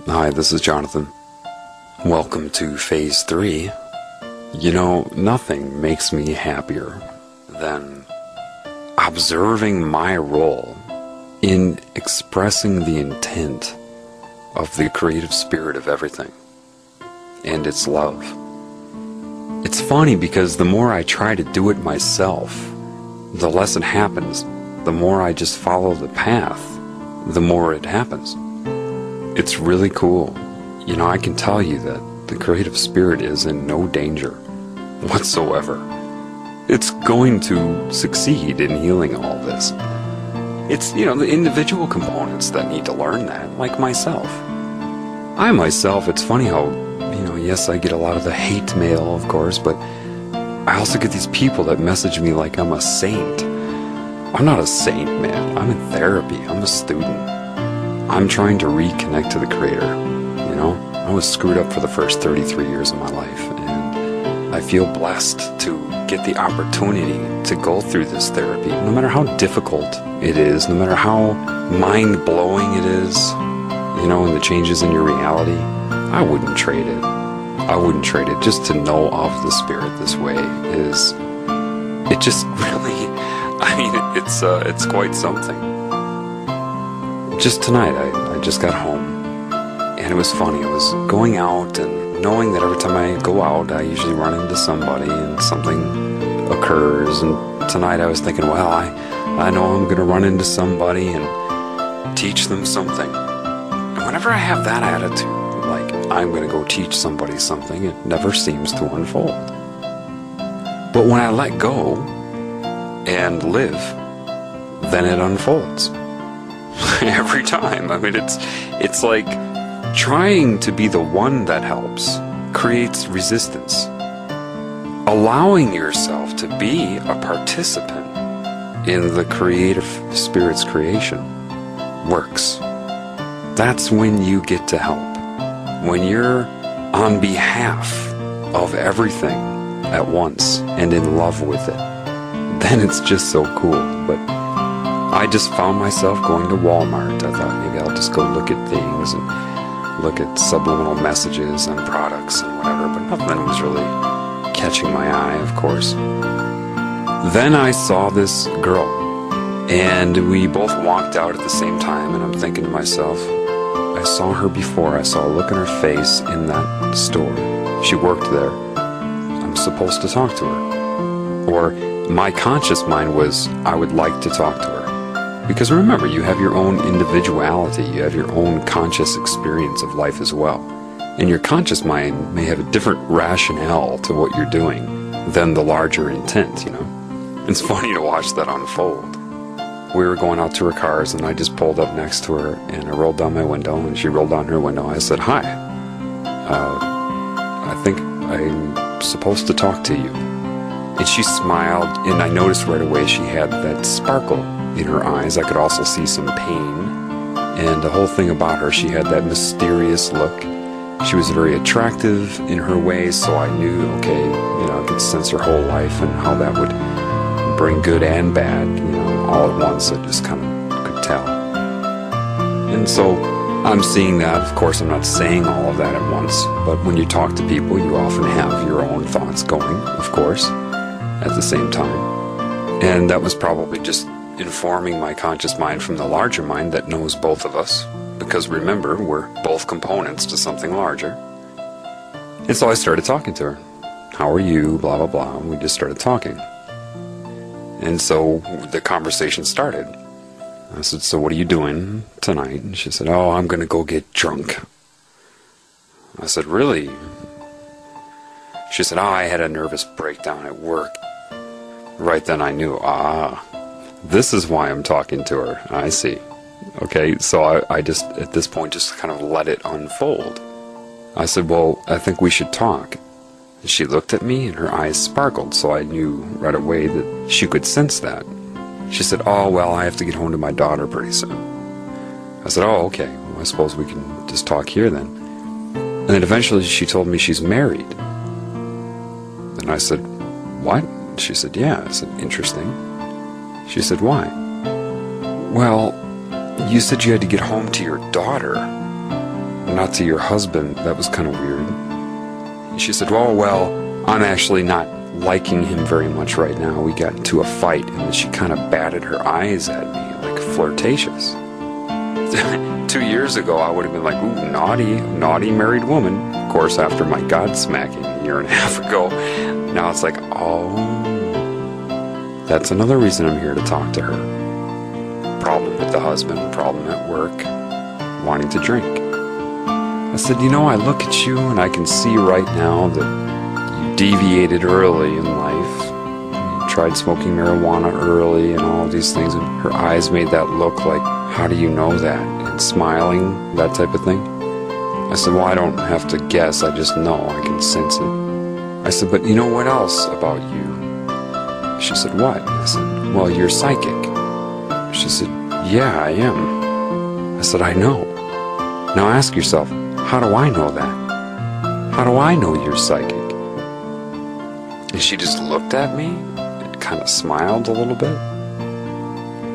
Hi, this is Jonathan. Welcome to Phase 3. You know, nothing makes me happier than observing my role in expressing the intent of the creative spirit of everything and its love. It's funny because the more I try to do it myself, the less it happens. The more I just follow the path, the more it happens. It's really cool. You know, I can tell you that the creative spirit is in no danger whatsoever. It's going to succeed in healing all this. It's, you know, the individual components that need to learn that, like myself. I myself, it's funny how, you know, yes, I get a lot of the hate mail, of course, but I also get these people that message me like I'm a saint. I'm not a saint, man. I'm in therapy. I'm a student. I'm trying to reconnect to the Creator, you know? I was screwed up for the first 33 years of my life, and I feel blessed to get the opportunity to go through this therapy, no matter how difficult it is, no matter how mind-blowing it is, you know, and the changes in your reality. I wouldn't trade it. I wouldn't trade it. Just to know of the Spirit this way is, it just really, I mean, it's quite something. Just tonight, I just got home, and it was funny. I was going out and knowing that every time I go out, I usually run into somebody and something occurs. And tonight I was thinking, well, I know I'm going to run into somebody and teach them something. And whenever I have that attitude, like I'm going to go teach somebody something, it never seems to unfold. But when I let go and live, then it unfolds. Every time. I mean, it's like trying to be the one that helps creates resistance. Allowing yourself to be a participant in the creative spirit's creation works. That's when you get to help. When you're on behalf of everything at once and in love with it, then it's just so cool. But I just found myself going to Walmart. I thought maybe I'll just go look at things and look at subliminal messages and products and whatever, but nothing was really catching my eye, of course. Then I saw this girl, and we both walked out at the same time, and I'm thinking to myself, I saw her before. I saw a look in her face in that store. She worked there. I'm supposed to talk to her. Or my conscious mind was, I would like to talk to her. Because remember, you have your own individuality, you have your own conscious experience of life as well. And your conscious mind may have a different rationale to what you're doing than the larger intent, you know. It's funny to watch that unfold. We were going out to her cars, and I just pulled up next to her, and I rolled down my window, and she rolled down her window. I said, hi, I think I'm supposed to talk to you. And she smiled, and I noticed right away she had that sparkle in her eyes. I could also see some pain, and the whole thing about her, she had that mysterious look. She was very attractive in her ways, so I knew, okay, you know, I could sense her whole life and how that would bring good and bad, you know, all at once. I just kind of could tell. And so I'm seeing that. Of course, I'm not saying all of that at once, but when you talk to people, you often have your own thoughts going, of course, at the same time. And that was probably just informing my conscious mind from the larger mind that knows both of us, because remember, we're both components to something larger. And so I started talking to her. How are you? Blah, blah, blah. And we just started talking. And so the conversation started. I said, so what are you doing tonight? And she said, oh, I'm going to go get drunk. I said, really? She said, oh, I had a nervous breakdown at work. Right then I knew, this is why I'm talking to her. I see. Okay, so I just, at this point, just kind of let it unfold. I said, well, I think we should talk. And she looked at me and her eyes sparkled, so I knew right away that she could sense that. She said, oh, well, I have to get home to my daughter pretty soon. I said, oh, okay, well, I suppose we can just talk here then. And then eventually she told me she's married. And I said, what? She said, yeah. I said, interesting. She said, why? Well, you said you had to get home to your daughter. not to your husband. That was kind of weird. And she said, well, I'm actually not liking him very much right now. We got into a fight, and then she kind of batted her eyes at me, like flirtatious. 2 years ago, I would have been like, ooh, naughty married woman. Of course, after my God-smacking a year and a half ago, now it's like, oh, that's another reason I'm here to talk to her. Problem with the husband, problem at work, wanting to drink. I said, I look at you and I can see right now that you deviated early in life. You tried smoking marijuana early and all these things, and her eyes made that look like, how do you know that? And smiling, that type of thing. I said, well, I don't have to guess, I just know, I can sense it. I said, but you know what else about you? She said, what? I said, well, you're psychic. She said, yeah, I am. I said, I know. Now ask yourself, how do I know that? How do I know you're psychic? And she just looked at me and kind of smiled a little bit.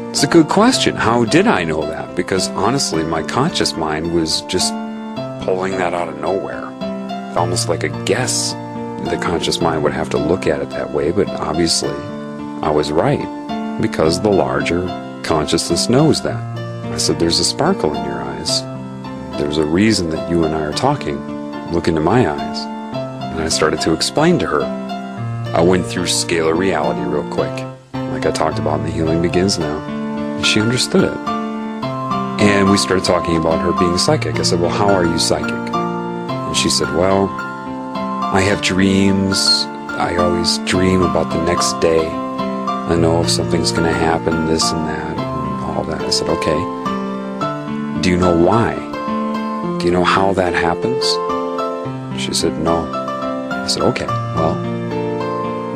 It's a good question. How did I know that? Because honestly, my conscious mind was just pulling that out of nowhere. Almost like a guess. The conscious mind would have to look at it that way, but obviously I was right, because the larger consciousness knows that. I said, there's a sparkle in your eyes. There's a reason that you and I are talking. Look into my eyes. And I started to explain to her. I went through scalar reality real quick, like I talked about in The Healing Begins Now. And she understood it. And we started talking about her being psychic. I said, well, how are you psychic? And she said, well, I have dreams. I always dream about the next day. I know if something's going to happen, this and that, and all that. I said, okay. Do you know why? Do you know how that happens? She said, no. I said, okay, well,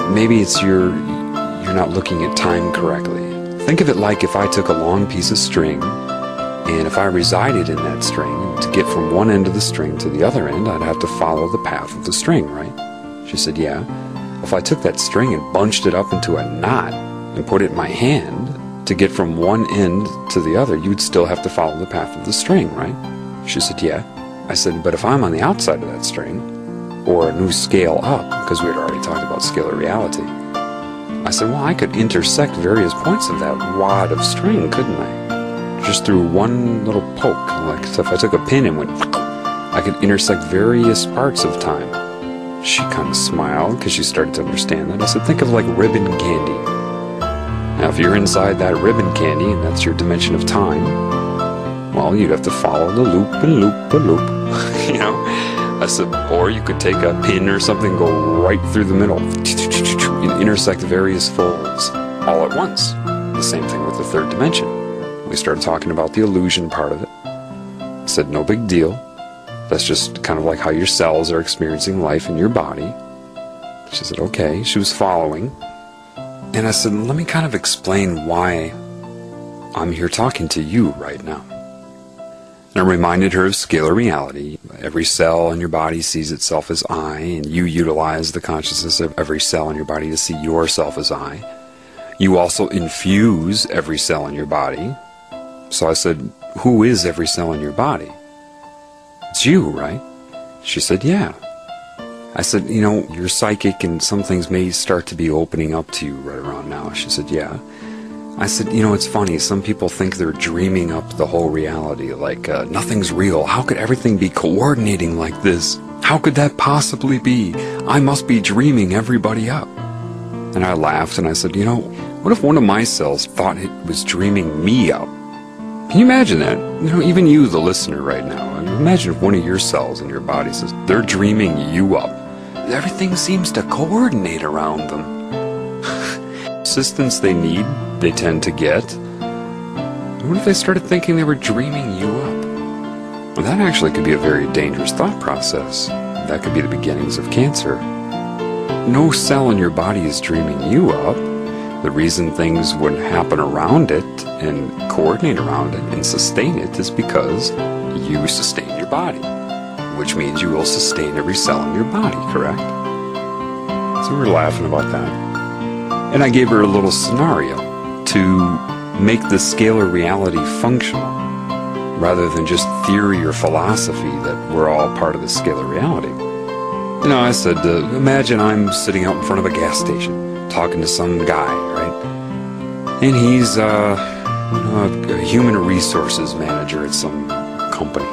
maybe it's you're not looking at time correctly. Think of it like if I took a long piece of string, and if I resided in that string, to get from one end of the string to the other end, I'd have to follow the path of the string, right? She said, yeah. If I took that string and bunched it up into a knot and put it in my hand, to get from one end to the other, you'd still have to follow the path of the string, right? She said, yeah. I said, but if I'm on the outside of that string, or a new scale up, because we had already talked about scalar reality, I said, well, I could intersect various points of that wad of string, couldn't I? Just through one little poke. Like, so if I took a pin and went, I could intersect various parts of time. She kind of smiled, because she started to understand that. I said, think of like ribbon candy. Now, if you're inside that ribbon candy, and that's your dimension of time, well, you'd have to follow the loop and loop and loop, I said, or you could take a pin or something, go right through the middle, and intersect various folds all at once. The same thing with the third dimension. We started talking about the illusion part of it. I said, no big deal. That's just kind of like how your cells are experiencing life in your body. She said, okay. She was following. And I said, let me kind of explain why I'm here talking to you right now. And I reminded her of scalar reality. Every cell in your body sees itself as I, and you utilize the consciousness of every cell in your body to see yourself as I. You also infuse every cell in your body. So I said, who is every cell in your body? It's you, right? She said, yeah. I said, you're psychic and some things may start to be opening up to you right around now. She said, yeah. I said, it's funny, some people think they're dreaming up the whole reality, like nothing's real. How could everything be coordinating like this? How could that possibly be? I must be dreaming everybody up. And I laughed and I said, what if one of my cells thought it was dreaming me up? Can you imagine that? Even you, the listener right now, imagine if one of your cells in your body says, they're dreaming you up. Everything seems to coordinate around them. Assistance they need, they tend to get. What if they started thinking they were dreaming you up? Well, that actually could be a very dangerous thought process. That could be the beginnings of cancer. No cell in your body is dreaming you up. The reason things would happen around it and coordinate around it and sustain it is because you sustain your body, which means you will sustain every cell in your body, correct? So we were laughing about that. And I gave her a little scenario to make the scalar reality functional. rather than just theory or philosophy that we're all part of the scalar reality. You know, I said, imagine I'm sitting out in front of a gas station talking to some guy, right? And he's a human resources manager at some company.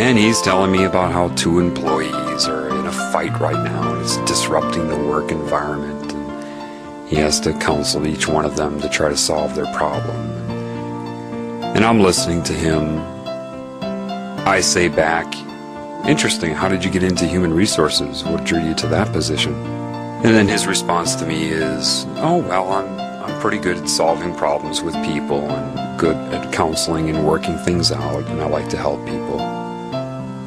And he's telling me about how two employees are in a fight right now and it's disrupting the work environment. And he has to counsel each one of them to try to solve their problem. And I'm listening to him. I say back, interesting, how did you get into human resources? What drew you to that position? And then his response to me is, oh, well, I'm pretty good at solving problems with people and good at counseling and working things out, and I like to help people.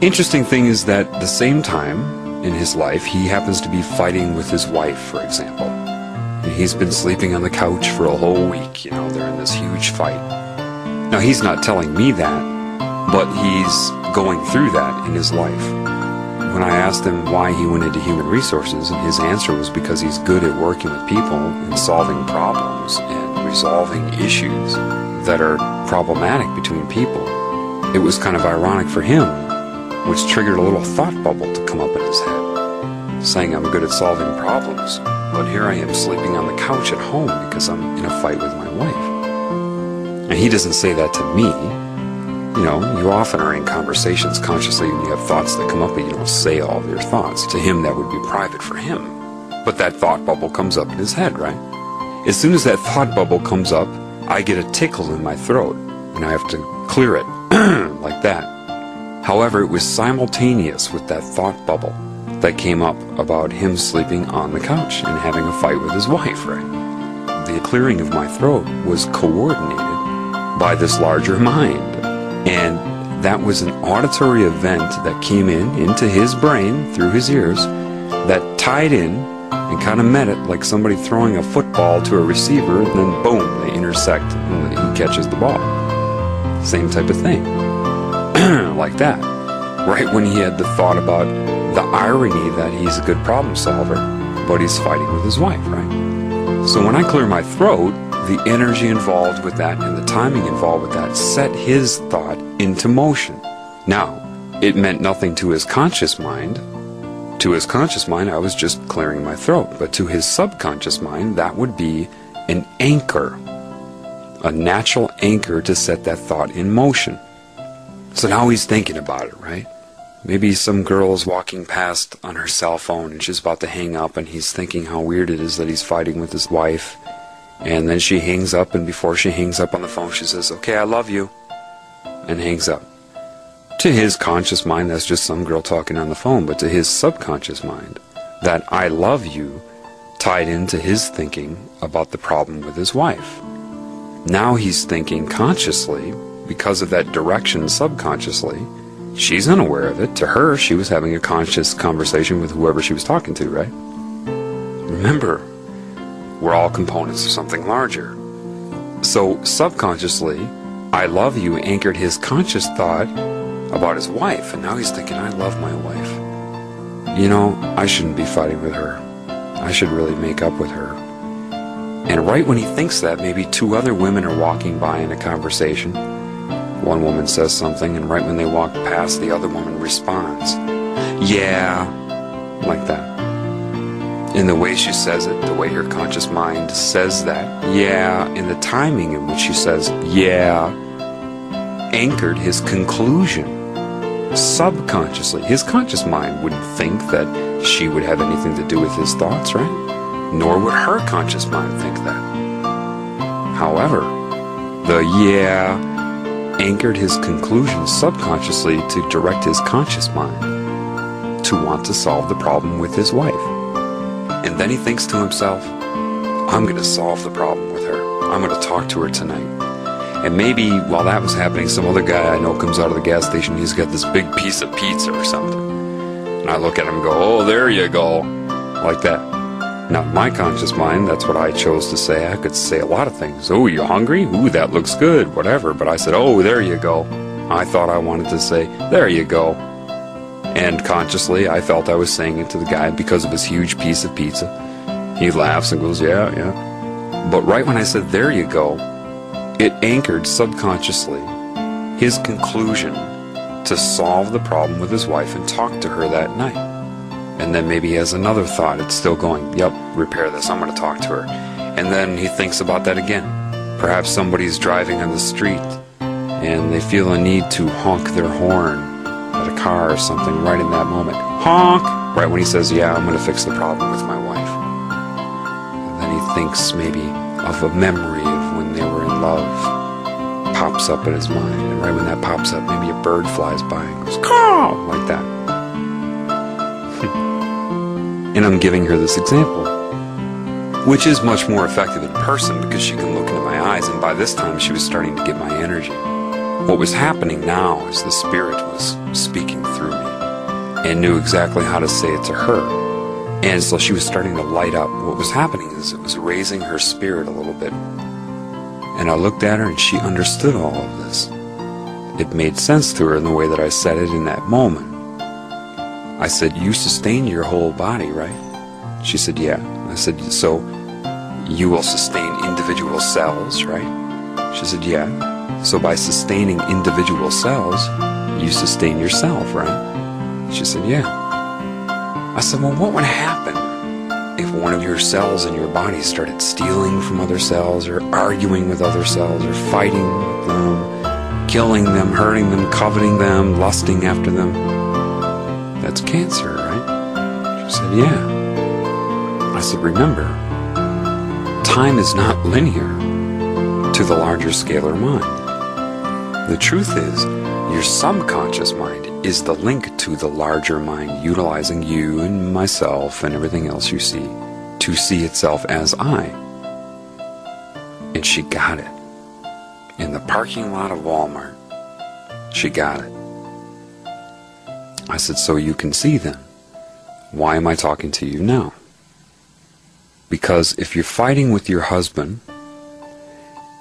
Interesting thing is that at the same time in his life, he happens to be fighting with his wife, for example. And he's been sleeping on the couch for a whole week, you know, they're in this huge fight. Now, he's not telling me that, but he's going through that in his life. When I asked him why he went into human resources, and his answer was because he's good at working with people and solving problems and resolving issues that are problematic between people. It was kind of ironic for him, which triggered a little thought bubble to come up in his head, saying I'm good at solving problems, but here I am sleeping on the couch at home because I'm in a fight with my wife. And he doesn't say that to me. You know, you often are in conversations consciously and you have thoughts that come up, but you don't say all of your thoughts. To him, that would be private for him. But that thought bubble comes up in his head, right? As soon as that thought bubble comes up, I get a tickle in my throat, and I have to clear it, like that. However, it was simultaneous with that thought bubble that came up about him sleeping on the couch and having a fight with his wife, right? The clearing of my throat was coordinated by this larger mind. And that was an auditory event that came into his brain through his ears that tied in and kind of met it like somebody throwing a football to a receiver, and then boom, they intersect and he catches the ball. Same type of thing. Like that. Right when he had the thought about the irony that he's a good problem solver, but he's fighting with his wife, right? So when I clear my throat, the energy involved with that and the timing involved with that set his thought into motion. Now, it meant nothing to his conscious mind. To his conscious mind, I was just clearing my throat. But to his subconscious mind, that would be an anchor, a natural anchor to set that thought in motion. So now he's thinking about it, right? Maybe some girl is walking past on her cell phone and she's about to hang up, and he's thinking how weird it is that he's fighting with his wife. And then she hangs up, and before she hangs up on the phone, she says, okay, I love you, and hangs up. To his conscious mind, that's just some girl talking on the phone, but to his subconscious mind, that I love you tied into his thinking about the problem with his wife. Now he's thinking consciously, because of that direction subconsciously. She's unaware of it. To her, she was having a conscious conversation with whoever she was talking to, right? Remember, we're all components of something larger. So subconsciously, I love you anchored his conscious thought about his wife, and now he's thinking, I love my wife. You know, I shouldn't be fighting with her. I should really make up with her. And right when he thinks that, maybe two other women are walking by in a conversation. One woman says something, and right when they walk past, the other woman responds, yeah, like that. In the way she says it, the way her conscious mind says that, yeah, in the timing in which she says, yeah, anchored his conclusion. Subconsciously, his conscious mind wouldn't think that she would have anything to do with his thoughts, right? Nor would her conscious mind think that. However, the yeah anchored his conclusion subconsciously to direct his conscious mind to want to solve the problem with his wife. And then he thinks to himself, I'm going to solve the problem with her. I'm going to talk to her tonight. And maybe while that was happening, some other guy I know comes out of the gas station. He's got this big piece of pizza or something. And I look at him and go, oh, there you go. Like that. Now, in my conscious mind, that's what I chose to say. I could say a lot of things. Oh, you hungry? Ooh, that looks good. Whatever. But I said, oh, there you go. I thought I wanted to say, there you go. And consciously, I felt I was saying it to the guy because of his huge piece of pizza. He laughs and goes, yeah, yeah. But right when I said, there you go, it anchored subconsciously his conclusion to solve the problem with his wife and talk to her that night. And then maybe he has another thought. It's still going, yep, repair this. I'm going to talk to her. And then he thinks about that again. Perhaps somebody's driving on the street and they feel a need to honk their horn at a car or something right in that moment. Honk! Right when he says, yeah, I'm going to fix the problem with my wife. And then he thinks maybe of a memory of when they were in love. Pops up in his mind. And right when that pops up, maybe a bird flies by and goes, caw! Like that. And I'm giving her this example, which is much more effective in person because she can look into my eyes, and by this time she was starting to get my energy. What was happening now is the Spirit was speaking through me and knew exactly how to say it to her. And so she was starting to light up. What was happening is it was raising her spirit a little bit. And I looked at her and she understood all of this. It made sense to her in the way that I said it in that moment. I said, you sustain your whole body, right? She said, yeah. I said, so you will sustain individual cells, right? She said, yeah. So by sustaining individual cells, you sustain yourself, right? She said, yeah. I said, well, what would happen if one of your cells in your body started stealing from other cells or arguing with other cells or fighting with them, killing them, hurting them, coveting them, lusting after them? That's cancer, right? She said, yeah. I said, remember, time is not linear to the larger scalar mind. The truth is, your subconscious mind is the link to the larger mind, utilizing you and myself and everything else you see to see itself as I. And she got it. In the parking lot of Walmart, she got it. I said, so you can see then. Why am I talking to you now? Because if you're fighting with your husband,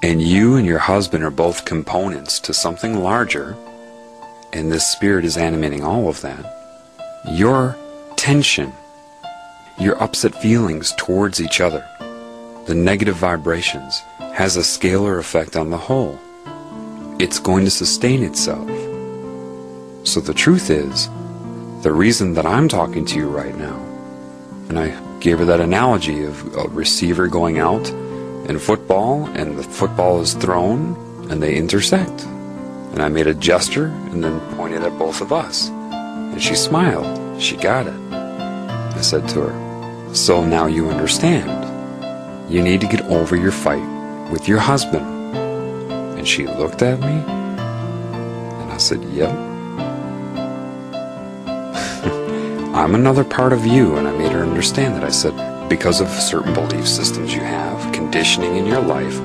and you and your husband are both components to something larger, and this Spirit is animating all of that, your tension, your upset feelings towards each other, the negative vibrations, has a scalar effect on the whole. It's going to sustain itself. So the truth is, the reason that I'm talking to you right now, and I gave her that analogy of a receiver going out in football, and the football is thrown, and they intersect. And I made a gesture, and then pointed at both of us. And she smiled. She got it. I said to her, so now you understand. You need to get over your fight with your husband. And she looked at me, and I said, yep. I'm another part of you, and I made her understand that. I said, because of certain belief systems you have, conditioning in your life,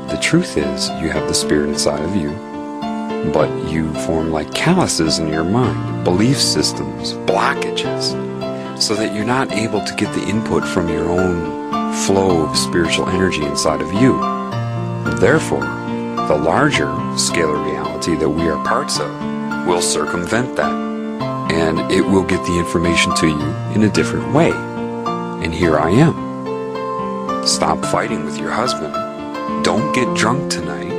the truth is you have the Spirit inside of you, but you form like calluses in your mind, belief systems, blockages, so that you're not able to get the input from your own flow of spiritual energy inside of you. Therefore, the larger scalar reality that we are parts of will circumvent that. And it will get the information to you in a different way. And here I am. Stop fighting with your husband. Don't get drunk tonight.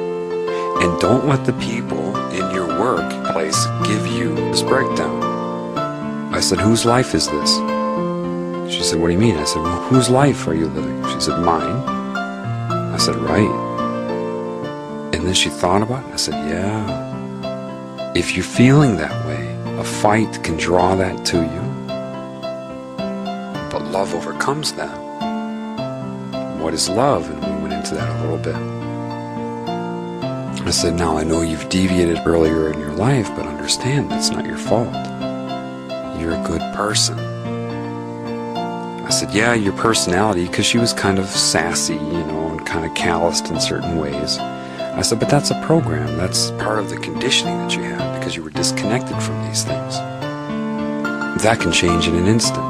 And don't let the people in your workplace give you this breakdown. I said, whose life is this? She said, what do you mean? I said, well, whose life are you living? She said, mine. I said, right. And then she thought about it. I said, yeah. If you're feeling that way, a fight can draw that to you, but love overcomes that. What is love? And we went into that a little bit. I said, now I know you've deviated earlier in your life, but understand that's not your fault. You're a good person. I said, yeah, your personality, because she was kind of sassy, and kind of calloused in certain ways. I said, but that's a program. That's part of the conditioning that you have because you were disconnected from these things. That can change in an instant.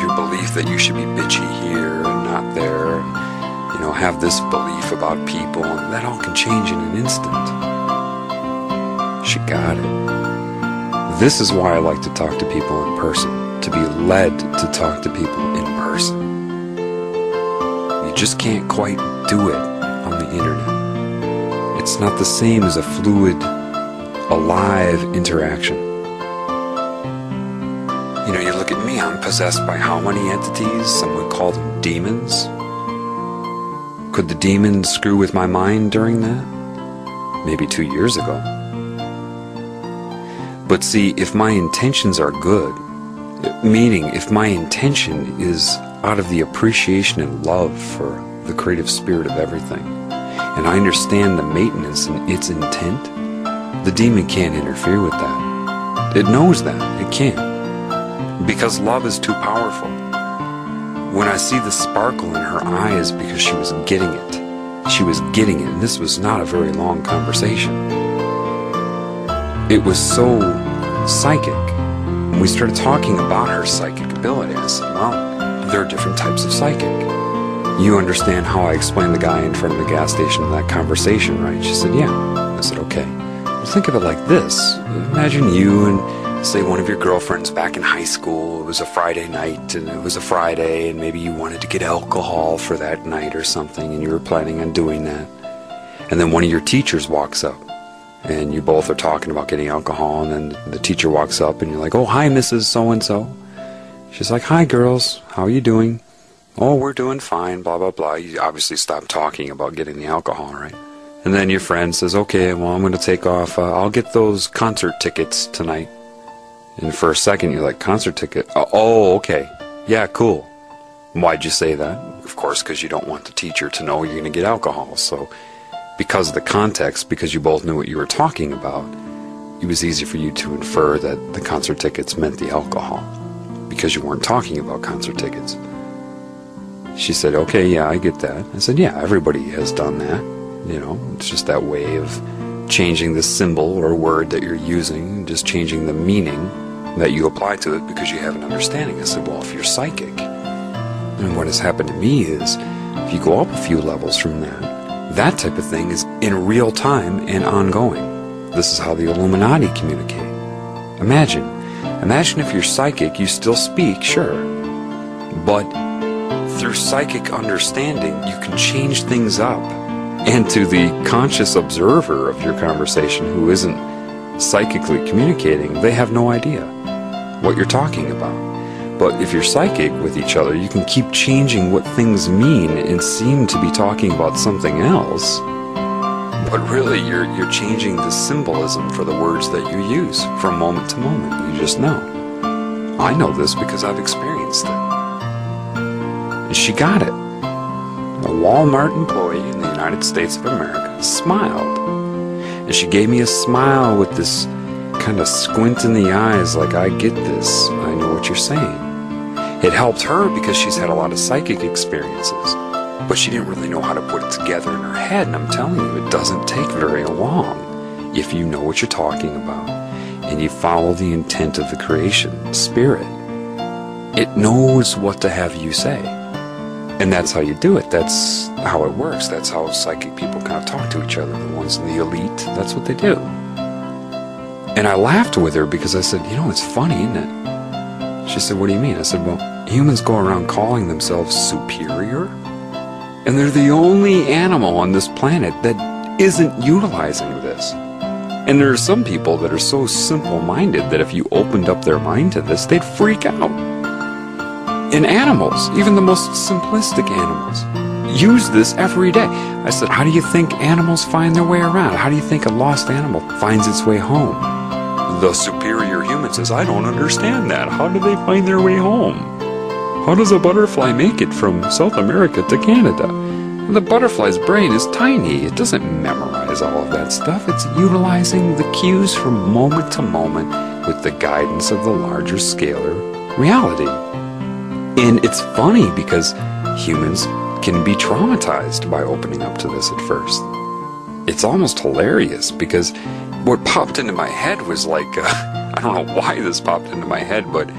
Your belief that you should be bitchy here and not there, and, have this belief about people, and that all can change in an instant. She got it. This is why I like to talk to people in person, to be led to talk to people in person. You just can't quite do it on the internet. It's not the same as a fluid, alive interaction. You know, you look at me, I'm possessed by how many entities? Some would call them demons. Could the demons screw with my mind during that? Maybe 2 years ago. But see, if my intentions are good, meaning if my intention is out of the appreciation and love for the creative spirit of everything, and I understand the maintenance and its intent, the demon can't interfere with that. It knows that. It can't. Because love is too powerful. When I see the sparkle in her eyes because she was getting it. She was getting it, and this was not a very long conversation. It was so psychic. When we started talking about her psychic ability, I said, well, there are different types of psychic. You understand how I explained the guy in front of the gas station in that conversation, right? She said, yeah. I said, okay. Well, think of it like this. Imagine you and, say, one of your girlfriends back in high school. It was a Friday night, and it was a Friday, and maybe you wanted to get alcohol for that night or something, and you were planning on doing that. And then one of your teachers walks up, and you both are talking about getting alcohol, and then the teacher walks up, and you're like, oh, hi, Mrs. So-and-so. She's like, hi, girls. How are you doing? Oh, we're doing fine, blah, blah, blah. You obviously stopped talking about getting the alcohol, right? And then your friend says, okay, well, I'm going to take off. I'll get those concert tickets tonight. And for a second, you're like, concert ticket? Oh, okay. Yeah, cool. Why'd you say that? Of course, because you don't want the teacher to know you're going to get alcohol. So because of the context, because you both knew what you were talking about, it was easy for you to infer that the concert tickets meant the alcohol, because you weren't talking about concert tickets. She said, okay, yeah, I get that. I said, yeah, everybody has done that. You know, it's just that way of changing the symbol or word that you're using, just changing the meaning that you apply to it because you have an understanding. I said, well, if you're psychic, and what has happened to me is, if you go up a few levels from that, that type of thing is in real time and ongoing. This is how the Illuminati communicate. Imagine if you're psychic, you still speak, sure, but through psychic understanding, you can change things up. And to the conscious observer of your conversation who isn't psychically communicating, they have no idea what you're talking about. But if you're psychic with each other, you can keep changing what things mean and seem to be talking about something else. But really, you're changing the symbolism for the words that you use from moment to moment. You just know. I know this because I've experienced it. And she got it. A Walmart employee in the United States of America smiled. And she gave me a smile with this kind of squint in the eyes like, I get this, I know what you're saying. It helped her because she's had a lot of psychic experiences, but she didn't really know how to put it together in her head. And I'm telling you, it doesn't take very long if you know what you're talking about and you follow the intent of the creation spirit. It knows what to have you say. And that's how you do it. That's how it works. That's how psychic people kind of talk to each other. The ones in the elite, that's what they do. And I laughed with her because I said, you know, it's funny, isn't it? She said, what do you mean? I said, well, humans go around calling themselves superior. And they're the only animal on this planet that isn't utilizing this. And there are some people that are so simple-minded that if you opened up their mind to this, they'd freak out. And animals, even the most simplistic animals, use this every day. I said, how do you think animals find their way around? How do you think a lost animal finds its way home? The superior human says, I don't understand that. How do they find their way home? How does a butterfly make it from South America to Canada? The butterfly's brain is tiny. It doesn't memorize all of that stuff. It's utilizing the cues from moment to moment with the guidance of the larger scalar reality. And it's funny because humans can be traumatized by opening up to this at first. It's almost hilarious because what popped into my head was like, I don't know why this popped into my head, but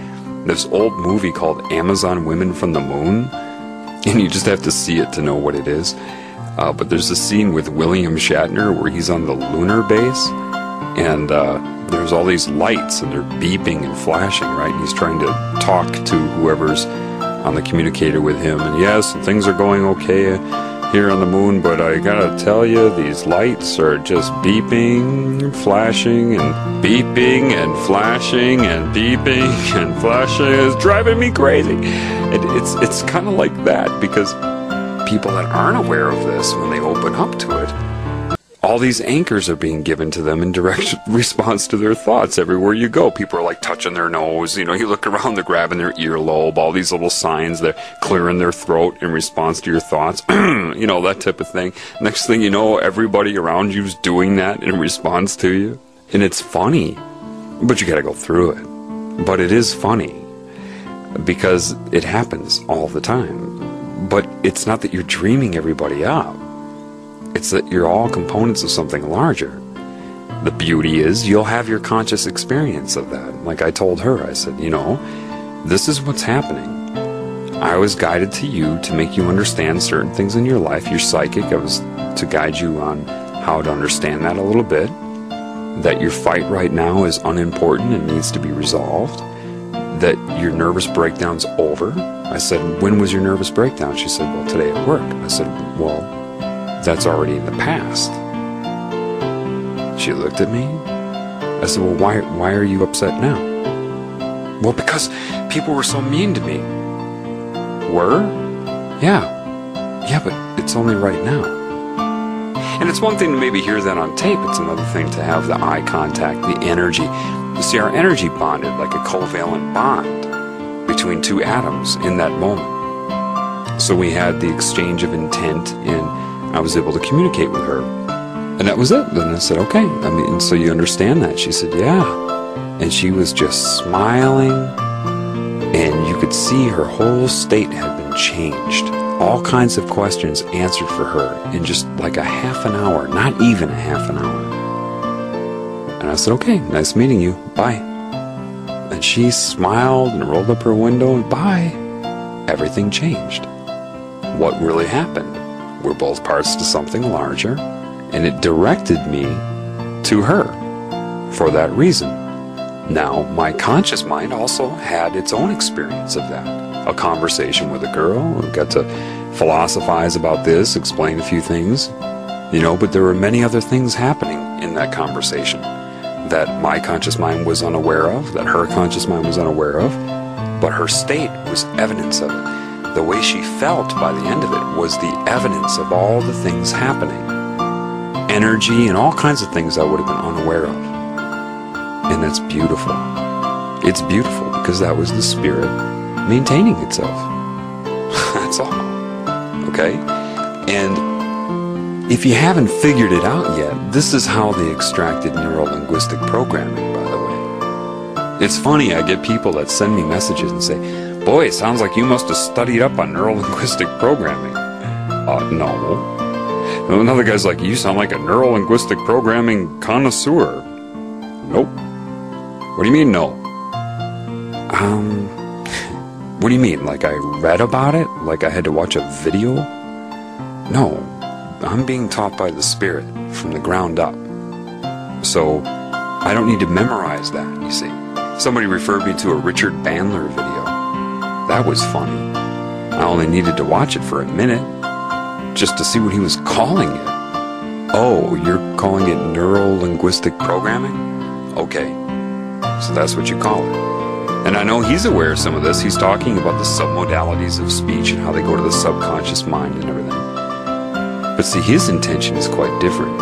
this old movie called Amazon Women from the Moon, and you just have to see it to know what it is. But there's a scene with William Shatner where he's on the lunar base, and there's all these lights and they're beeping and flashing, right? And he's trying to talk to whoever's on the communicator with him, and yes, things are going okay. here on the moon, but I gotta tell you, these lights are just beeping, flashing, and beeping, and flashing, and beeping, and flashing. It's driving me crazy. It's kind of like that, because people that aren't aware of this, when they open up to it, all these anchors are being given to them in direct response to their thoughts. Everywhere you go, people are like touching their nose. You know, you look around, they're grabbing their earlobe, all these little signs, they're clearing their throat in response to your thoughts. You know, that type of thing. Next thing you know, everybody around you's doing that in response to you. And it's funny, but you gotta go through it. But it is funny, because it happens all the time. But it's not that you're dreaming everybody up. It's that you're all components of something larger. The beauty is you'll have your conscious experience of that. Like I told her, I said, you know, this is what's happening. I was guided to you to make you understand certain things in your life. You're psychic. I was to guide you on how to understand that a little bit. That your fight right now is unimportant and needs to be resolved. That your nervous breakdown's over. I said, when was your nervous breakdown? She said, well, today at work. I said, well, that's already in the past. She looked at me. I said, well, why are you upset now? Well, because people were so mean to me. Were? Yeah. Yeah, but it's only right now. And it's one thing to maybe hear that on tape. It's another thing to have the eye contact, the energy. You see, our energy bonded like a covalent bond between two atoms in that moment. So we had the exchange of intent, and I was able to communicate with her. And that was it. Then I said, okay, I mean, so you understand that? She said, yeah. And she was just smiling, and you could see her whole state had been changed. All kinds of questions answered for her in just like a half an hour, not even a half an hour. And I said, okay, nice meeting you, bye. And she smiled and rolled up her window, and bye. Everything changed. What really happened? We're both parts to something larger, and it directed me to her for that reason. Now, my conscious mind also had its own experience of that. A conversation with a girl, we got to philosophize about this, explain a few things, you know, but there were many other things happening in that conversation that my conscious mind was unaware of, that her conscious mind was unaware of, but her state was evidence of it. The way she felt by the end of it was the evidence of all the things happening. Energy and all kinds of things I would have been unaware of. And that's beautiful. It's beautiful because that was the spirit maintaining itself. That's all. Okay? And if you haven't figured it out yet, this is how they extracted neuro-linguistic programming, by the way. It's funny, I get people that send me messages and say, boy, it sounds like you must have studied up on neuro-linguistic programming. No. Another guy's like, you sound like a neuro-linguistic programming connoisseur. Nope. What do you mean, no? What do you mean? Like I read about it? Like I had to watch a video? No. I'm being taught by the spirit from the ground up. So I don't need to memorize that, you see. Somebody referred me to a Richard Bandler video. That was funny. I only needed to watch it for a minute just to see what he was calling it. Oh, you're calling it neuro-linguistic programming? Okay, so that's what you call it. And I know he's aware of some of this. He's talking about the submodalities of speech and how they go to the subconscious mind and everything. But see, his intention is quite different.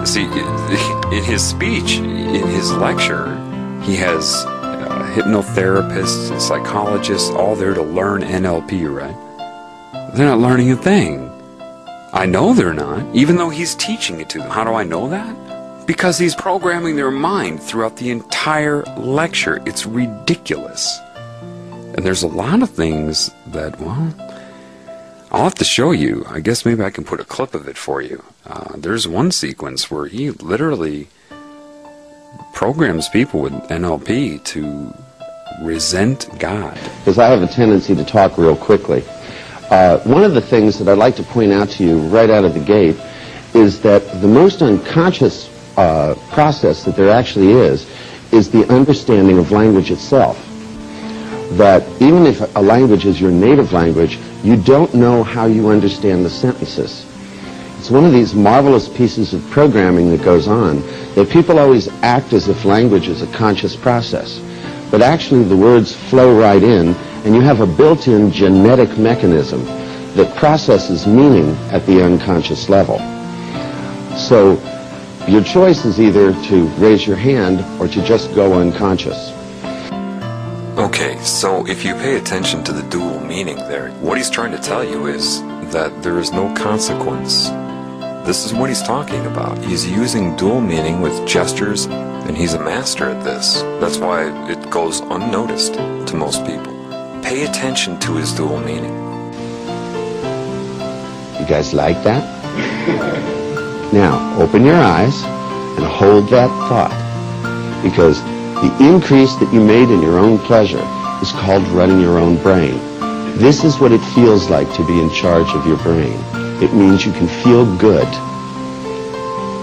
See, in his speech, in his lecture, he has hypnotherapists and psychologists all there to learn NLP, right? They're not learning a thing. I know they're not, even though he's teaching it to them. How do I know that? Because he's programming their mind throughout the entire lecture. It's ridiculous. And there's a lot of things that, well, I'll have to show you. I guess maybe I can put a clip of it for you. There's one sequence where he literally programs people with NLP to resent God. Because I have a tendency to talk real quickly. One of the things that I'd like to point out to you right out of the gate is that the most unconscious process that there actually is the understanding of language itself. that even if a language is your native language, you don't know how you understand the sentences. It's one of these marvelous pieces of programming that goes on, that people always act as if language is a conscious process. But actually the words flow right in, and you have a built-in genetic mechanism that processes meaning at the unconscious level. So your choice is either to raise your hand or to just go unconscious. Okay, so if you pay attention to the dual meaning there, what he's trying to tell you is that there is no consequence. This is what he's talking about. He's using dual meaning with gestures, and he's a master at this. That's why it goes unnoticed to most people. Pay attention to his dual meaning. You guys like that? Now, open your eyes and hold that thought, because the increase that you made in your own pleasure is called running your own brain. This is what it feels like to be in charge of your brain. It means you can feel good.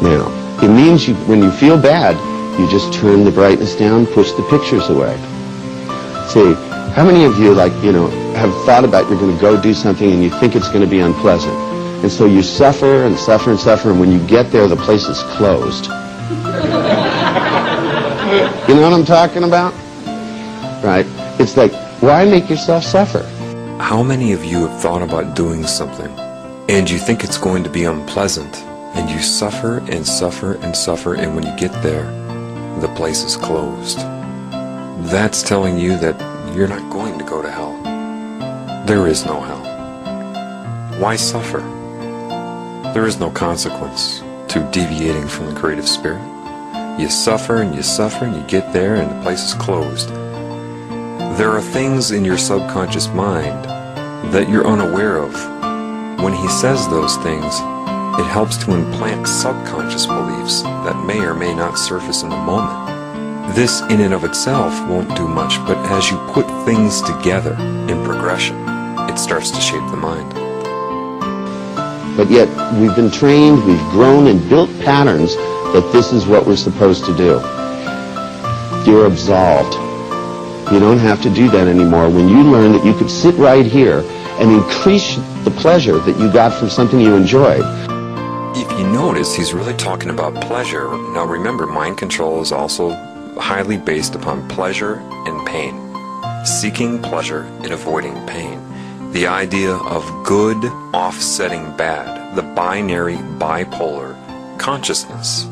Now, it means when you feel bad, you just turn the brightness down, push the pictures away. See, how many of you, have thought about you're going to go do something and you think it's going to be unpleasant? And so you suffer and suffer and suffer, and when you get there, the place is closed. You know what I'm talking about? Right? It's like, why make yourself suffer? How many of you have thought about doing something, and you think it's going to be unpleasant, and you suffer and suffer and suffer, and when you get there, the place is closed? That's telling you that you're not going to go to hell. There is no hell. Why suffer? There is no consequence to deviating from the creative spirit. You suffer and you suffer and you get there and the place is closed. There are things in your subconscious mind that you're unaware of. When he says those things, it helps to implant subconscious beliefs that may or may not surface in the moment. This in and of itself won't do much, but as you put things together in progression, it starts to shape the mind. But yet, we've been trained, we've grown and built patterns that this is what we're supposed to do. You're absolved. You don't have to do that anymore when you learn that you could sit right here and increase the pleasure that you got from something you enjoyed. If you notice, he's really talking about pleasure. Now remember, mind control is also highly based upon pleasure and pain. Seeking pleasure and avoiding pain. The idea of good offsetting bad. The binary bipolar consciousness.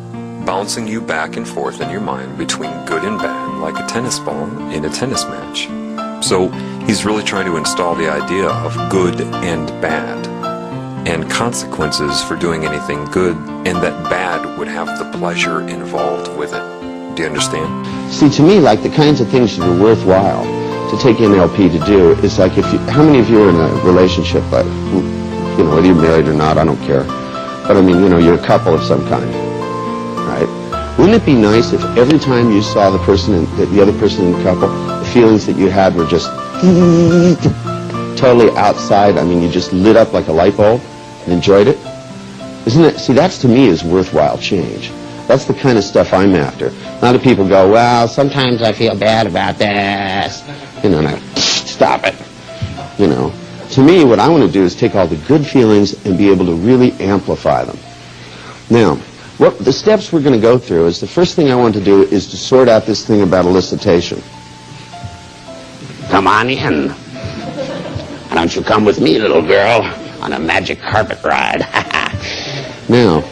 Bouncing you back and forth in your mind between good and bad, like a tennis ball in a tennis match. So he's really trying to install the idea of good and bad, and consequences for doing anything good, and that bad would have the pleasure involved with it. Do you understand? See, to me, like the kinds of things that are worthwhile to take NLP to do is like how many of you are in a relationship, like, whether you're married or not, I don't care. But I mean, you're a couple of some kind. Right? Wouldn't it be nice if every time you saw the other person in the couple, the feelings that you had were just totally outside? I mean, you just lit up like a light bulb and enjoyed it? Isn't it? See, that's to me is worthwhile change. That's the kind of stuff I'm after. A lot of people go, well, sometimes I feel bad about this. And I stop it. To me, what I want to do is take all the good feelings and be able to really amplify them. Now, what the steps we're going to go through is the first thing I want to do is to sort out this thing about elicitation. Come on in. Why don't you come with me, little girl, on a magic carpet ride? Now,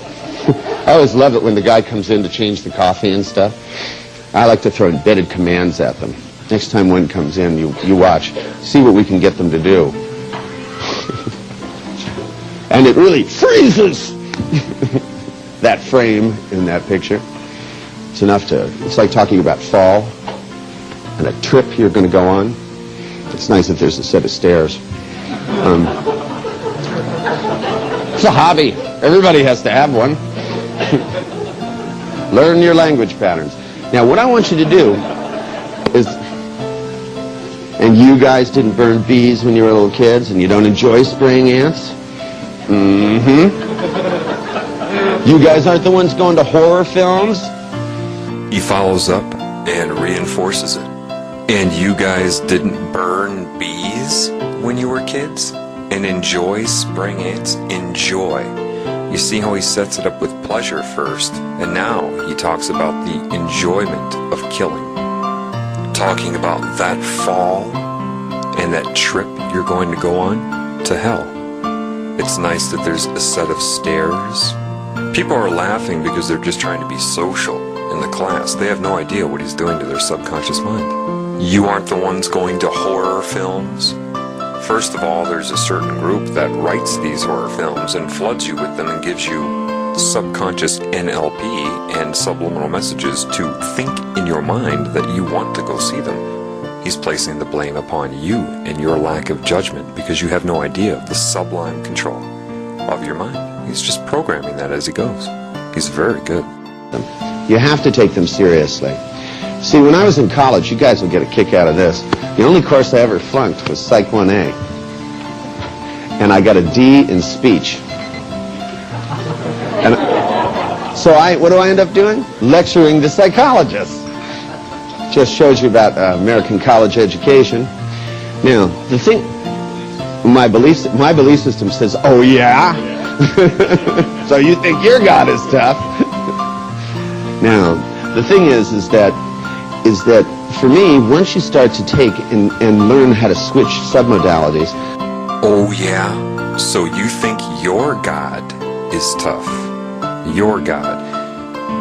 I always love it when the guy comes in to change the coffee and stuff. I like to throw embedded commands at them. Next time one comes in, you watch. See what we can get them to do. And it really freezes that frame in that picture. It's like talking about fall and a trip you're going to go on. It's nice if there's a set of stairs. It's a hobby. Everybody has to have one. Learn your language patterns. Now, what I want you to do is, and you guys didn't burn bees when you were little kids, and you don't enjoy spraying ants? Mm-hmm. You guys aren't the ones going to horror films? He follows up and reinforces it. And you guys didn't burn bees when you were kids? And enjoy spring ants? Enjoy. You see how he sets it up with pleasure first, and now he talks about the enjoyment of killing. Talking about that fall and that trip you're going to go on to hell. It's nice that there's a set of stairs. People are laughing because they're just trying to be social in the class. They have no idea what he's doing to their subconscious mind. You aren't the ones going to horror films. First of all, there's a certain group that writes these horror films and floods you with them and gives you subconscious NLP and subliminal messages to think in your mind that you want to go see them. He's placing the blame upon you and your lack of judgment because you have no idea of the sublime control of your mind. He's just programming that as he goes. He's very good. You have to take them seriously. See, when I was in college, you guys will get a kick out of this. The only course I ever flunked was Psych 1A. And I got a D in speech. And so what do I end up doing? Lecturing the psychologists. Just shows you about American college education. Now, the thing, my belief system says, oh yeah? So you think your God is tough? Now, the thing is that for me, once you start to take and learn how to switch submodalities. Oh yeah? So you think your God is tough? Your God.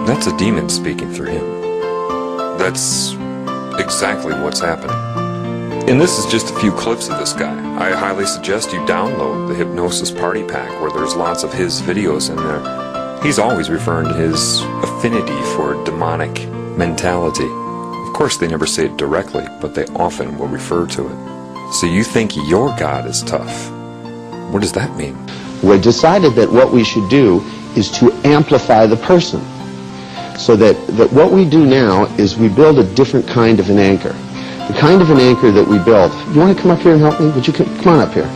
That's a demon speaking through him. That's exactly what's happening. And this is just a few clips of this guy. I highly suggest you download the Hypnosis Party Pack where there's lots of his videos in there. He's always referring to his affinity for demonic mentality. Of course, they never say it directly, but they often will refer to it. So you think your God is tough. What does that mean? We decided that what we should do is to amplify the person. So that what we do now is we build a different kind of an anchor. The kind of an anchor that we build. You want to come up here and help me? Would you come on up here?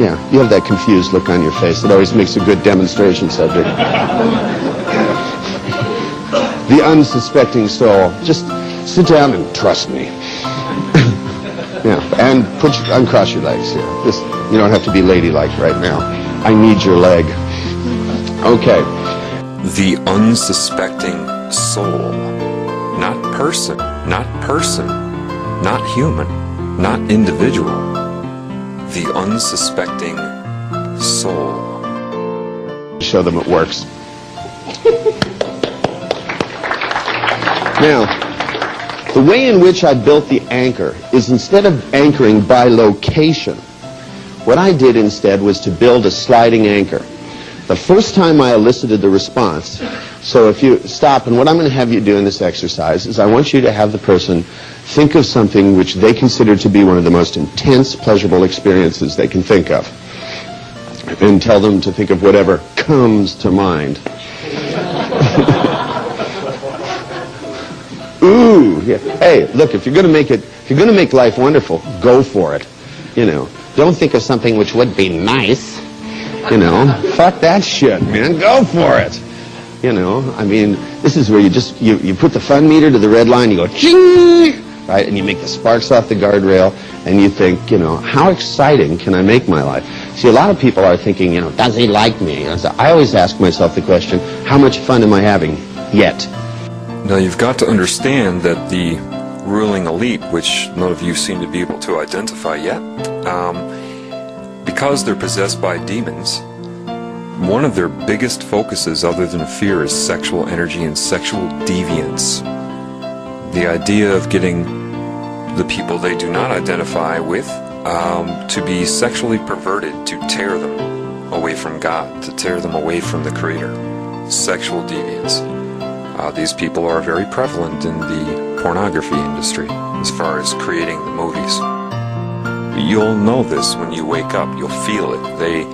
Yeah, you have that confused look on your face. It always makes a good demonstration subject. The unsuspecting soul. Just sit down and trust me. Yeah, and uncross your legs here. You don't have to be ladylike right now. I need your leg. Okay. The unsuspecting soul. Not person, not human, not individual. The unsuspecting soul. Show them it works. Now, the way in which I built the anchor is instead of anchoring by location, what I did instead was to build a sliding anchor. The first time I elicited the response, so if you stop, and what I'm going to have you do in this exercise is I want you to have the person think of something which they consider to be one of the most intense, pleasurable experiences they can think of. And tell them to think of whatever comes to mind. Ooh, yeah. Hey, look, if you're going to make life wonderful, go for it. You know, don't think of something which would be nice. You know, fuck that shit, man. Go for it. You know, I mean, this is where you put the fun meter to the red line, you go, ching, right? And you make the sparks off the guardrail, and you think, you know, how exciting can I make my life? See, a lot of people are thinking, you know, does he like me? And so I always ask myself the question, how much fun am I having yet? Now, you've got to understand that the ruling elite, which none of you seem to be able to identify yet, because they're possessed by demons, one of their biggest focuses other than fear is sexual energy and sexual deviance. The idea of getting the people they do not identify with to be sexually perverted, to tear them away from God, to tear them away from the Creator. Sexual deviance. These people are very prevalent in the pornography industry as far as creating the movies. You'll know this when you wake up. You'll feel it. They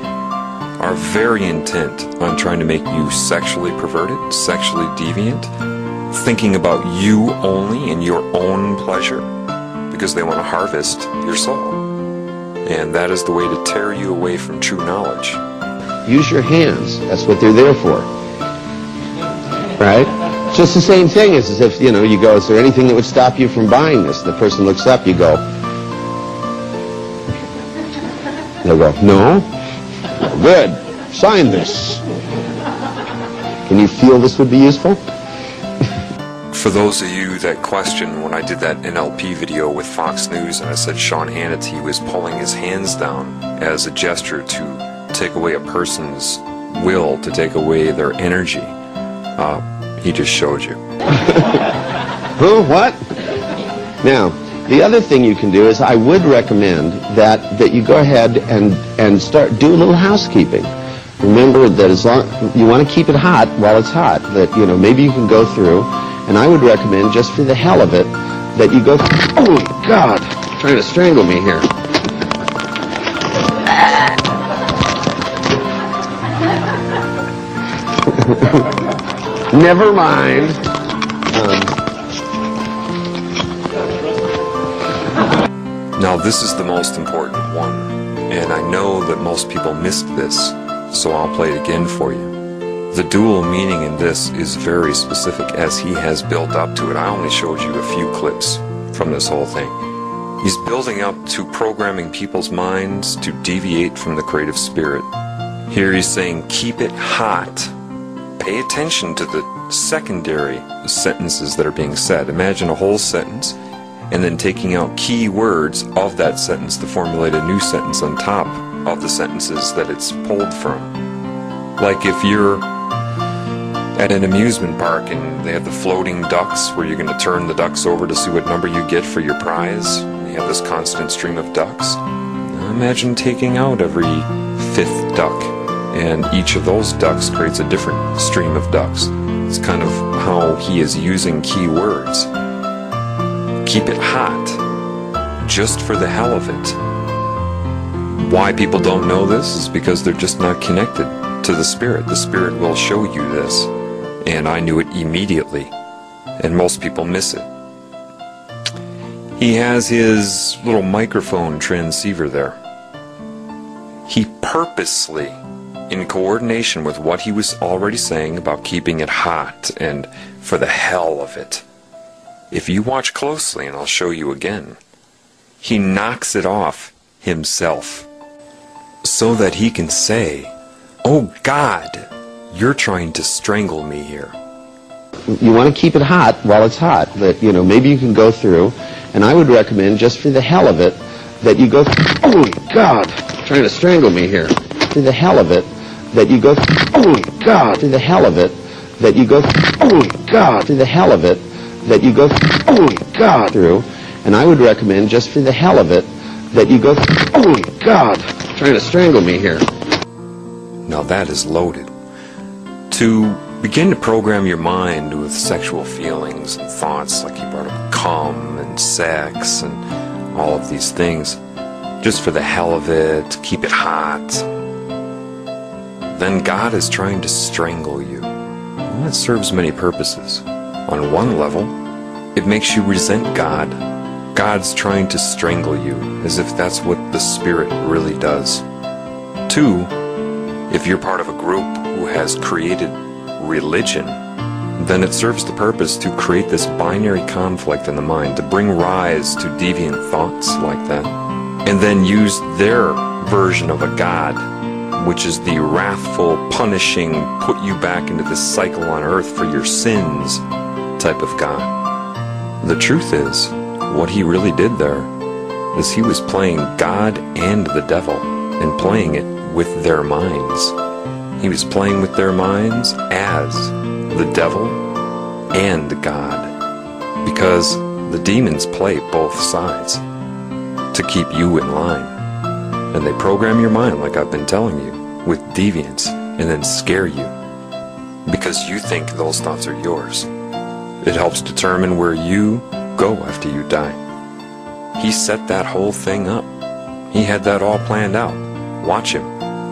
are very intent on trying to make you sexually perverted, sexually deviant, thinking about you only and your own pleasure, because they want to harvest your soul. And that is the way to tear you away from true knowledge. Use your hands. That's what they're there for. Right? Just the same thing as if, you know, you go, is there anything that would stop you from buying this? The person looks up, you go. They'll go, no? Good. Sign this. Can you feel this would be useful? For those of you that question, when I did that NLP video with Fox News and I said Sean Hannity was pulling his hands down as a gesture to take away a person's will, to take away their energy, he just showed you. Who? What? Now, the other thing you can do is I would recommend that you go ahead and start do a little housekeeping. Remember that as long you want to keep it hot while it's hot, that, you know, maybe you can go through, and I would recommend, just for the hell of it, that you go oh my God, trying to strangle me here. Never mind. Now this is the most important one, and I know that most people missed this, so I'll play it again for you. The dual meaning in this is very specific as he has built up to it. I only showed you a few clips from this whole thing. He's building up to programming people's minds to deviate from the creative spirit. Here he's saying, keep it hot. Pay attention to the secondary sentences that are being said. Imagine a whole sentence and then taking out key words of that sentence to formulate a new sentence on top of the sentences that it's pulled from. Like if you're at an amusement park and they have the floating ducks where you're going to turn the ducks over to see what number you get for your prize. You have this constant stream of ducks. Now imagine taking out every fifth duck, and each of those ducks creates a different stream of ducks. It's kind of how he is using key words. Keep it hot, just for the hell of it. Why people don't know this is because they're just not connected to the Spirit. The Spirit will show you this, and I knew it immediately, and most people miss it. He has his little microphone transceiver there. He purposely, in coordination with what he was already saying about keeping it hot and for the hell of it, if you watch closely, and I'll show you again, he knocks it off himself so that he can say, oh God, you're trying to strangle me here. You want to keep it hot while it's hot, that, you know, maybe you can go through, and I would recommend, just for the hell of it, that you go oh my God, trying to strangle me here. For the hell of it, that you go oh my God, for the hell of it, that you go oh my God, for the hell of it, that you go oh my God through, and I would recommend, just for the hell of it, that you go oh my God, trying to strangle me here. Now that is loaded. To begin to program your mind with sexual feelings and thoughts, like he brought up cum and sex and all of these things, just for the hell of it, keep it hot, then God is trying to strangle you. Well, that serves many purposes. On one level, it makes you resent God. God's trying to strangle you, as if that's what the Spirit really does. Two, if you're part of a group who has created religion, then it serves the purpose to create this binary conflict in the mind, to bring rise to deviant thoughts like that, and then use their version of a God, which is the wrathful, punishing, put you back into this cycle on earth for your sins type of God. The truth is, what he really did there is he was playing God and the devil, and playing it with their minds. He was playing with their minds as the devil and God, because the demons play both sides to keep you in line, and they program your mind, like I've been telling you, with deviance, and then scare you because you think those thoughts are yours. It helps determine where you go after you die. He set that whole thing up. He had that all planned out. Watch him.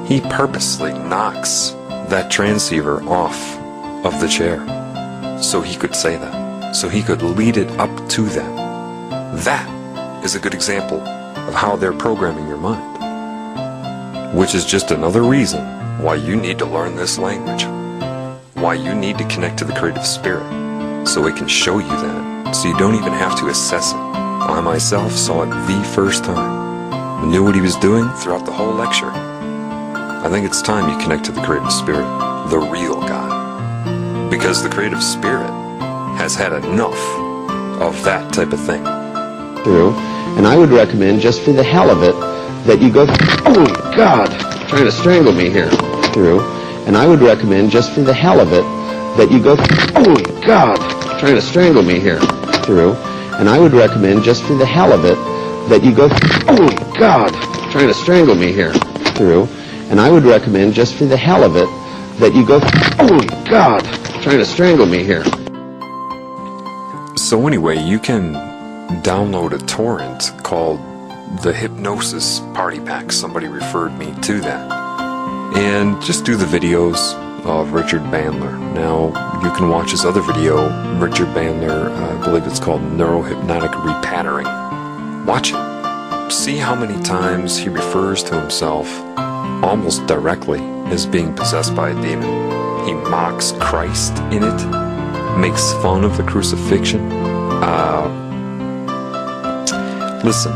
He purposely knocks that transceiver off of the chair so he could say that, so he could lead it up to them. That is a good example of how they're programming your mind, which is just another reason why you need to learn this language, why you need to connect to the creative spirit. so it can show you that, so you don't even have to assess it. I myself saw it the first time, knew what he was doing throughout the whole lecture. I think it's time you connect to the creative spirit, the real God, because the creative spirit has had enough of that type of thing. Through, and I would recommend, just for the hell of it, that you go, oh God, trying to strangle me here, through, and I would recommend, just for the hell of it, that you go, oh God, trying to strangle me here, through, and I would recommend, just for the hell of it, that you go, oh God, trying to strangle me here, through, and I would recommend, just for the hell of it, that you go, oh God, trying to strangle me here. So anyway, you can download a torrent called the Hypnosis Party Pack. Somebody referred me to that. And just do the videos of Richard Bandler. Now, you can watch his other video, Richard Bandler, I believe it's called Neurohypnotic Repattering. Watch it. See how many times he refers to himself almost directly as being possessed by a demon. He mocks Christ in it, makes fun of the crucifixion. Listen,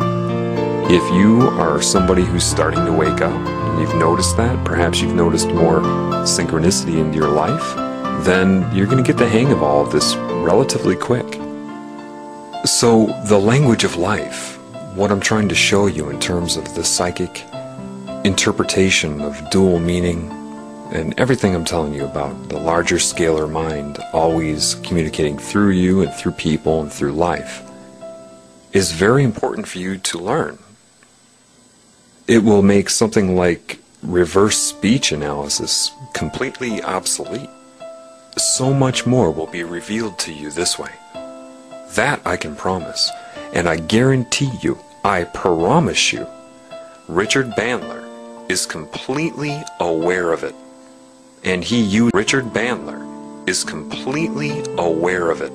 if you are somebody who's starting to wake up, and you've noticed that, perhaps you've noticed more synchronicity in your life, then you're going to get the hang of all of this relatively quick. So, the language of life, what I'm trying to show you in terms of the psychic interpretation of dual meaning, and everything I'm telling you about the larger scalar mind always communicating through you and through people and through life, is very important for you to learn. It will make something like reverse speech analysis completely obsolete. So much more will be revealed to you this way. That I can promise, and I guarantee you, I promise you, Richard Bandler is completely aware of it. And Richard Bandler is completely aware of it.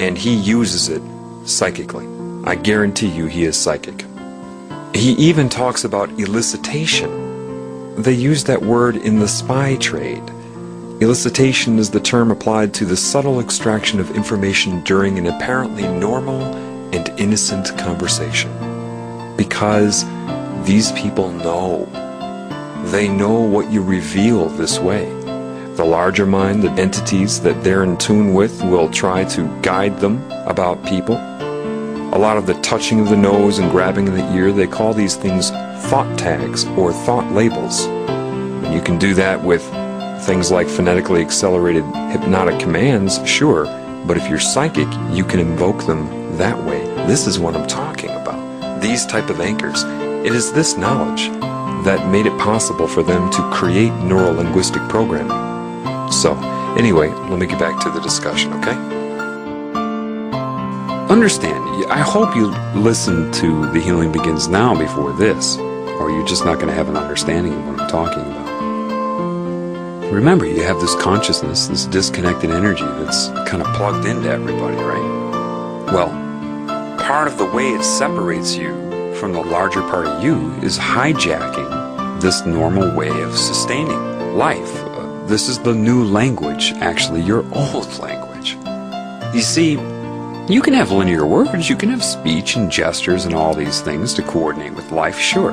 And he uses it psychically. I guarantee you he is psychic. He even talks about elicitation. They use that word in the spy trade. Elicitation is the term applied to the subtle extraction of information during an apparently normal and innocent conversation. Because these people know. They know what you reveal this way. The larger mind, the entities that they're in tune with, will try to guide them about people. A lot of the touching of the nose and grabbing of the ear, they call these things thought tags or thought labels. And you can do that with things like phonetically accelerated hypnotic commands, sure, but if you're psychic, you can invoke them that way. This is what I'm talking about. These type of anchors. It is this knowledge that made it possible for them to create neuro-linguistic programming. So, anyway, let me get back to the discussion, okay? Understand, I hope you listened to The Healing Begins Now before this, or you're just not going to have an understanding of what I'm talking about. Remember, you have this consciousness, this disconnected energy that's kind of plugged into everybody, right? Well, part of the way it separates you from the larger part of you is hijacking this normal way of sustaining life. This is the new language, actually, your old language. You see, you can have linear words, you can have speech and gestures and all these things to coordinate with life, sure.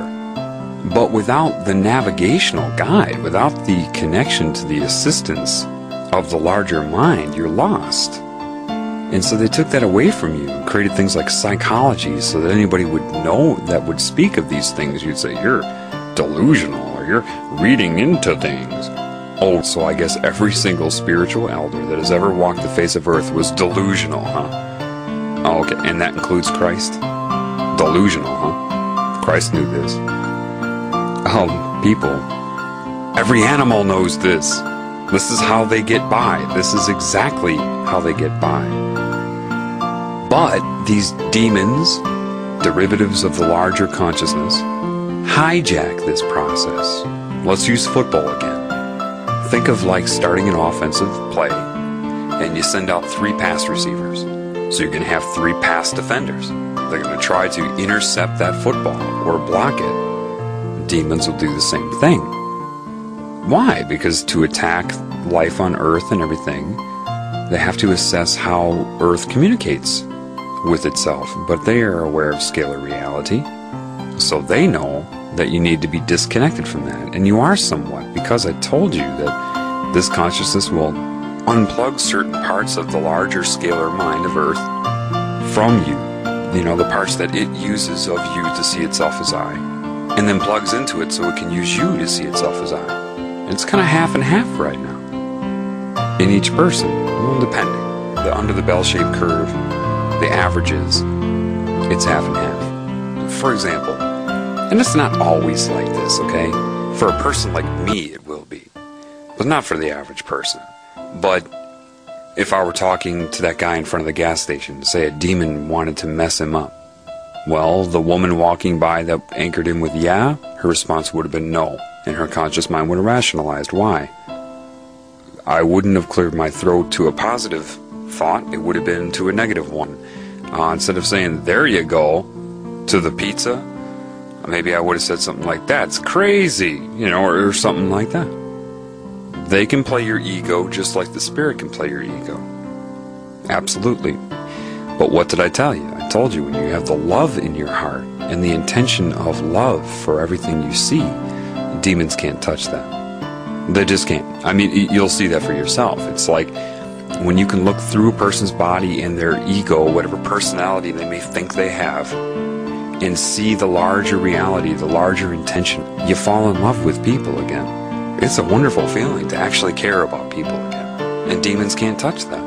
But without the navigational guide, without the connection to the assistance of the larger mind, you're lost. And so they took that away from you and created things like psychology so that anybody would know that would speak of these things. You'd say, you're delusional, or you're reading into things. Oh, so I guess every single spiritual elder that has ever walked the face of earth was delusional, huh? Oh, okay, and that includes Christ? Delusional, huh? Christ knew this. People, every animal knows this. This is how they get by. This is exactly how they get by. But these demons, derivatives of the larger consciousness, hijack this process. Let's use football again. Think of like starting an offensive play, and you send out 3 pass receivers. So you're going to have 3 pass defenders. They're going to try to intercept that football or block it. Demons will do the same thing. Why? Because to attack life on earth and everything, They have to assess how Earth communicates with itself, but they are aware of scalar reality, so they know that you need to be disconnected from that. And you are somewhat, because I told you that this consciousness will unplug certain parts of the larger scalar mind of Earth from you. You know, the parts that it uses of you to see itself as I, and then plugs into it so it can use you to see itself as I. And it's kind of half and half right now in each person, well, depending. Under the bell-shaped curve, the averages, it's half and half. For example, and it's not always like this, okay? For a person like me, it will be, but not for the average person. But if I were talking to that guy in front of the gas station, say a demon wanted to mess him up, well, the woman walking by that anchored him with yeah, her response would have been no, and her conscious mind would have rationalized why. I wouldn't have cleared my throat to a positive thought, it would have been to a negative one. Instead of saying, there you go, to the pizza, maybe I would have said something like, that's crazy, you know, or something like that. They can play your ego just like the spirit can play your ego. Absolutely. But what did I tell you? I told you, when you have the love in your heart and the intention of love for everything you see, demons can't touch that. They just can't. I mean, you'll see that for yourself. It's like when you can look through a person's body and their ego, whatever personality they may think they have, and see the larger reality, the larger intention, you fall in love with people again. It's a wonderful feeling to actually care about people again. And demons can't touch that.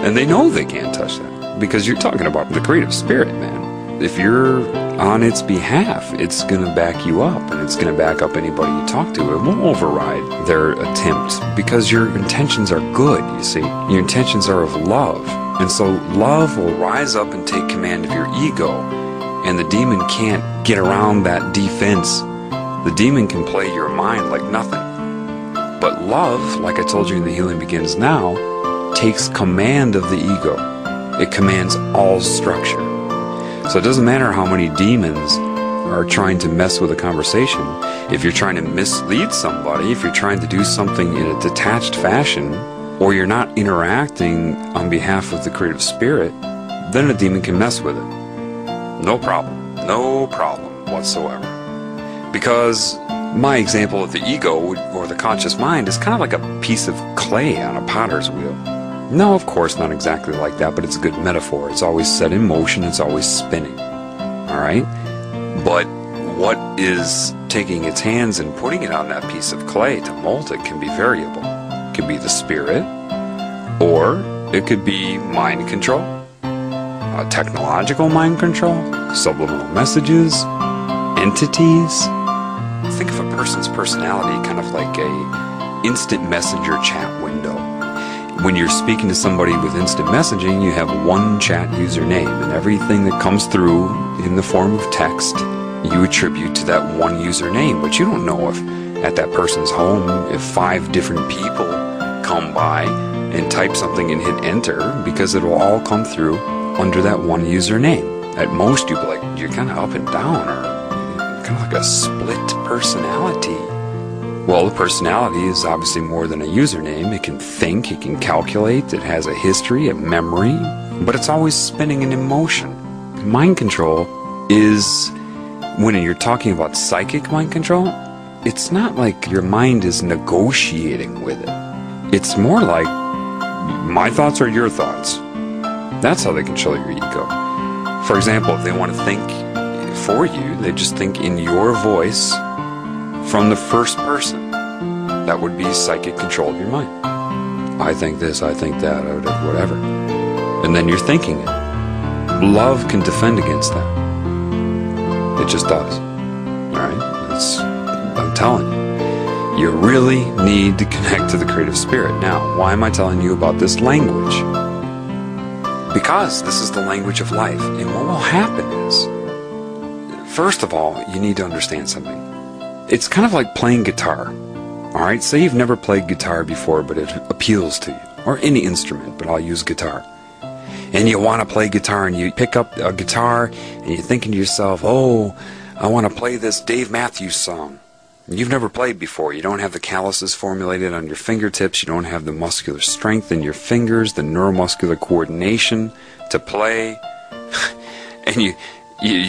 And they know they can't touch that, because you're talking about the creative spirit, man. If you're on its behalf, it's going to back you up, and it's going to back up anybody you talk to. It won't override their attempt, because your intentions are good, you see. Your intentions are of love. And so love will rise up and take command of your ego, and the demon can't get around that defense. The demon can play your mind like nothing. But love, like I told you in The Healing Begins Now, takes command of the ego. It commands all structure. So it doesn't matter how many demons are trying to mess with a conversation. If you're trying to mislead somebody, if you're trying to do something in a detached fashion, or you're not interacting on behalf of the creative spirit, then a demon can mess with it. No problem. No problem whatsoever. Because my example of the ego, or the conscious mind, is kind of like a piece of clay on a potter's wheel. No, of course, not exactly like that, but it's a good metaphor. It's always set in motion, it's always spinning. Alright? But what is taking its hands and putting it on that piece of clay to mold it can be variable. It could be the spirit, or it could be mind control, technological mind control, subliminal messages, entities. Think of a person's personality kind of like a instant messenger chat window. When you're speaking to somebody with instant messaging, you have one chat username, and everything that comes through in the form of text, you attribute to that one username. But you don't know if at that person's home, if 5 different people come by and type something and hit enter, because it will all come through under that one username. At most, you'd be like, you're kind of up and down, or kind of like a split personality. Well, the personality is obviously more than a username. It can think, it can calculate, it has a history, a memory, but it's always spinning in emotion. Mind control is, when you're talking about psychic mind control, it's not like your mind is negotiating with it. It's more like, my thoughts are your thoughts. That's how they control your ego. For example, if they want to think for you, they just think in your voice from the first person. That would be psychic control of your mind. I think this, I think that, whatever. And then you're thinking it. Love can defend against that. It just does. Alright? I'm telling you. You really need to connect to the creative spirit. Now, why am I telling you about this language? Because this is the language of life. And what will happen is, first of all, you need to understand something. It's kind of like playing guitar. Alright, say you've never played guitar before, but it appeals to you. Or any instrument, but I'll use guitar. And you want to play guitar, and you pick up a guitar, and you're thinking to yourself, oh, I want to play this Dave Matthews song. You've never played before. You don't have the calluses formulated on your fingertips. You don't have the muscular strength in your fingers, the neuromuscular coordination to play. And you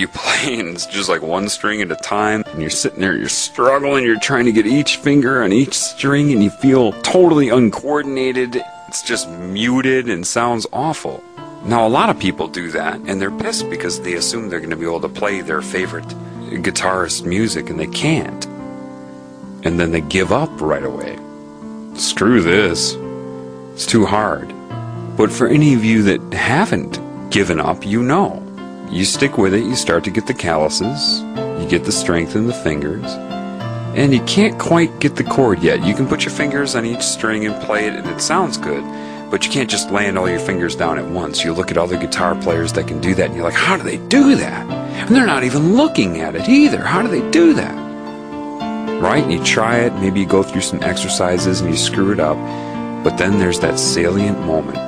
play, and it's just like one string at a time. And you're sitting there, you're struggling, you're trying to get each finger on each string, and you feel totally uncoordinated. It's just muted and sounds awful. Now, a lot of people do that, and they're pissed because they assume they're going to be able to play their favorite guitarist music, and they can't. And then they give up right away. Screw this. It's too hard. But for any of you that haven't given up, you know. You stick with it, you start to get the calluses, you get the strength in the fingers, and you can't quite get the chord yet. You can put your fingers on each string and play it, and it sounds good, but you can't just land all your fingers down at once. You look at other guitar players that can do that, and you're like, how do they do that? And they're not even looking at it either. How do they do that? Right? And you try it, maybe you go through some exercises and you screw it up, but then there's that salient moment.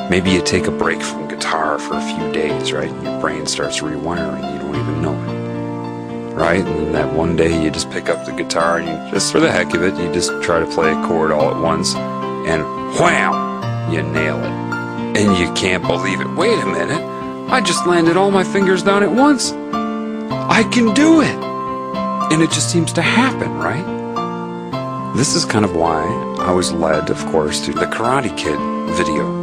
Maybe you take a break from guitar for a few days, right? And your brain starts rewiring, you don't even know it. Right? And then that one day you just pick up the guitar and you just, for the heck of it, you just try to play a chord all at once, and wham! You nail it. And you can't believe it. Wait a minute, I just landed all my fingers down at once. I can do it! And it just seems to happen, right? This is kind of why I was led, of course, to the Karate Kid video.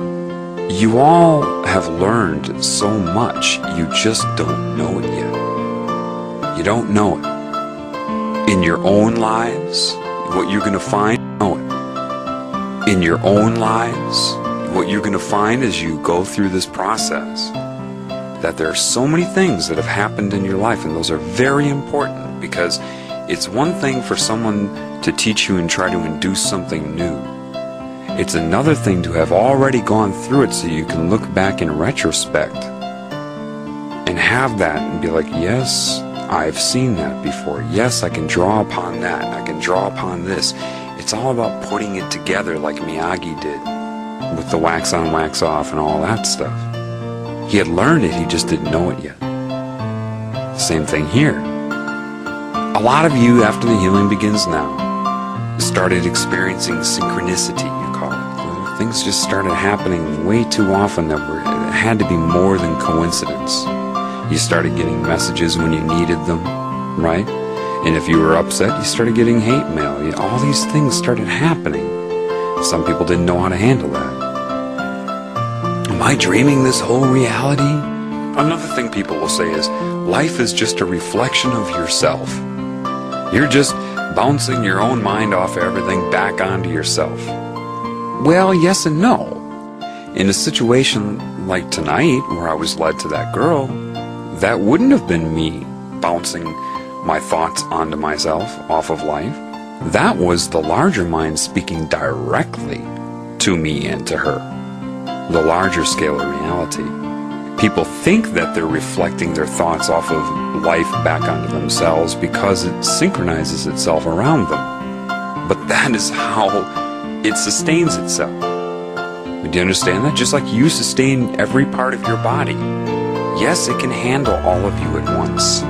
You all have learned so much, you just don't know it yet. You don't know it. In your own lives, what you're going to find, know it. In your own lives, what you're going to find as you go through this process, that there are so many things that have happened in your life, and those are very important. Because it's one thing for someone to teach you and try to induce something new. It's another thing to have already gone through it so you can look back in retrospect and have that and be like, yes, I've seen that before. Yes, I can draw upon that. I can draw upon this. It's all about putting it together like Miyagi did with the wax on, wax off and all that stuff. He had learned it, he just didn't know it yet. Same thing here. A lot of you, after the healing begins now, started experiencing synchronicity, you call it. Things just started happening way too often that it had to be more than coincidence. You started getting messages when you needed them, right? And if you were upset, you started getting hate mail. All these things started happening. Some people didn't know how to handle that. Am I dreaming this whole reality? Another thing people will say is, life is just a reflection of yourself. You're just bouncing your own mind off everything back onto yourself. Well, yes and no. In a situation like tonight, where I was led to that girl, that wouldn't have been me bouncing my thoughts onto myself off of life. That was the larger mind speaking directly to me and to her. The larger scale of reality. People think that they're reflecting their thoughts off of life back onto themselves because it synchronizes itself around them. But that is how it sustains itself. Do you understand that? Just like you sustain every part of your body. Yes, it can handle all of you at once.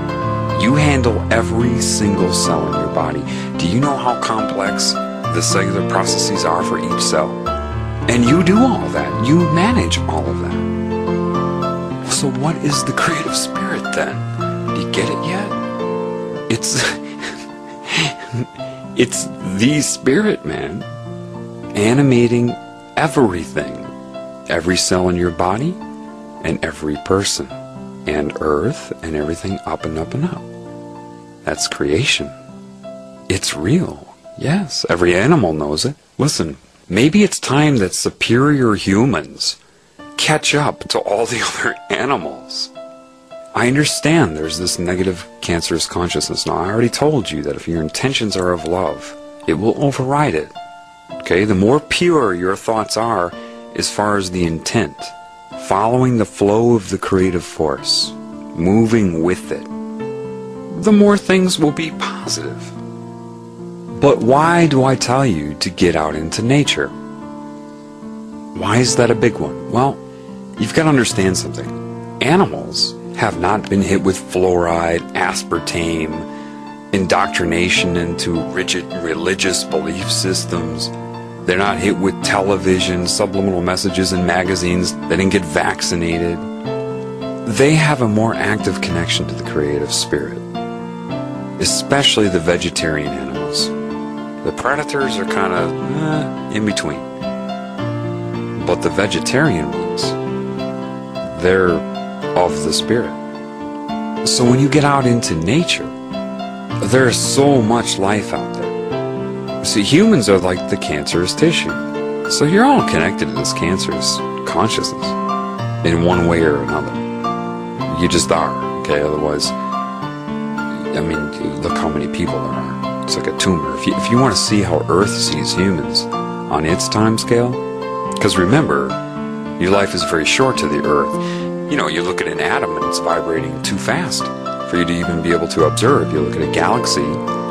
You handle every single cell in your body. Do you know how complex the cellular processes are for each cell? And you do all that. You manage all of that. So what is the creative spirit then? Do you get it yet? It's the spirit, man. Animating everything. Every cell in your body and every person. And earth and everything up and up and up. That's creation. It's real. Yes, every animal knows it. Listen, maybe it's time that superior humans catch up to all the other animals. I understand there's this negative, cancerous consciousness. Now, I already told you that if your intentions are of love, it will override it. Okay? The more pure your thoughts are as far as the intent, following the flow of the creative force, moving with it, the more things will be positive. But why do I tell you to get out into nature? Why is that a big one? Well, you've got to understand something. Animals have not been hit with fluoride, aspartame, indoctrination into rigid religious belief systems. They're not hit with television, subliminal messages in magazines. They didn't get vaccinated. They have a more active connection to the creative spirit, especially the vegetarian animals. The predators are kind of in between. But the vegetarian ones, they're of the spirit. So when you get out into nature, there's so much life out there. See, humans are like the cancerous tissue. So you're all connected to this cancerous consciousness in one way or another. You just are, okay? Otherwise, I mean, look how many people there are. It's like a tumor. If you want to see how Earth sees humans on its time scale, because remember, your life is very short to the Earth. You know, you look at an atom and it's vibrating too fast for you to even be able to observe. You look at a galaxy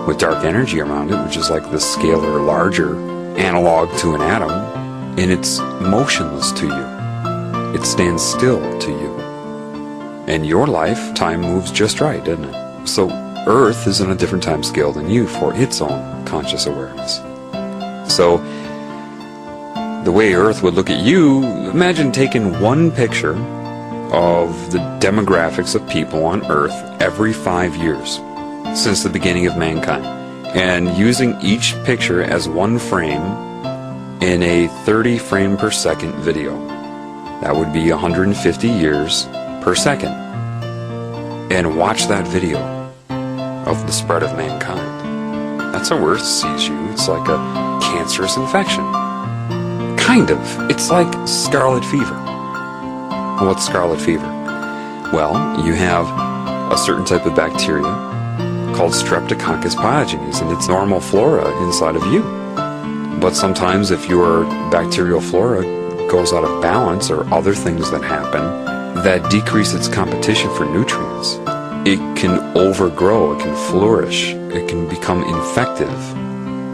with dark energy around it, which is like the scalar larger analog to an atom, and it's motionless to you. It stands still to you. And your life, time moves just right, doesn't it? So Earth is on a different time scale than you for its own conscious awareness. So the way Earth would look at you, imagine taking one picture of the demographics of people on Earth every 5 years since the beginning of mankind, and using each picture as one frame in a 30 frame per second video. That would be 150 years per second. And watch that video of the spread of mankind. That's how Earth sees you. It's like a cancerous infection. Kind of. It's like scarlet fever. What's scarlet fever? Well, you have a certain type of bacteria called Streptococcus pyogenes, and it's normal flora inside of you. But sometimes if your bacterial flora goes out of balance, or other things that happen that decrease its competition for nutrients, it can overgrow, it can flourish, it can become infective,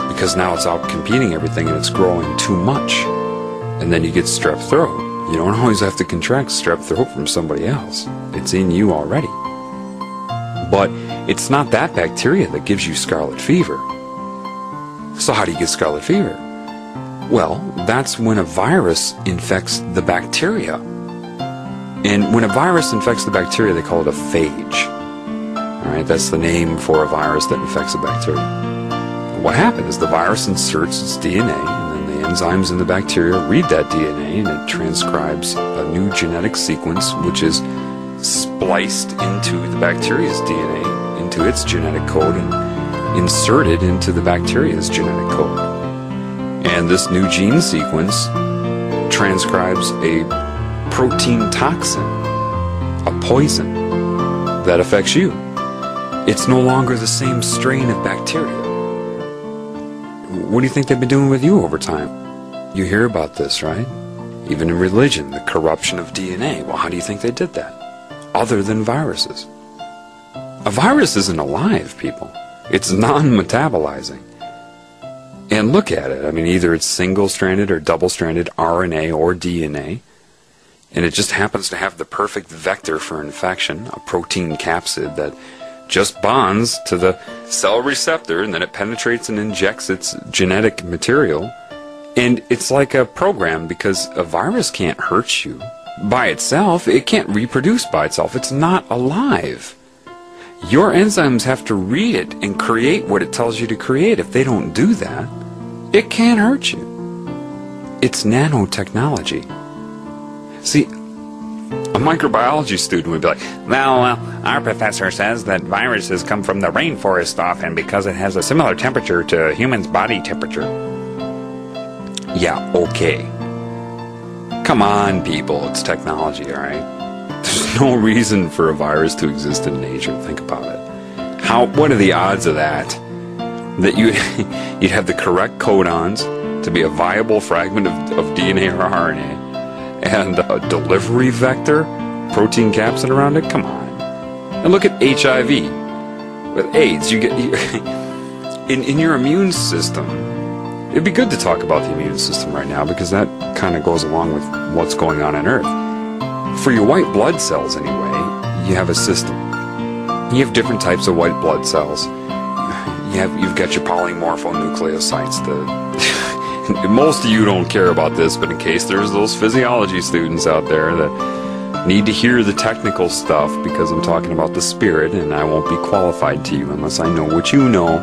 because now it's out competing everything and it's growing too much. And then you get strep throat. You don't always have to contract strep throat from somebody else. It's in you already. But it's not that bacteria that gives you scarlet fever. So how do you get scarlet fever? Well, that's when a virus infects the bacteria. And when a virus infects the bacteria, they call it a phage. All right, that's the name for a virus that infects a bacteria. What happens is the virus inserts its DNA, and then the enzymes in the bacteria read that DNA, and it transcribes a new genetic sequence, which is spliced into the bacteria's DNA, into its genetic code, and inserted into the bacteria's genetic code. And this new gene sequence transcribes a protein toxin, a poison that affects you. It's no longer the same strain of bacteria. What do you think they've been doing with you over time? You hear about this, right? Even in religion, the corruption of DNA. Well, how do you think they did that? Other than viruses. A virus isn't alive, people. It's non-metabolizing. And look at it. I mean, either it's single-stranded or double-stranded RNA or DNA. And it just happens to have the perfect vector for infection, a protein capsid that just bonds to the cell receptor, and then it penetrates and injects its genetic material. And it's like a program, because a virus can't hurt you by itself. It can't reproduce by itself. It's not alive. Your enzymes have to read it and create what it tells you to create. If they don't do that, it can't hurt you. It's nanotechnology. See, a microbiology student would be like, well, our professor says that viruses come from the rainforest often because it has a similar temperature to a human's body temperature. Yeah, okay. Come on, people, it's technology, alright? There's no reason for a virus to exist in nature. Think about it. What are the odds of that? That you'd have the correct codons to be a viable fragment of DNA or RNA, and a delivery vector, protein capsid around it? Come on. And look at HIV. With AIDS, you get in your immune system. It'd be good to talk about the immune system right now, because that kind of goes along with what's going on Earth. For your white blood cells, anyway, you have a system. You have different types of white blood cells. you've got your polymorphonucleocytes. Most of you don't care about this, but in case there's those physiology students out there that need to hear the technical stuff, because I'm talking about the spirit, and I won't be qualified to you unless I know what you know.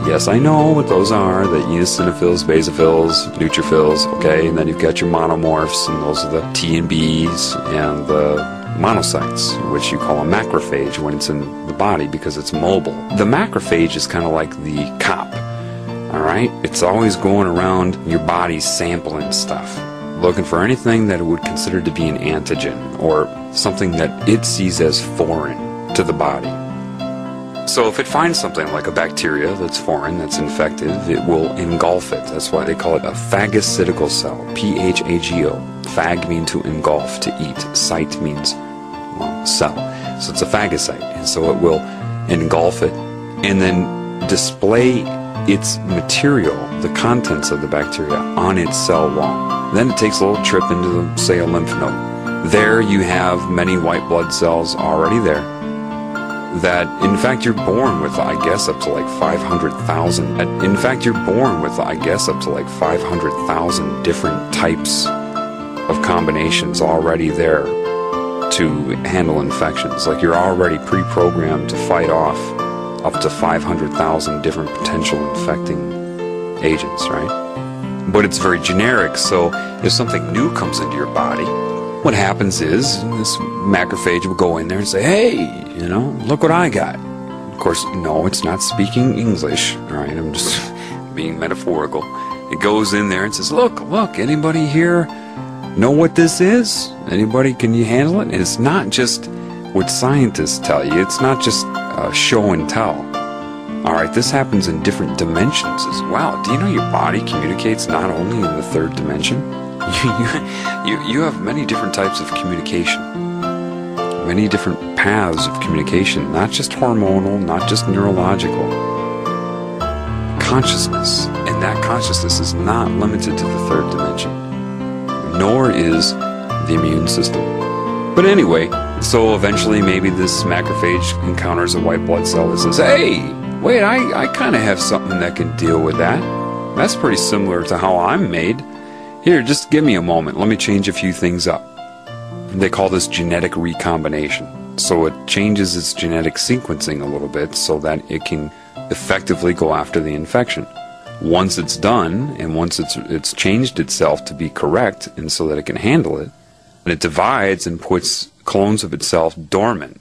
Yes, I know what those are, the eosinophils, basophils, neutrophils, okay, and then you've got your monomorphs, and those are the T and Bs, and the monocytes, which you call a macrophage when it's in the body because it's mobile. The macrophage is kind of like the cop, all right? It's always going around your body sampling stuff, looking for anything that it would consider to be an antigen or something that it sees as foreign to the body. So if it finds something like a bacteria that's foreign, that's infective, it will engulf it. That's why they call it a phagocytical cell, P-H-A-G-O. Phag means to engulf, to eat. Cyte means, well, cell. So it's a phagocyte, and so it will engulf it and then display its material, the contents of the bacteria, on its cell wall. Then it takes a little trip into, say, a lymph node. There you have many white blood cells already there that, in fact, you're born with, I guess, up to like 500,000. In fact, you're born with, I guess, up to like 500,000 different types of combinations already there to handle infections. Like, you're already pre-programmed to fight off up to 500,000 different potential infecting agents, right? But it's very generic, so if something new comes into your body, what happens is this macrophage will go in there and say, hey, you know, look what I got. Of course, no, it's not speaking English, all right? I'm just being metaphorical. It goes in there and says, look, anybody here know what this is? Anybody, can you handle it? And it's not just what scientists tell you. It's not just show and tell. All right, this happens in different dimensions as well. Do you know your body communicates not only in the third dimension? You have many different types of communication, many different paths of communication, not just hormonal, not just neurological. Consciousness, and that consciousness is not limited to the third dimension, nor is the immune system. But anyway, so eventually maybe this macrophage encounters a white blood cell that says, hey, wait, I kind of have something that can deal with that. That's pretty similar to how I'm made. Here, just give me a moment. Let me change a few things up. They call this genetic recombination. So it changes its genetic sequencing a little bit so that it can effectively go after the infection. Once it's done, and once it's changed itself to be correct and so that it can handle it, and it divides and puts clones of itself dormant.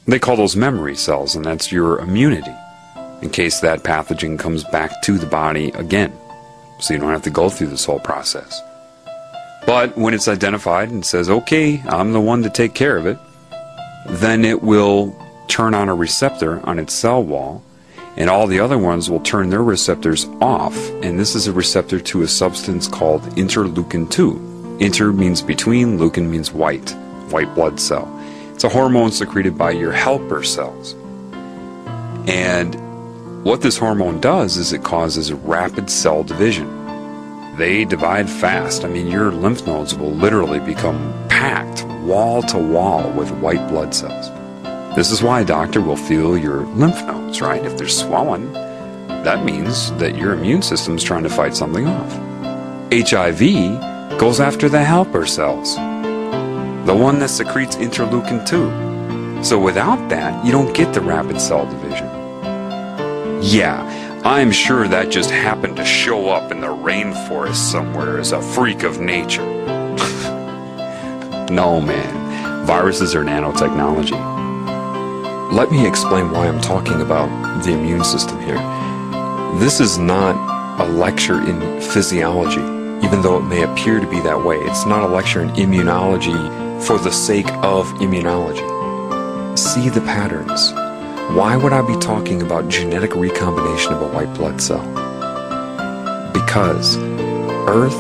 They call those memory cells, and that's your immunity, in case that pathogen comes back to the body again. So you don't have to go through this whole process. But when it's identified and says, okay, I'm the one to take care of it, then it will turn on a receptor on its cell wall, and all the other ones will turn their receptors off, and this is a receptor to a substance called interleukin-2. Inter means between, leukin means white blood cell. It's a hormone secreted by your helper cells. And what this hormone does is it causes rapid cell division. They divide fast. I mean, your lymph nodes will literally become packed wall to wall with white blood cells. This is why a doctor will feel your lymph nodes, right? If they're swollen, that means that your immune system's trying to fight something off. HIV goes after the helper cells, the one that secretes interleukin-2. So without that, you don't get the rapid cell division. Yeah, I'm sure that just happened to show up in the rainforest somewhere as a freak of nature. No, man. Viruses are nanotechnology. Let me explain why I'm talking about the immune system here. This is not a lecture in physiology, even though it may appear to be that way. It's not a lecture in immunology for the sake of immunology. See the patterns. Why would I be talking about genetic recombination of a white blood cell? Because Earth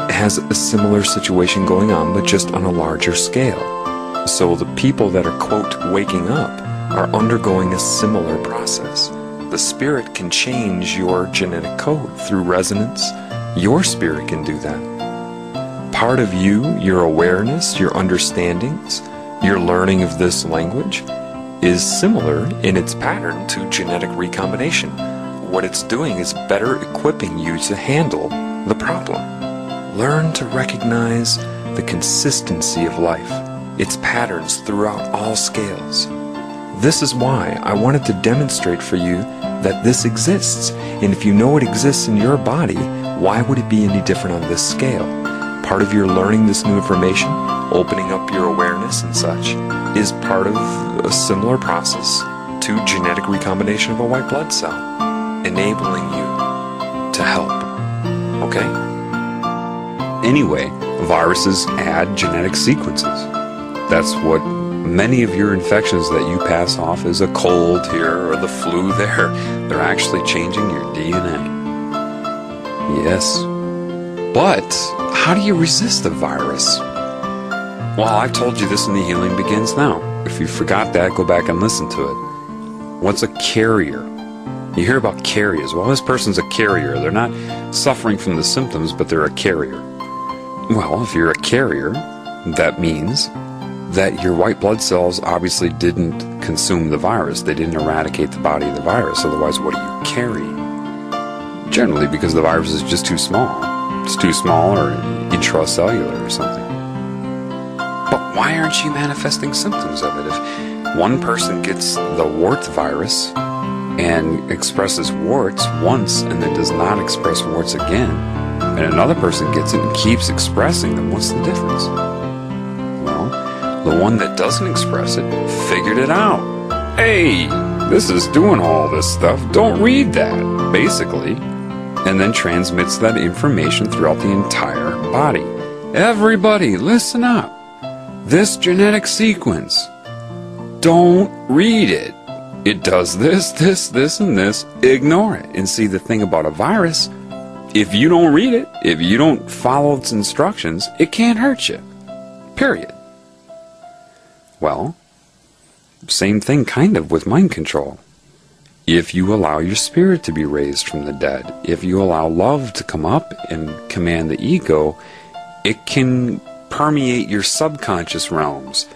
has a similar situation going on, but just on a larger scale. So the people that are, quote, waking up are undergoing a similar process. The spirit can change your genetic code through resonance. Your spirit can do that. Part of you, your awareness, your understandings, your learning of this language is similar in its pattern to genetic recombination. what it's doing is better equipping you to handle the problem. Learn to recognize the consistency of life, its patterns throughout all scales. This is why I wanted to demonstrate for you that this exists, and if you know it exists in your body, why would it be any different on this scale? Part of your learning this new information, opening up your awareness and such, is part of a similar process to genetic recombination of a white blood cell, enabling you to help. Okay? Anyway, viruses add genetic sequences. That's what many of your infections that you pass off as a cold here or the flu there, they're actually changing your DNA. Yes. But how do you resist a virus? Well, I've told you this in the Healing Begins Now. If you forgot that, go back and listen to it. What's a carrier? You hear about carriers. Well, this person's a carrier. They're not suffering from the symptoms, but they're a carrier. Well, if you're a carrier, that means that your white blood cells obviously didn't consume the virus. They didn't eradicate the body of the virus. Otherwise, what do you carry? Generally, because the virus is just too small. It's too small or intracellular or something. But why aren't you manifesting symptoms of it? If one person gets the wart virus and expresses warts once and then does not express warts again, and another person gets it and keeps expressing them, what's the difference? The one that doesn't express it figured it out. Hey, this is doing all this stuff. Don't read that, basically. And then transmits that information throughout the entire body. Everybody, listen up. This genetic sequence, don't read it. It does this, this, this, and this. Ignore it. And see, the thing about a virus, if you don't read it, if you don't follow its instructions, it can't hurt you. Period. Well, same thing kind of with mind control. If you allow your spirit to be raised from the dead, if you allow love to come up and command the ego, it can permeate your subconscious realms,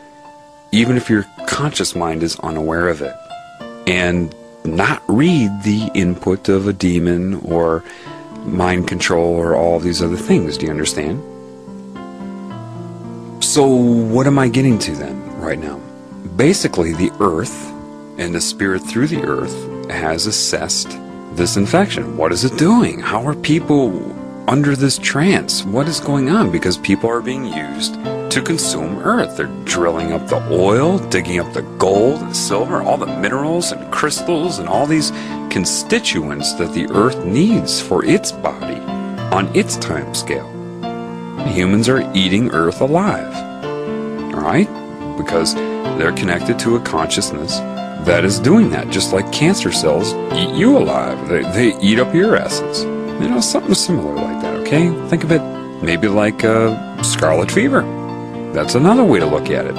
even if your conscious mind is unaware of it, and not read the input of a demon or mind control or all these other things. Do you understand? So what am I getting to then? Right now, basically the earth and the spirit through the earth has assessed this infection. What is it doing? How are people under this trance? What is going on? Because people are being used to consume earth. They're drilling up the oil, digging up the gold and silver, all the minerals and crystals and all these constituents that the earth needs for its body on its time scale. Humans are eating earth alive. All right? Because they're connected to a consciousness that is doing that, just like cancer cells eat you alive. They eat up your essence. You know, something similar like that, okay? Think of it maybe like scarlet fever. That's another way to look at it.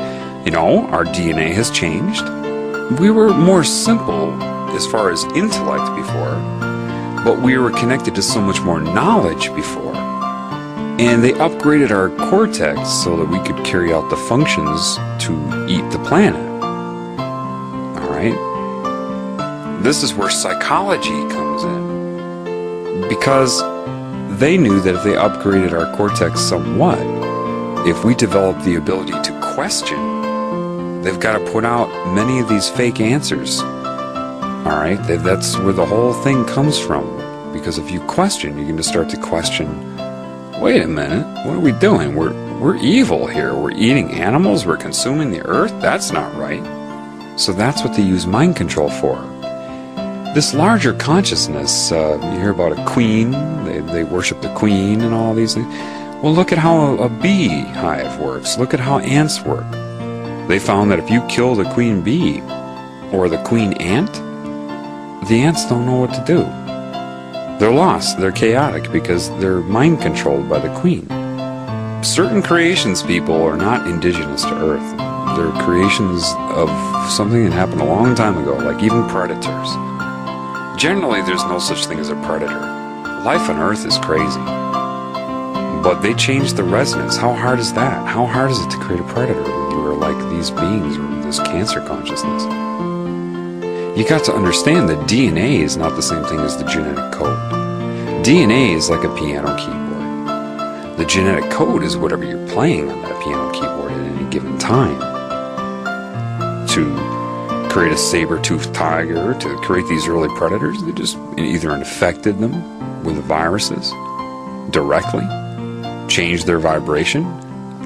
You know, our DNA has changed. We were more simple as far as intellect before, but we were connected to so much more knowledge before. And they upgraded our cortex so that we could carry out the functions to eat the planet. Alright? This is where psychology comes in. Because they knew that if they upgraded our cortex somewhat, if we developed the ability to question, they've got to put out many of these fake answers. Alright? That's where the whole thing comes from. Because if you question, you're going to start to question, wait a minute, what are we doing? We're evil here. We're eating animals. We're consuming the earth. That's not right. So that's what they use mind control for. This larger consciousness, you hear about a queen. They worship the queen and all these things. Well, look at how a beehive works. Look at how ants work. They found that if you kill the queen bee or the queen ant, the ants don't know what to do. They're lost, they're chaotic because they're mind controlled by the queen. Certain creations, people, are not indigenous to Earth. They're creations of something that happened a long time ago, like even predators. Generally, there's no such thing as a predator. Life on Earth is crazy. But they changed the resonance. How hard is that? How hard is it to create a predator when you are like these beings or this cancer consciousness? You got to understand that DNA is not the same thing as the genetic code. DNA is like a piano keyboard. The genetic code is whatever you're playing on that piano keyboard at any given time. To create a saber-toothed tiger, to create these early predators, they just either infected them with the viruses directly, changed their vibration,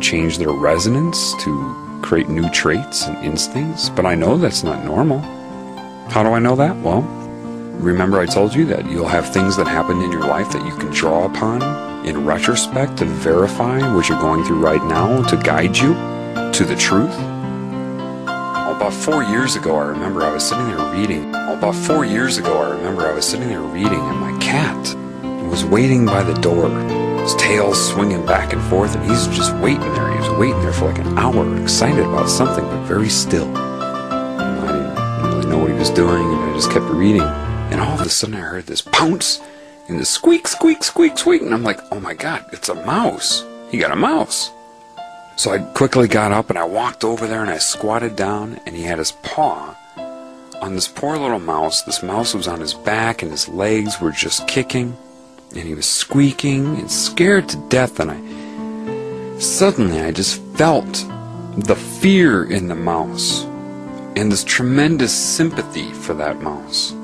changed their resonance to create new traits and instincts. But I know that's not normal. How do I know that? Well, remember I told you that you'll have things that happen in your life that you can draw upon in retrospect to verify what you're going through right now, to guide you to the truth. About 4 years ago, I remember I was sitting there reading. And my cat was waiting by the door. His tail swinging back and forth, and he's just waiting there. He was waiting there for like an hour, excited about something, but very still. I didn't really know what he was doing, and I just kept reading. And all of a sudden I heard this pounce, and the squeak, squeak, squeak, squeak, and I'm like, oh my God, it's a mouse. He got a mouse. So I quickly got up and I walked over there and I squatted down, and he had his paw on this poor little mouse. This mouse was on his back and his legs were just kicking, and he was squeaking and scared to death. And suddenly I just felt the fear in the mouse and this tremendous sympathy for that mouse.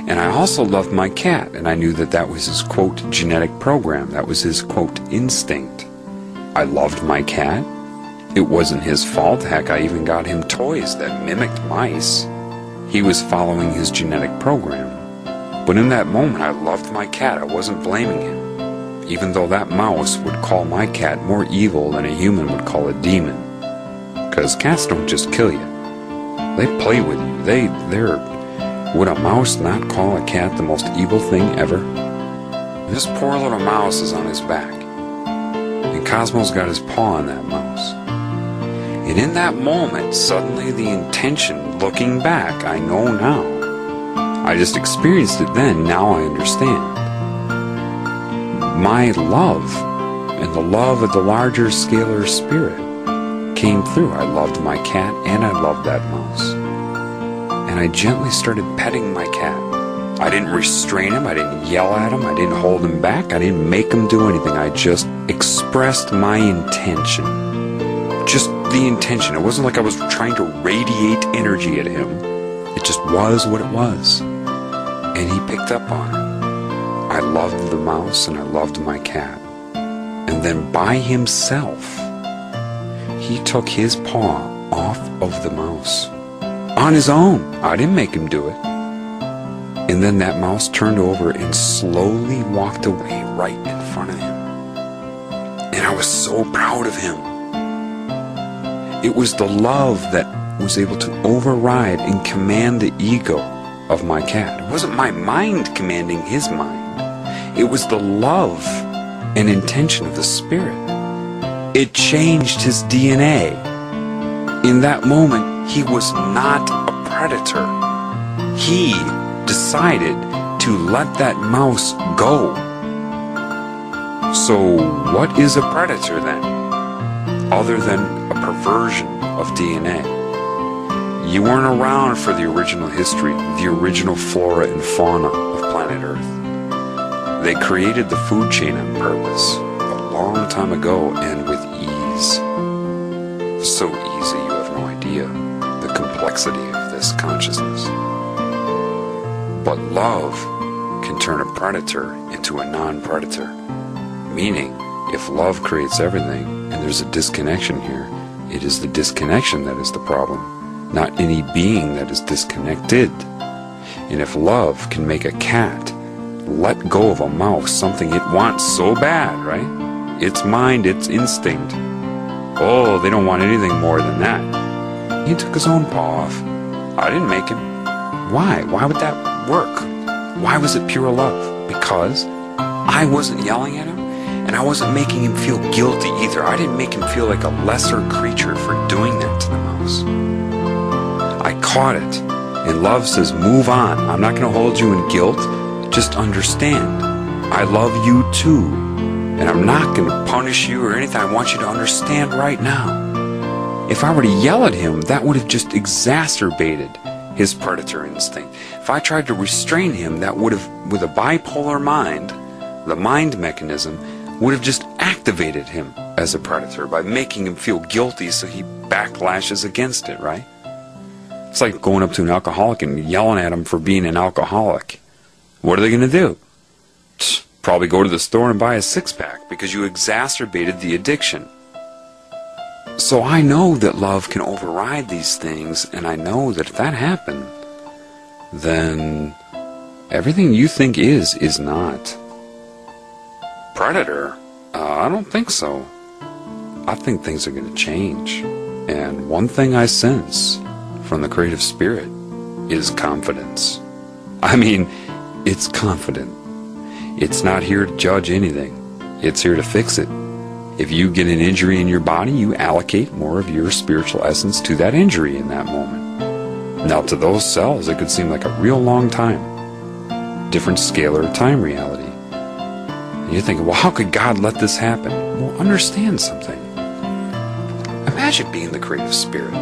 And I also loved my cat, and I knew that that was his, quote, genetic program. That was his, quote, instinct. I loved my cat. It wasn't his fault. Heck, I even got him toys that mimicked mice. He was following his genetic program. But in that moment, I loved my cat. I wasn't blaming him. Even though that mouse would call my cat more evil than a human would call a demon. Because cats don't just kill you. They play with you. Would a mouse not call a cat the most evil thing ever? This poor little mouse is on his back. And Cosmo's got his paw on that mouse. And in that moment, suddenly the intention, looking back, I know now. I just experienced it then, now I understand. My love, and the love of the larger scalar spirit, came through. I loved my cat, and I loved that mouse. And I gently started petting my cat. I didn't restrain him, I didn't yell at him, I didn't hold him back, I didn't make him do anything. I just expressed my intention. Just the intention. It wasn't like I was trying to radiate energy at him. It just was what it was. And he picked up on it. I loved the mouse and I loved my cat. And then by himself, he took his paw off of the mouse. On his own. I didn't make him do it. And then that mouse turned over and slowly walked away right in front of him. And I was so proud of him. It was the love that was able to override and command the ego of my cat. It wasn't my mind commanding his mind. It was the love and intention of the spirit. It changed his DNA. In that moment, he was not a predator. He decided to let that mouse go. So what is a predator then? Other than a perversion of DNA. You weren't around for the original history, the original flora and fauna of planet Earth. They created the food chain on purpose a long time ago and with ease. So easy you have no idea the complexity of this consciousness. But love can turn a predator into a non-predator. Meaning, if love creates everything and there's a disconnection here, it is the disconnection that is the problem, not any being that is disconnected. And if love can make a cat let go of a mouse, something it wants so bad, right? Its mind, its instinct. Oh, they don't want anything more than that. He took his own paw off. I didn't make him. Why? Why would that work? Why was it pure love? Because I wasn't yelling at him, and I wasn't making him feel guilty either. I didn't make him feel like a lesser creature for doing that to the mouse. I caught it, and love says, move on. I'm not going to hold you in guilt. Just understand. I love you too, and I'm not going to punish you or anything. I want you to understand right now. If I were to yell at him, that would have just exacerbated his predator instinct. If I tried to restrain him, that would have, with a bipolar mind, the mind mechanism would have just activated him as a predator by making him feel guilty, so he backlashes against it, right? It's like going up to an alcoholic and yelling at him for being an alcoholic. What are they going to do? Probably go to the store and buy a six-pack because you exacerbated the addiction. So I know that love can override these things, and I know that if that happened, then everything you think is not. Predator? I don't think so. I think things are going to change. And one thing I sense from the creative spirit is confidence. I mean, it's confident. It's not here to judge anything. It's here to fix it. If you get an injury in your body, you allocate more of your spiritual essence to that injury in that moment. Now, to those cells, it could seem like a real long time. Different scalar time reality. And you're thinking, well, how could God let this happen? Well, understand something. Imagine being the creative spirit.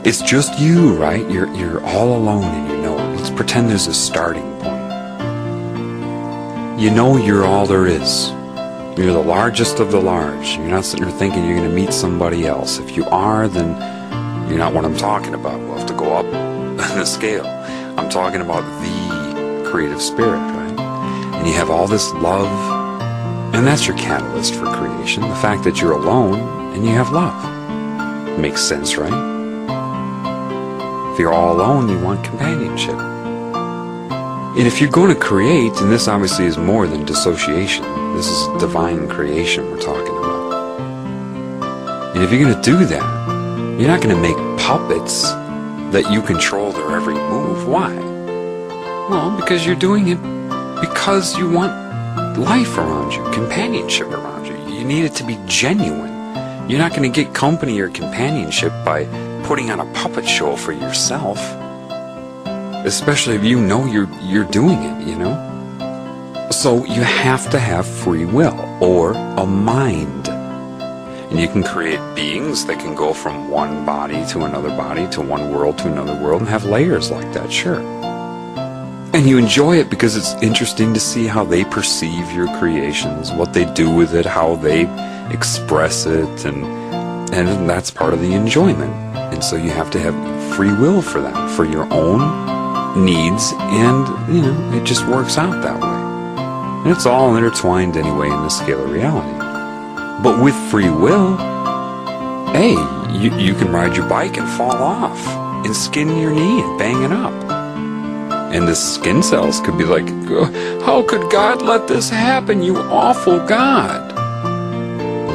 It's just you, right? You're all alone and you know it. Let's pretend there's a starting point. You know you're all there is. You're the largest of the large. You're not sitting there thinking you're going to meet somebody else. If you are, then you're not what I'm talking about. We'll have to go up on the scale. I'm talking about the creative spirit, right? And you have all this love, and that's your catalyst for creation. The fact that you're alone and you have love. Makes sense, right? If you're all alone, you want companionship. And if you're going to create, and this obviously is more than dissociation, this is divine creation we're talking about. And if you're going to do that, you're not going to make puppets that you control their every move. Why? Well, because you're doing it because you want life around you, companionship around you. You need it to be genuine. You're not going to get company or companionship by putting on a puppet show for yourself. Especially if you know you're doing it, you know? So you have to have free will, or a mind. And you can create beings that can go from one body to another body, to one world to another world, and have layers like that, sure. And you enjoy it because it's interesting to see how they perceive your creations, what they do with it, how they express it, and that's part of the enjoyment. And so you have to have free will for that, for your own needs, and, you know, it just works out that way. And it's all intertwined anyway in the scalar reality. But with free will, hey, you can ride your bike and fall off and skin your knee and bang it up. And the skin cells could be like, how could God let this happen, you awful God?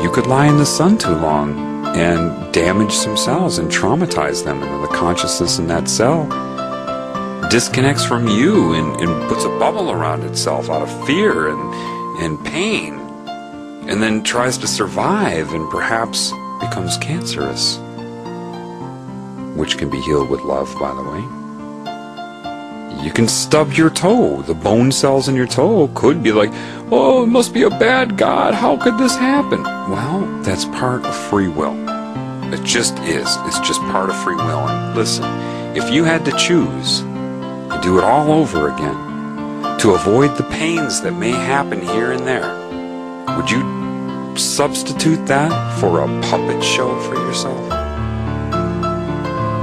You could lie in the sun too long and damage some cells and traumatize them, and then the consciousness in that cell disconnects from you and puts a bubble around itself out of fear and pain, and then tries to survive and perhaps becomes cancerous, which can be healed with love, by the way. You can stub your toe. The bone cells in your toe could be like, oh, it must be a bad God. How could this happen? Well, that's part of free will. It just is. It's just part of free will. And listen, if you had to choose and do it all over again to avoid the pains that may happen here and there, would you substitute that for a puppet show for yourself?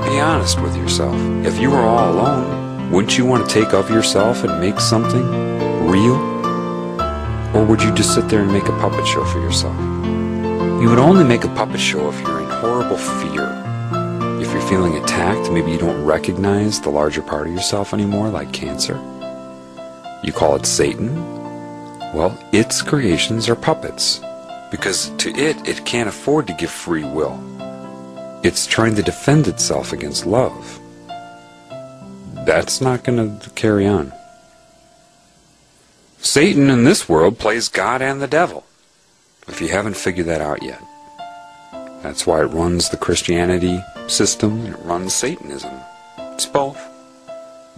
Be honest with yourself. If you were all alone, wouldn't you want to take of yourself and make something real? Or would you just sit there and make a puppet show for yourself? You would only make a puppet show if you're in horrible fear. If you're feeling attacked, maybe you don't recognize the larger part of yourself anymore, like cancer. You call it Satan. Well, its creations are puppets, because to it can't afford to give free will. It's trying to defend itself against love. That's not going to carry on. Satan in this world plays God and the devil, if you haven't figured that out yet. That's why it runs the Christianity system and it runs Satanism. It's both.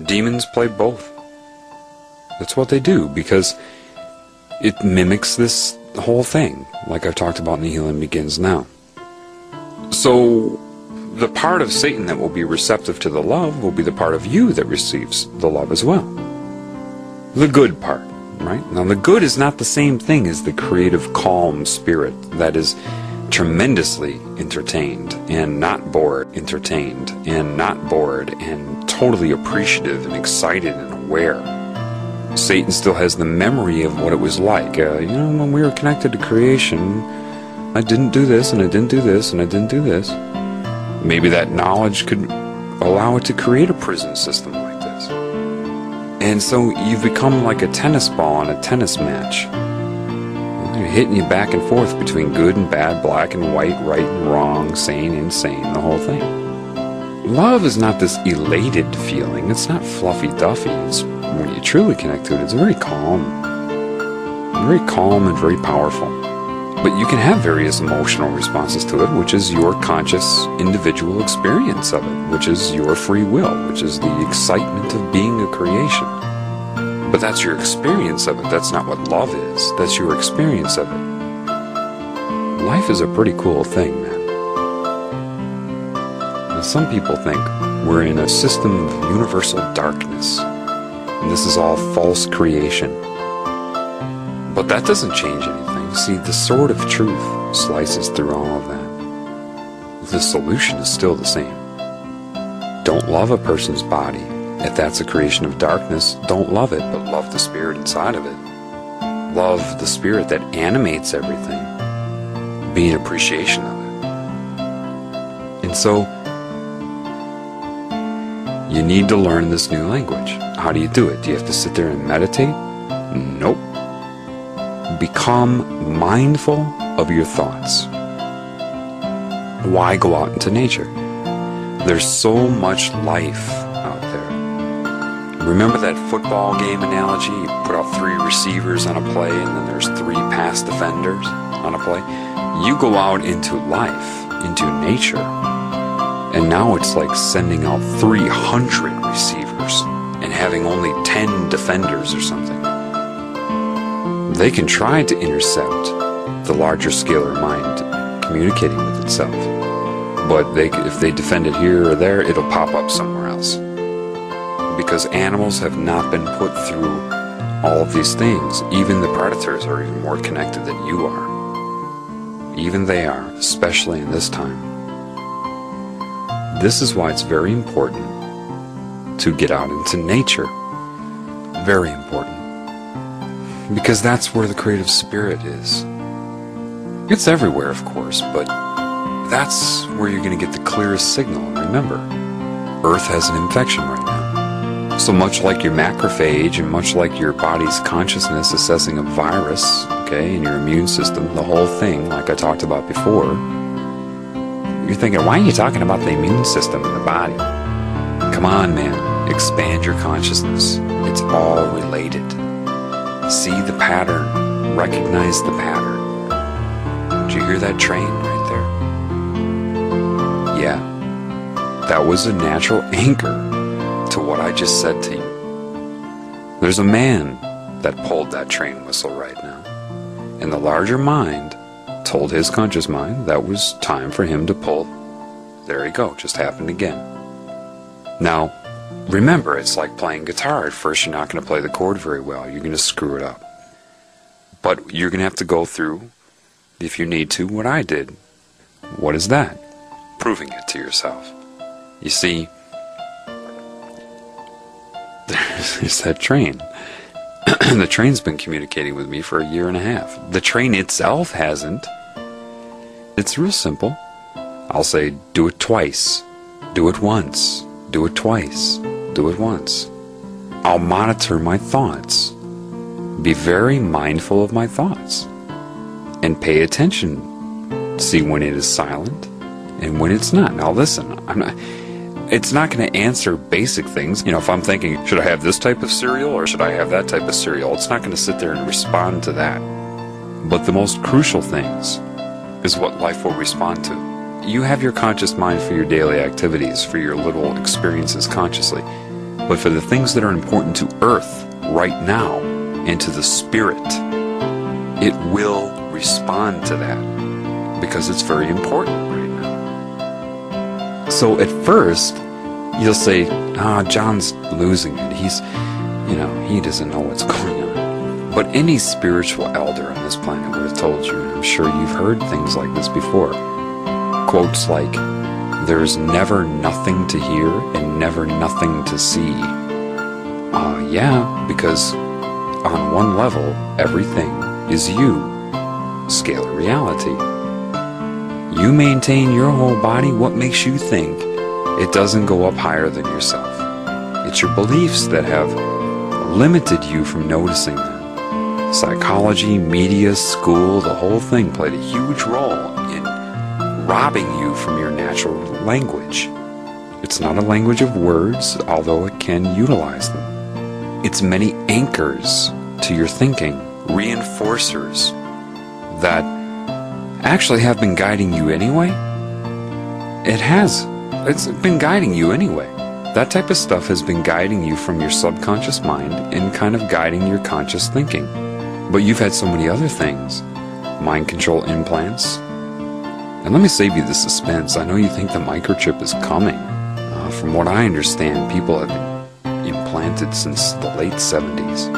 Demons play both. That's what they do, because it mimics this whole thing, like I've talked about in The Healing Begins Now. So the part of Satan that will be receptive to the love will be the part of you that receives the love as well. The good part, right? Now, the good is not the same thing as the creative, calm spirit that is tremendously entertained and not bored, entertained and not bored, and totally appreciative and excited and aware. Satan still has the memory of what it was like. When we were connected to creation, I didn't do this, and I didn't do this, and I didn't do this. Maybe that knowledge could allow it to create a prison system like this. And so you've become like a tennis ball in a tennis match. They're hitting you back and forth between good and bad, black and white, right and wrong, sane, insane, the whole thing. Love is not this elated feeling. It's not fluffy-duffy. When you truly connect to it, it's very calm and very powerful. But you can have various emotional responses to it, which is your conscious individual experience of it, which is your free will, which is the excitement of being a creation. But that's your experience of it. That's not what love is. That's your experience of it. Life is a pretty cool thing, man. Now, some people think we're in a system of universal darkness, and this is all false creation. But that doesn't change anything. See, the sword of truth slices through all of that. The solution is still the same. Don't love a person's body. If that's a creation of darkness, don't love it, but love the spirit inside of it. Love the spirit that animates everything. Be an appreciation of it. And so, you need to learn this new language. How do you do it? Do you have to sit there and meditate? Nope. Become mindful of your thoughts. Why go out into nature? There's so much life out there. Remember that football game analogy? You put out 3 receivers on a play, and then there's 3 pass defenders on a play. You go out into life, into nature, and now it's like sending out 300 receivers and having only 10 defenders or something. They can try to intercept the larger scalar mind communicating with itself. But if they defend it here or there, it'll pop up somewhere else. Because animals have not been put through all of these things. Even the predators are even more connected than you are. Even they are, especially in this time. This is why it's very important to get out into nature. Very important. Because that's where the creative spirit is. It's everywhere, of course, but that's where you're going to get the clearest signal. And remember, Earth has an infection right now. So much like your macrophage and much like your body's consciousness assessing a virus, okay, and your immune system, the whole thing, like I talked about before, you're thinking, why are you talking about the immune system in the body? Come on, man. Expand your consciousness. It's all related. See the pattern. Recognize the pattern. Did you hear that train right there? Yeah. That was a natural anchor to what I just said to you. There's a man that pulled that train whistle right now. And the larger mind told his conscious mind that was time for him to pull. There you go. Just happened again. Now, remember, it's like playing guitar. At first, you're not going to play the chord very well. You're going to screw it up. But you're going to have to go through, if you need to, what I did. What is that? Proving it to yourself. You see, there's that train. The train's been communicating with me for 1.5 years. The train itself hasn't. It's real simple. I'll say, do it twice. Do it once. Do it twice. Do it once. I'll monitor my thoughts. Be very mindful of my thoughts. And pay attention. See when it is silent and when it's not. Now listen, it's not going to answer basic things. You know, if I'm thinking, should I have this type of cereal or should I have that type of cereal? It's not going to sit there and respond to that. But the most crucial things is what life will respond to. You have your conscious mind for your daily activities, for your little experiences consciously. But for the things that are important to Earth right now and to the spirit, it will respond to that because it's very important right now. So at first, you'll say, John's losing it. He doesn't know what's going on. But any spiritual elder on this planet would have told you, and I'm sure you've heard things like this before. Quotes like, there's never nothing to hear and never nothing to see. Yeah, because on one level, everything is you. Scalar reality. You maintain your whole body. What makes you think it doesn't go up higher than yourself? It's your beliefs that have limited you from noticing them. Psychology, media, school, the whole thing played a huge role in robbing you from your natural language. It's not a language of words, although it can utilize them. It's many anchors to your thinking, reinforcers that actually have been guiding you anyway. It's been guiding you anyway. That type of stuff has been guiding you from your subconscious mind and kind of guiding your conscious thinking. But you've had so many other things. Mind control implants. And let me save you the suspense. I know you think the microchip is coming. From what I understand, people have been implanted since the late 70s.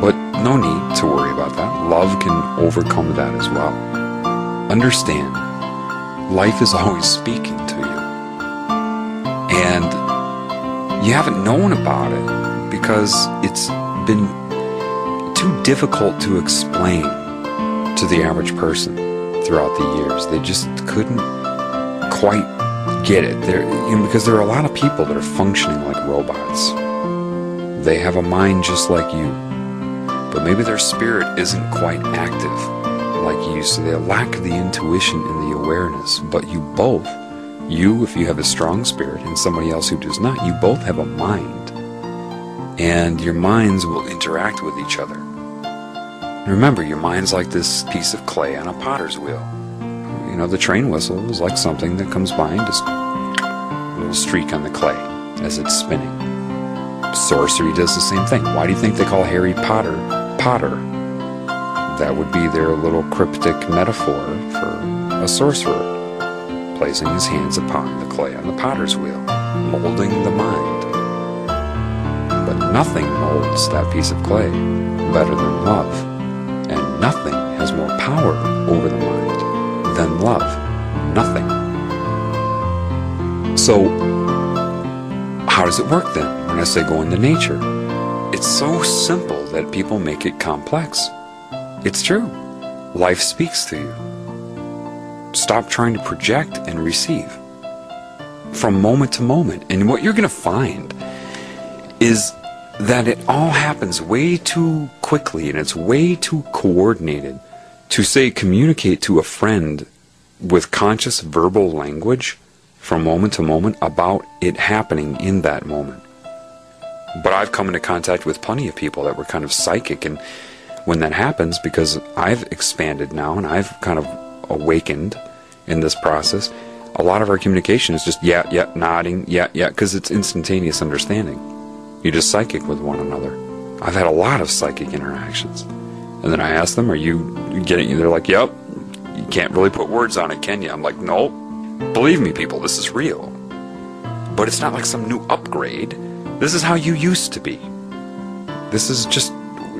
But no need to worry about that. Love can overcome that as well. Understand, life is always speaking to you. And you haven't known about it because it's been too difficult to explain to the average person throughout the years. They just couldn't quite get it. Because there are a lot of people that are functioning like robots. They have a mind just like you, but maybe their spirit isn't quite active like you, so they lack the intuition and the awareness. But you, if you have a strong spirit, and somebody else who does not, you both have a mind, and your minds will interact with each other. Remember, your mind's like this piece of clay on a potter's wheel. The train whistle is like something that comes by and just a little streak on the clay as it's spinning. Sorcery does the same thing. Why do you think they call Harry Potter Potter? That would be their little cryptic metaphor for a sorcerer, placing his hands upon the clay on the potter's wheel, molding the mind. But nothing molds that piece of clay better than love, and nothing has more power over the mind than love. Nothing. So, how does it work then when I say go into nature? It's so simple that people make it complex. It's true. Life speaks to you. Stop trying to project and receive from moment to moment. And what you're going to find is that it all happens way too quickly and it's way too coordinated to, say, communicate to a friend with conscious verbal language from moment to moment about it happening in that moment. But I've come into contact with plenty of people that were kind of psychic, and when that happens, because I've expanded now and I've kind of awakened in this process, a lot of our communication is just yeah, nodding, yeah, because it's instantaneous understanding. You're just psychic with one another. I've had a lot of psychic interactions. And then I ask them, are you getting it? They're like, yep. You can't really put words on it, can you? I'm like, no. Believe me, people, this is real. But it's not like some new upgrade. This is how you used to be. This is just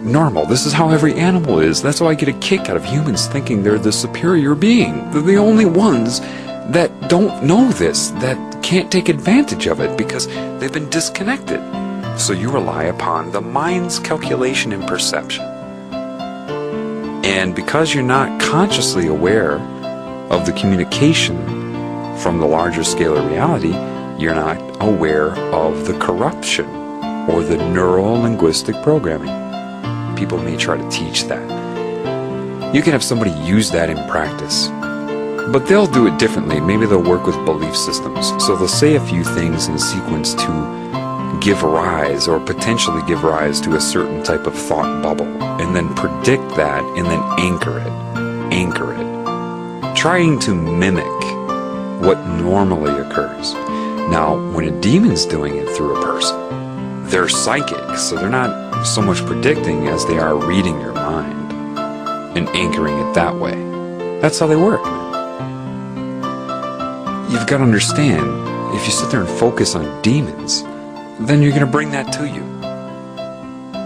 normal. This is how every animal is. That's why I get a kick out of humans thinking they're the superior being. They're the only ones that don't know this, that can't take advantage of it because they've been disconnected. So you rely upon the mind's calculation and perception. And because you're not consciously aware of the communication from the larger scalar reality, you're not aware of the corruption or the neuro-linguistic programming. People may try to teach that. You can have somebody use that in practice, but they'll do it differently. Maybe they'll work with belief systems. So they'll say a few things in sequence to give rise or potentially give rise to a certain type of thought bubble, and then predict that and then anchor it, trying to mimic what normally occurs. Now, when a demon's doing it through a person, they're psychic, so they're not so much predicting as they are reading your mind and anchoring it that way. That's how they work. you've got to understand, if you sit there and focus on demons, then you're going to bring that to you.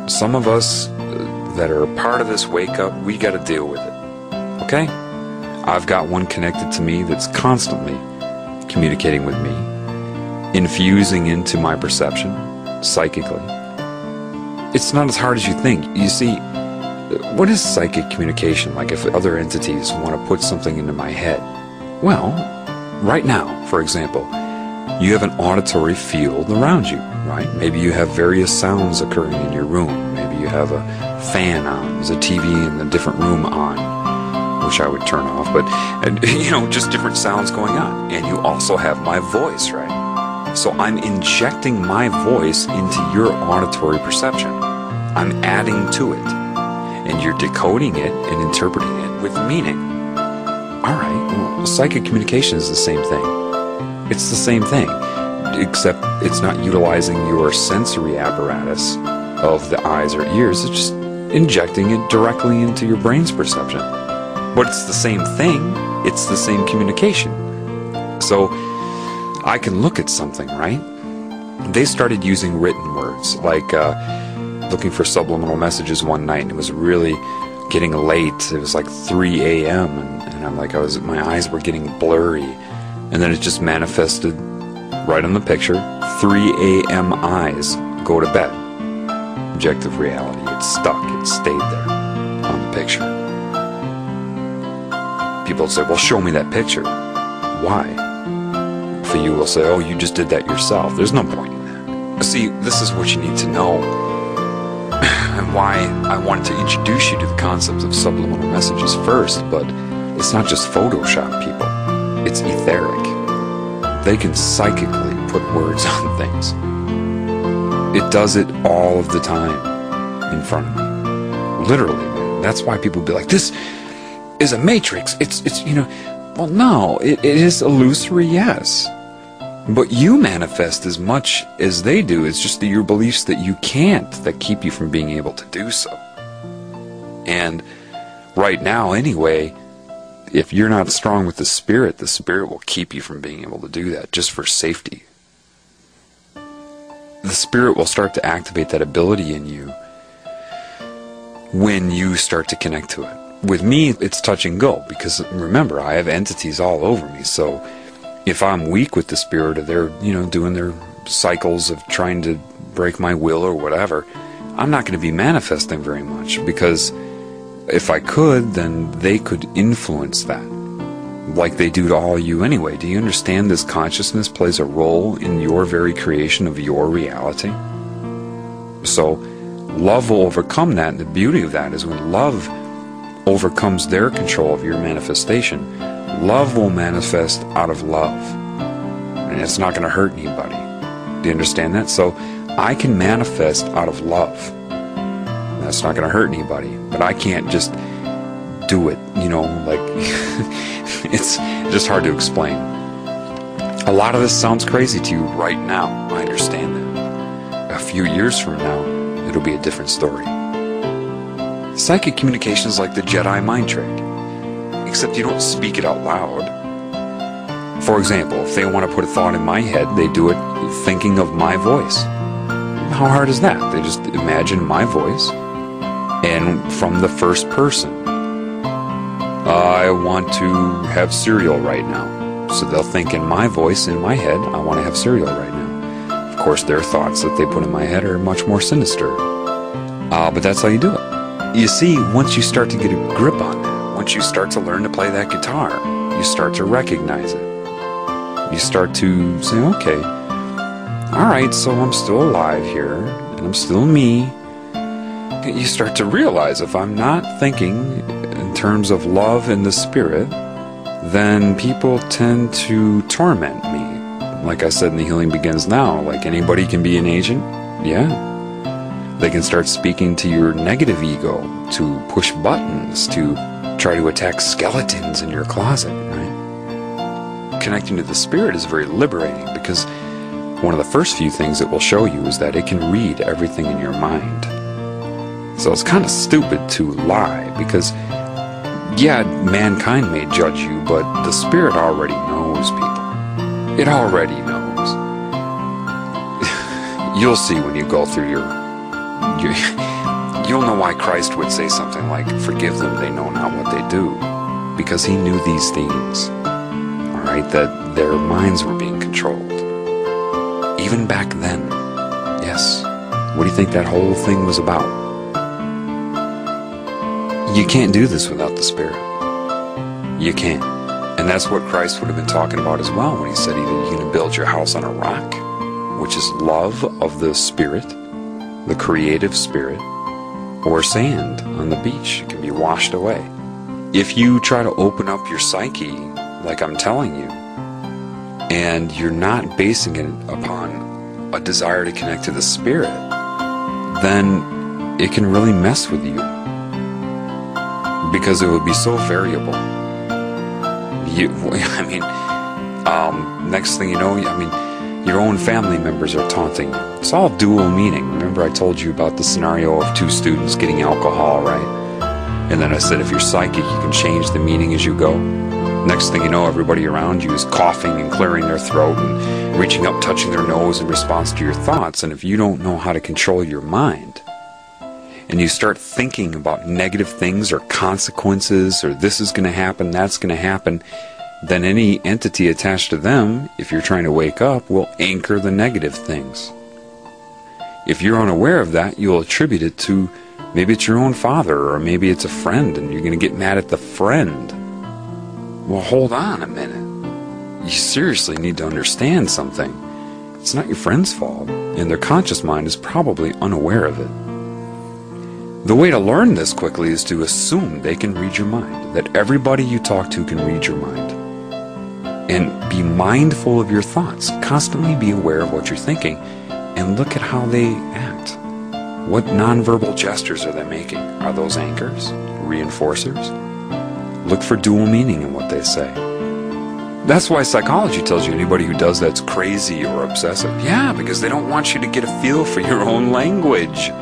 Some of us that are a part of this wake up, we got to deal with it. Okay? I've got one connected to me that's constantly communicating with me, infusing into my perception psychically. It's not as hard as you think. You see, what is psychic communication like if other entities want to put something into my head? Well, right now, for example, you have an auditory field around you, right? Maybe you have various sounds occurring in your room. Maybe you have a fan on, there's a TV in a different room on, which I would turn off, but, just different sounds going on. And you also have my voice, right? So I'm injecting my voice into your auditory perception. I'm adding to it. And you're decoding it and interpreting it with meaning. Alright, well, psychic communication is the same thing. It's the same thing, except it's not utilizing your sensory apparatus of the eyes or ears. It's just injecting it directly into your brain's perception. But it's the same thing. It's the same communication. So I can look at something, right? They started using written words, like looking for subliminal messages one night, and it was really getting late. It was like 3 a.m. and I'm like, my eyes were getting blurry, and then it just manifested right on the picture. 3 a.m. eyes, go to bed. Objective reality. It stuck. It stayed there on the picture. People say, well, show me that picture. Why? For you will say, oh, you just did that yourself. There's no point in that. See, this is what you need to know, and why I wanted to introduce you to the concept of subliminal messages first. But it's not just Photoshop, people. It's etheric. They can psychically put words on things. It does it all of the time in front of me. Literally, man. That's why people be like, this is a matrix. It's well, no, it is illusory, yes. But you manifest as much as they do. It's just your beliefs that you can't that keep you from being able to do so. And right now, anyway, if you're not strong with the spirit will keep you from being able to do that, just for safety. The spirit will start to activate that ability in you when you start to connect to it. With me, it's touch and go, because remember, I have entities all over me. So if I'm weak with the spirit, or they're, doing their cycles of trying to break my will or whatever, I'm not going to be manifesting very much, because if I could, then they could influence that, like they do to all you anyway. Do you understand this consciousness plays a role in your very creation of your reality? So love will overcome that, and the beauty of that is when love overcomes their control of your manifestation, love will manifest out of love, and it's not going to hurt anybody. Do you understand that? So I can manifest out of love. That's not going to hurt anybody, but I can't just do it, like it's just hard to explain. A lot of this sounds crazy to you right now. I understand that. A few years from now, it'll be a different story. Psychic communication is like the Jedi mind trick, except you don't speak it out loud. For example, if they want to put a thought in my head, they do it thinking of my voice. How hard is that? They just imagine my voice, and from the first person, I want to have cereal right now. So they'll think in my voice, in my head, I want to have cereal right now. Of course, their thoughts that they put in my head are much more sinister. But that's how you do it. You see, once you start to get a grip on that, once you start to learn to play that guitar, you start to recognize it. You start to say, okay, alright, so I'm still alive here, and I'm still me. You start to realize if I'm not thinking in terms of love and the spirit, then people tend to torment me. Like I said in The Healing Begins Now, like anybody can be an agent, yeah. They can start speaking to your negative ego, to push buttons, to try to attack skeletons in your closet, right? Connecting to the spirit is very liberating, because one of the first few things it will show you is that it can read everything in your mind. So it's kind of stupid to lie, because yeah, mankind may judge you, but the spirit already knows people. It already knows. You'll see when you go through you'll know why Christ would say something like, "Forgive them, they know not what they do." Because he knew these things, all right, that their minds were being controlled. Even back then, yes. What do you think that whole thing was about? You can't do this without the Spirit. You can't. And that's what Christ would have been talking about as well when he said either you're going to build your house on a rock, which is love of the Spirit, the creative Spirit, or sand on the beach. It can be washed away. If you try to open up your psyche, like I'm telling you, and you're not basing it upon a desire to connect to the Spirit, then it can really mess with you. Because it would be so variable. Next thing you know, your own family members are taunting you. It's all dual meaning. Remember I told you about the scenario of two students getting alcohol, right? And then I said, if you're psychic, you can change the meaning as you go. Next thing you know, everybody around you is coughing and clearing their throat and reaching up, touching their nose in response to your thoughts. And if you don't know how to control your mind, and you start thinking about negative things or consequences, or this is going to happen, that's going to happen, then any entity attached to them, if you're trying to wake up, will anchor the negative things. If you're unaware of that, you'll attribute it to maybe it's your own father, or maybe it's a friend, and you're going to get mad at the friend. Well, hold on a minute. You seriously need to understand something. It's not your friend's fault, and their conscious mind is probably unaware of it. The way to learn this quickly is to assume they can read your mind, that everybody you talk to can read your mind. And be mindful of your thoughts. Constantly be aware of what you're thinking, and look at how they act. What nonverbal gestures are they making? Are those anchors? Reinforcers? Look for dual meaning in what they say. That's why psychology tells you anybody who does that's crazy or obsessive. Yeah, because they don't want you to get a feel for your own language.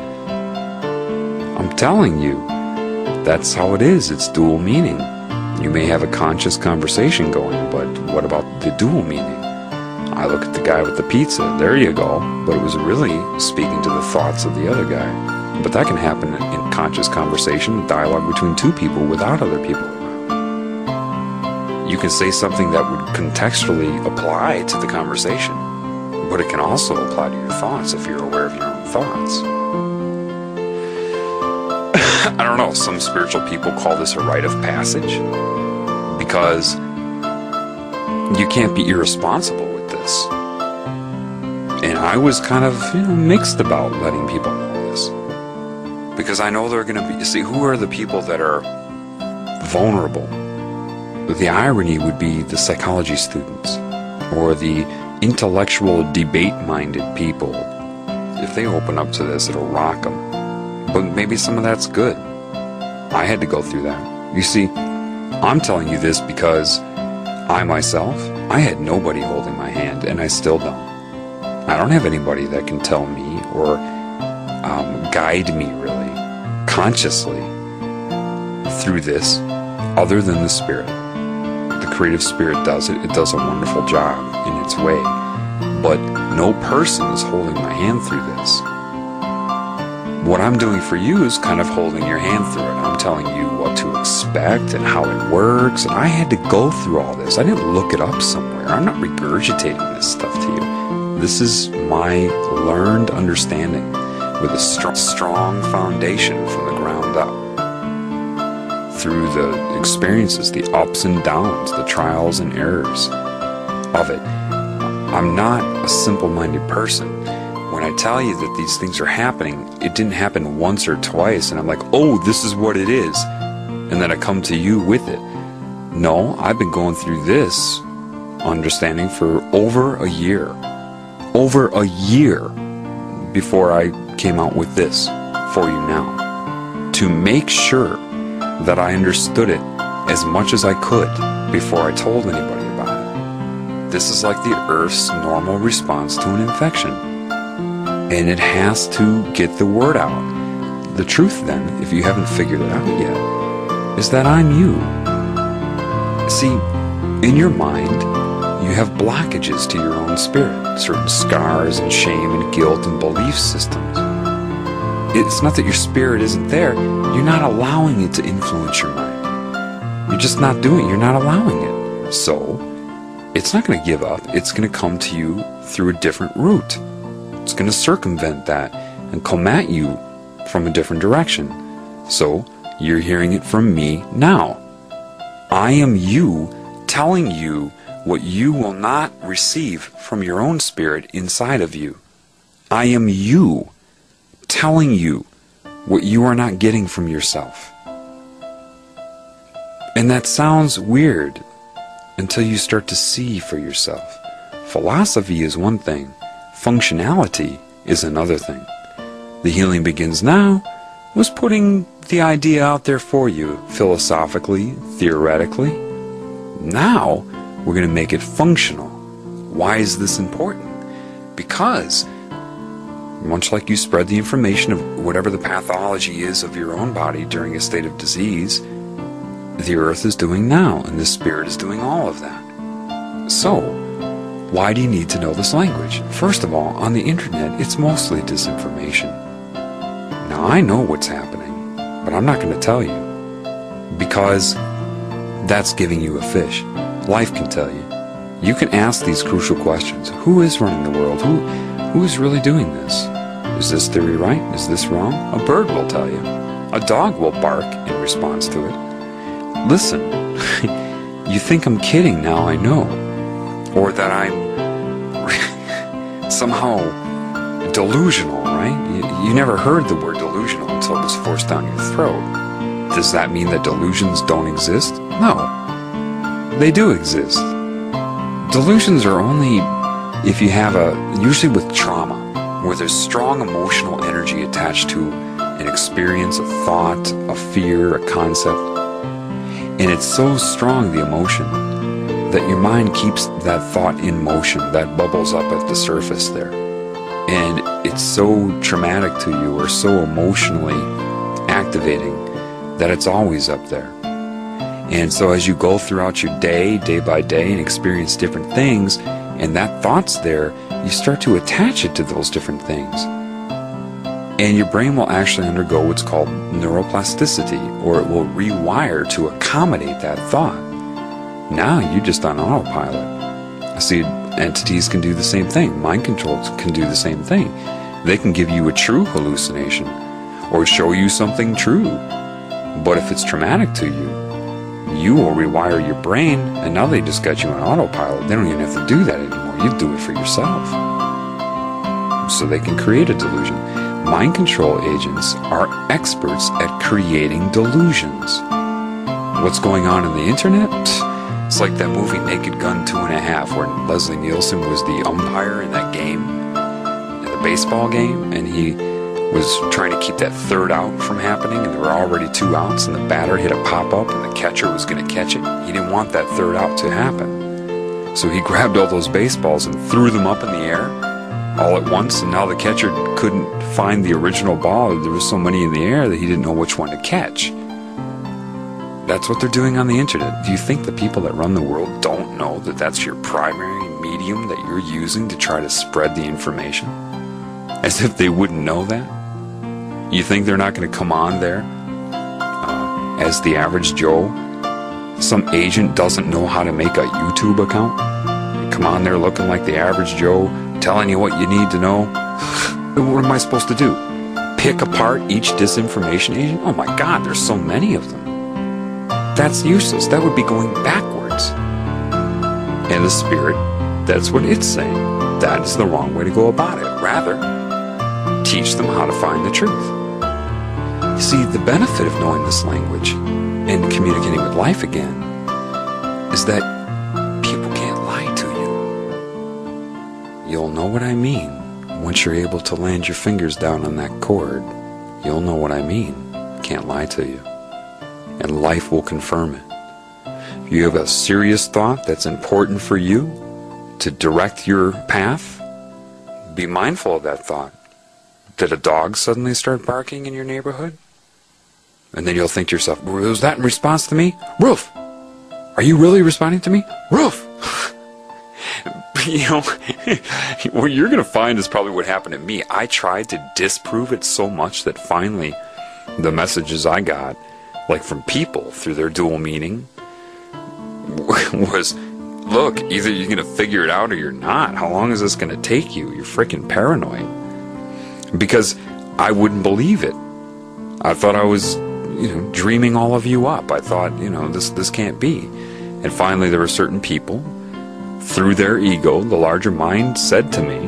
I'm telling you, that's how it is. It's dual meaning. You may have a conscious conversation going, but what about the dual meaning? I look at the guy with the pizza, there you go, but it was really speaking to the thoughts of the other guy. But that can happen in conscious conversation, dialogue between two people without other people around. You can say something that would contextually apply to the conversation, but it can also apply to your thoughts if you're aware of your own thoughts. I don't know, some spiritual people call this a rite of passage, because you can't be irresponsible with this. And I was kind of, mixed about letting people know this. Because I know they're going to be, see, who are the people that are vulnerable? The irony would be the psychology students, or the intellectual, debate-minded people. If they open up to this, it'll rock them. But maybe some of that's good. I had to go through that. You see, I'm telling you this because I myself, I had nobody holding my hand, and I still don't. I don't have anybody that can tell me or guide me really, consciously, through this, other than the Spirit. The creative Spirit does it. It does a wonderful job in its way. But no person is holding my hand through this. What I'm doing for you is kind of holding your hand through it. I'm telling you what to expect and how it works. And I had to go through all this. I didn't look it up somewhere. I'm not regurgitating this stuff to you. This is my learned understanding with a strong foundation from the ground up. Through the experiences, the ups and downs, the trials and errors of it. I'm not a simple-minded person. When I tell you that these things are happening, it didn't happen once or twice, and I'm like, oh, this is what it is. And then I come to you with it. No, I've been going through this understanding for over a year. Over a year before I came out with this for you now. To make sure that I understood it as much as I could before I told anybody about it. This is like the Earth's normal response to an infection. And it has to get the word out. The truth then, if you haven't figured it out yet, is that I'm you. See, in your mind, you have blockages to your own spirit, certain scars and shame and guilt and belief systems. It's not that your spirit isn't there, you're not allowing it to influence your mind. You're just not doing it, you're not allowing it. So, it's not going to give up, it's going to come to you through a different route. It's going to circumvent that and come at you from a different direction. So, you're hearing it from me now. I am you telling you what you will not receive from your own spirit inside of you. I am you telling you what you are not getting from yourself. And that sounds weird until you start to see for yourself. Philosophy is one thing, functionality is another thing. The Healing Begins Now was putting the idea out there for you, philosophically, theoretically. Now, we're going to make it functional. Why is this important? Because, much like you spread the information of whatever the pathology is of your own body during a state of disease, the earth is doing now, and the spirit is doing all of that. So, why do you need to know this language? First of all, on the internet, it's mostly disinformation. Now, I know what's happening, but I'm not going to tell you, because that's giving you a fish. Life can tell you. You can ask these crucial questions. Who is running the world? Who is really doing this? Is this theory right? Is this wrong? A bird will tell you. A dog will bark in response to it. Listen, you think I'm kidding now, I know. Or that I'm somehow delusional, right? You never heard the word delusional until it was forced down your throat. Does that mean that delusions don't exist? No. They do exist. Delusions are only if you have usually with trauma, where there's strong emotional energy attached to an experience, a thought, a fear, a concept. And it's so strong, the emotion, that your mind keeps that thought in motion, that bubbles up at the surface there. And it's so traumatic to you, or so emotionally activating, that it's always up there. And so as you go throughout your day, day by day, and experience different things, and that thought's there, you start to attach it to those different things. And your brain will actually undergo what's called neuroplasticity, or it will rewire to accommodate that thought. Now you're just on autopilot. See, entities can do the same thing. Mind controls can do the same thing. They can give you a true hallucination, or show you something true. But if it's traumatic to you, you will rewire your brain, and now they just got you on autopilot. They don't even have to do that anymore. You do it for yourself. So they can create a delusion. Mind control agents are experts at creating delusions. What's going on the internet? It's like that movie Naked Gun 2.5, where Leslie Nielsen was the umpire in that game, in the baseball game, and he was trying to keep that third out from happening, and there were already 2 outs, and the batter hit a pop-up, and the catcher was going to catch it. He didn't want that third out to happen. So he grabbed all those baseballs and threw them up in the air all at once, and now the catcher couldn't find the original ball. There was so many in the air that he didn't know which one to catch. That's what they're doing on the internet. Do you think the people that run the world don't know that that's your primary medium that you're using to try to spread the information? As if they wouldn't know that? You think they're not going to come on there as the average Joe? Some agent doesn't know how to make a YouTube account? Come on there looking like the average Joe, telling you what you need to know? What am I supposed to do? Pick apart each disinformation agent? Oh my God, there's so many of them. That's useless. That would be going backwards. And the spirit, that's what it's saying. That is the wrong way to go about it. Rather, teach them how to find the truth. You see, the benefit of knowing this language and communicating with life again is that people can't lie to you. You'll know what I mean once you're able to land your fingers down on that chord. You'll know what I mean. Can't lie to you. And life will confirm it. If you have a serious thought that's important for you to direct your path, be mindful of that thought. Did a dog suddenly start barking in your neighborhood? And then you'll think to yourself, was that in response to me? Roof! Are you really responding to me? Roof! You know, what you're going to find is probably what happened to me. I tried to disprove it so much that finally the messages I got, like from people through their dual meaning, was, look, either you're going to figure it out or you're not. How long is this going to take you? You're freaking paranoid. Because I wouldn't believe it. I thought I was, dreaming all of you up. I thought, this can't be. And finally there were certain people, through their ego, the larger mind said to me,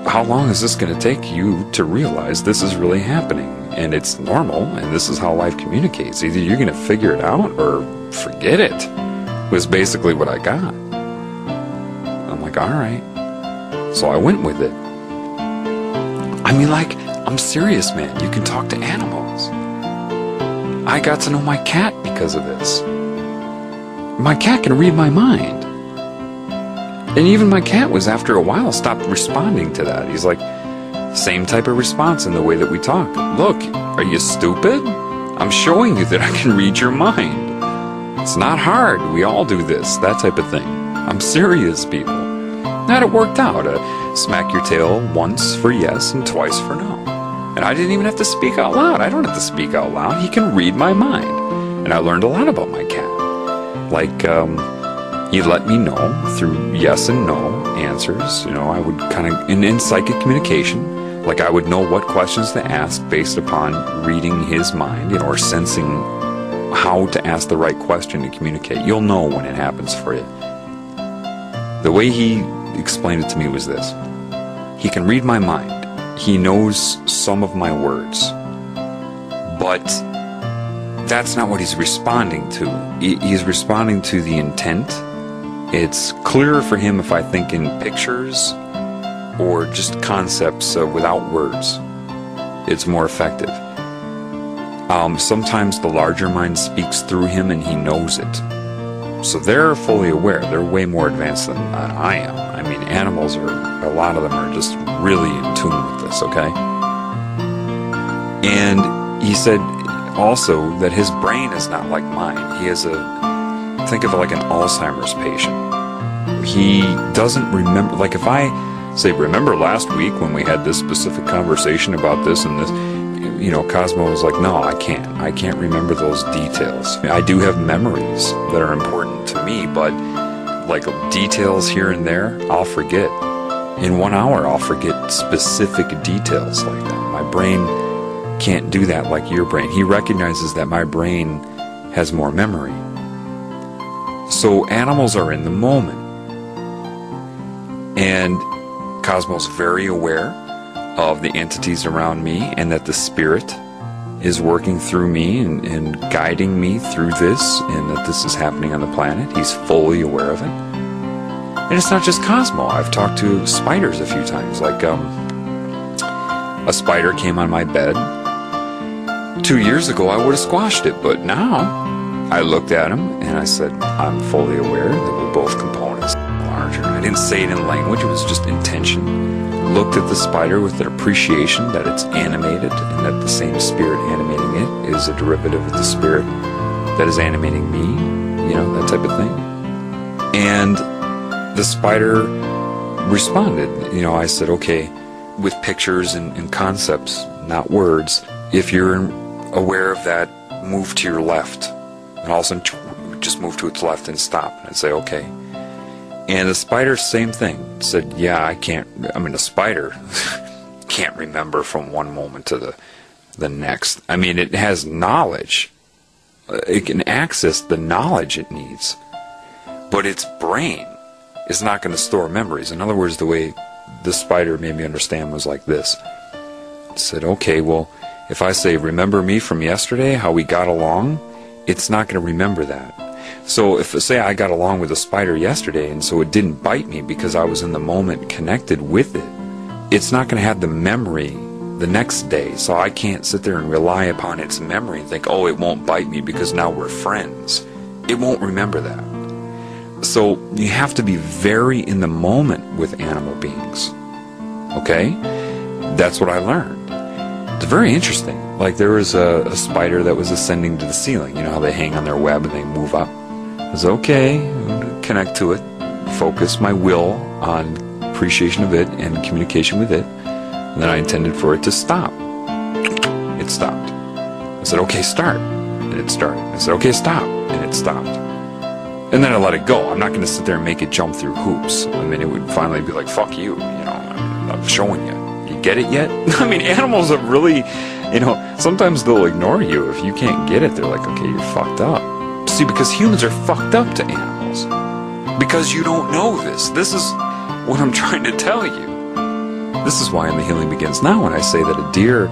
how long is this going to take you to realize this is really happening? And it's normal, and this is how life communicates. Either you're going to figure it out or forget it, was basically what I got. I'm like, all right. So I went with it. I mean, like, I'm serious, man. You can talk to animals. I got to know my cat because of this. My cat can read my mind. And even my cat was, after a while, stopped responding to that. He's like, same type of response in the way that we talk. Look, are you stupid? I'm showing you that I can read your mind. It's not hard. We all do this, that type of thing. I'm serious, people. That it worked out. Smack your tail once for yes and twice for no. And I didn't even have to speak out loud. I don't have to speak out loud. He can read my mind. And I learned a lot about my cat. Like, he let me know through yes and no answers. I would kind of, in psychic communication, like I would know what questions to ask based upon reading his mind, or sensing how to ask the right question to communicate. You'll know when it happens for you. The way he explained it to me was this. He can read my mind. He knows some of my words. But that's not what he's responding to. He's responding to the intent. It's clearer for him if I think in pictures or just concepts without words. It's more effective. Sometimes the larger mind speaks through him and he knows it. So they're fully aware. They're way more advanced than I am. I mean, animals a lot of them are just really in tune with this, okay? And he said also that his brain is not like mine. He has think of it like an Alzheimer's patient. He doesn't remember, like if I say, remember last week when we had this specific conversation about this and this, Cosmo was like, no, I can't remember those details. I do have memories that are important to me, but like details here and there, I'll forget. In 1 hour, I'll forget specific details like that. My brain can't do that like your brain. He recognizes that my brain has more memory. So animals are in the moment. And Cosmo's very aware of the entities around me, and that the spirit is working through me and guiding me through this, and that this is happening on the planet. He's fully aware of it. And it's not just Cosmo. I've talked to spiders a few times. Like a spider came on my bed. 2 years ago I would have squashed it, but now I looked at him and I said, I'm fully aware that we're both components larger. I didn't say it in language, it was just intention. Looked at the spider with an appreciation that it's animated, and that the same spirit animating it is a derivative of the spirit that is animating me, that type of thing. And the spider responded. I said, okay, with pictures and concepts, not words, if you're aware of that, move to your left. And all of a sudden, just move to its left and stop. And I'd say, okay. And the spider, same thing, said, yeah, a spider can't remember from one moment to the next. I mean, it has knowledge. It can access the knowledge it needs. But its brain is not going to store memories. In other words, the way the spider made me understand was like this. It said, okay, well, if I say, remember me from yesterday, how we got along, it's not going to remember that. So if, say, I got along with a spider yesterday, and so it didn't bite me because I was in the moment connected with it, it's not going to have the memory the next day. So I can't sit there and rely upon its memory and think, oh, it won't bite me because now we're friends. It won't remember that. So you have to be very in the moment with animal beings. Okay? That's what I learned. It's very interesting. Like there was a spider that was ascending to the ceiling. You know how they hang on their web and they move up? I was okay, I'm gonna connect to it focus my will on appreciation of it and communication with it. And then I intended for it to stop. It stopped. I said, okay, start. And it started. I said, okay, stop. And it stopped. And then I let it go. I'm not going to sit there and make it jump through hoops. I mean, it would finally be like, fuck you, I'm showing you. You get it yet? I mean, animals are really, sometimes they'll ignore you. If you can't get it, they're like, okay, you're fucked up. See, because humans are fucked up to animals. Because you don't know this. This is what I'm trying to tell you. This is why in The Healing Begins Now, when I say that a deer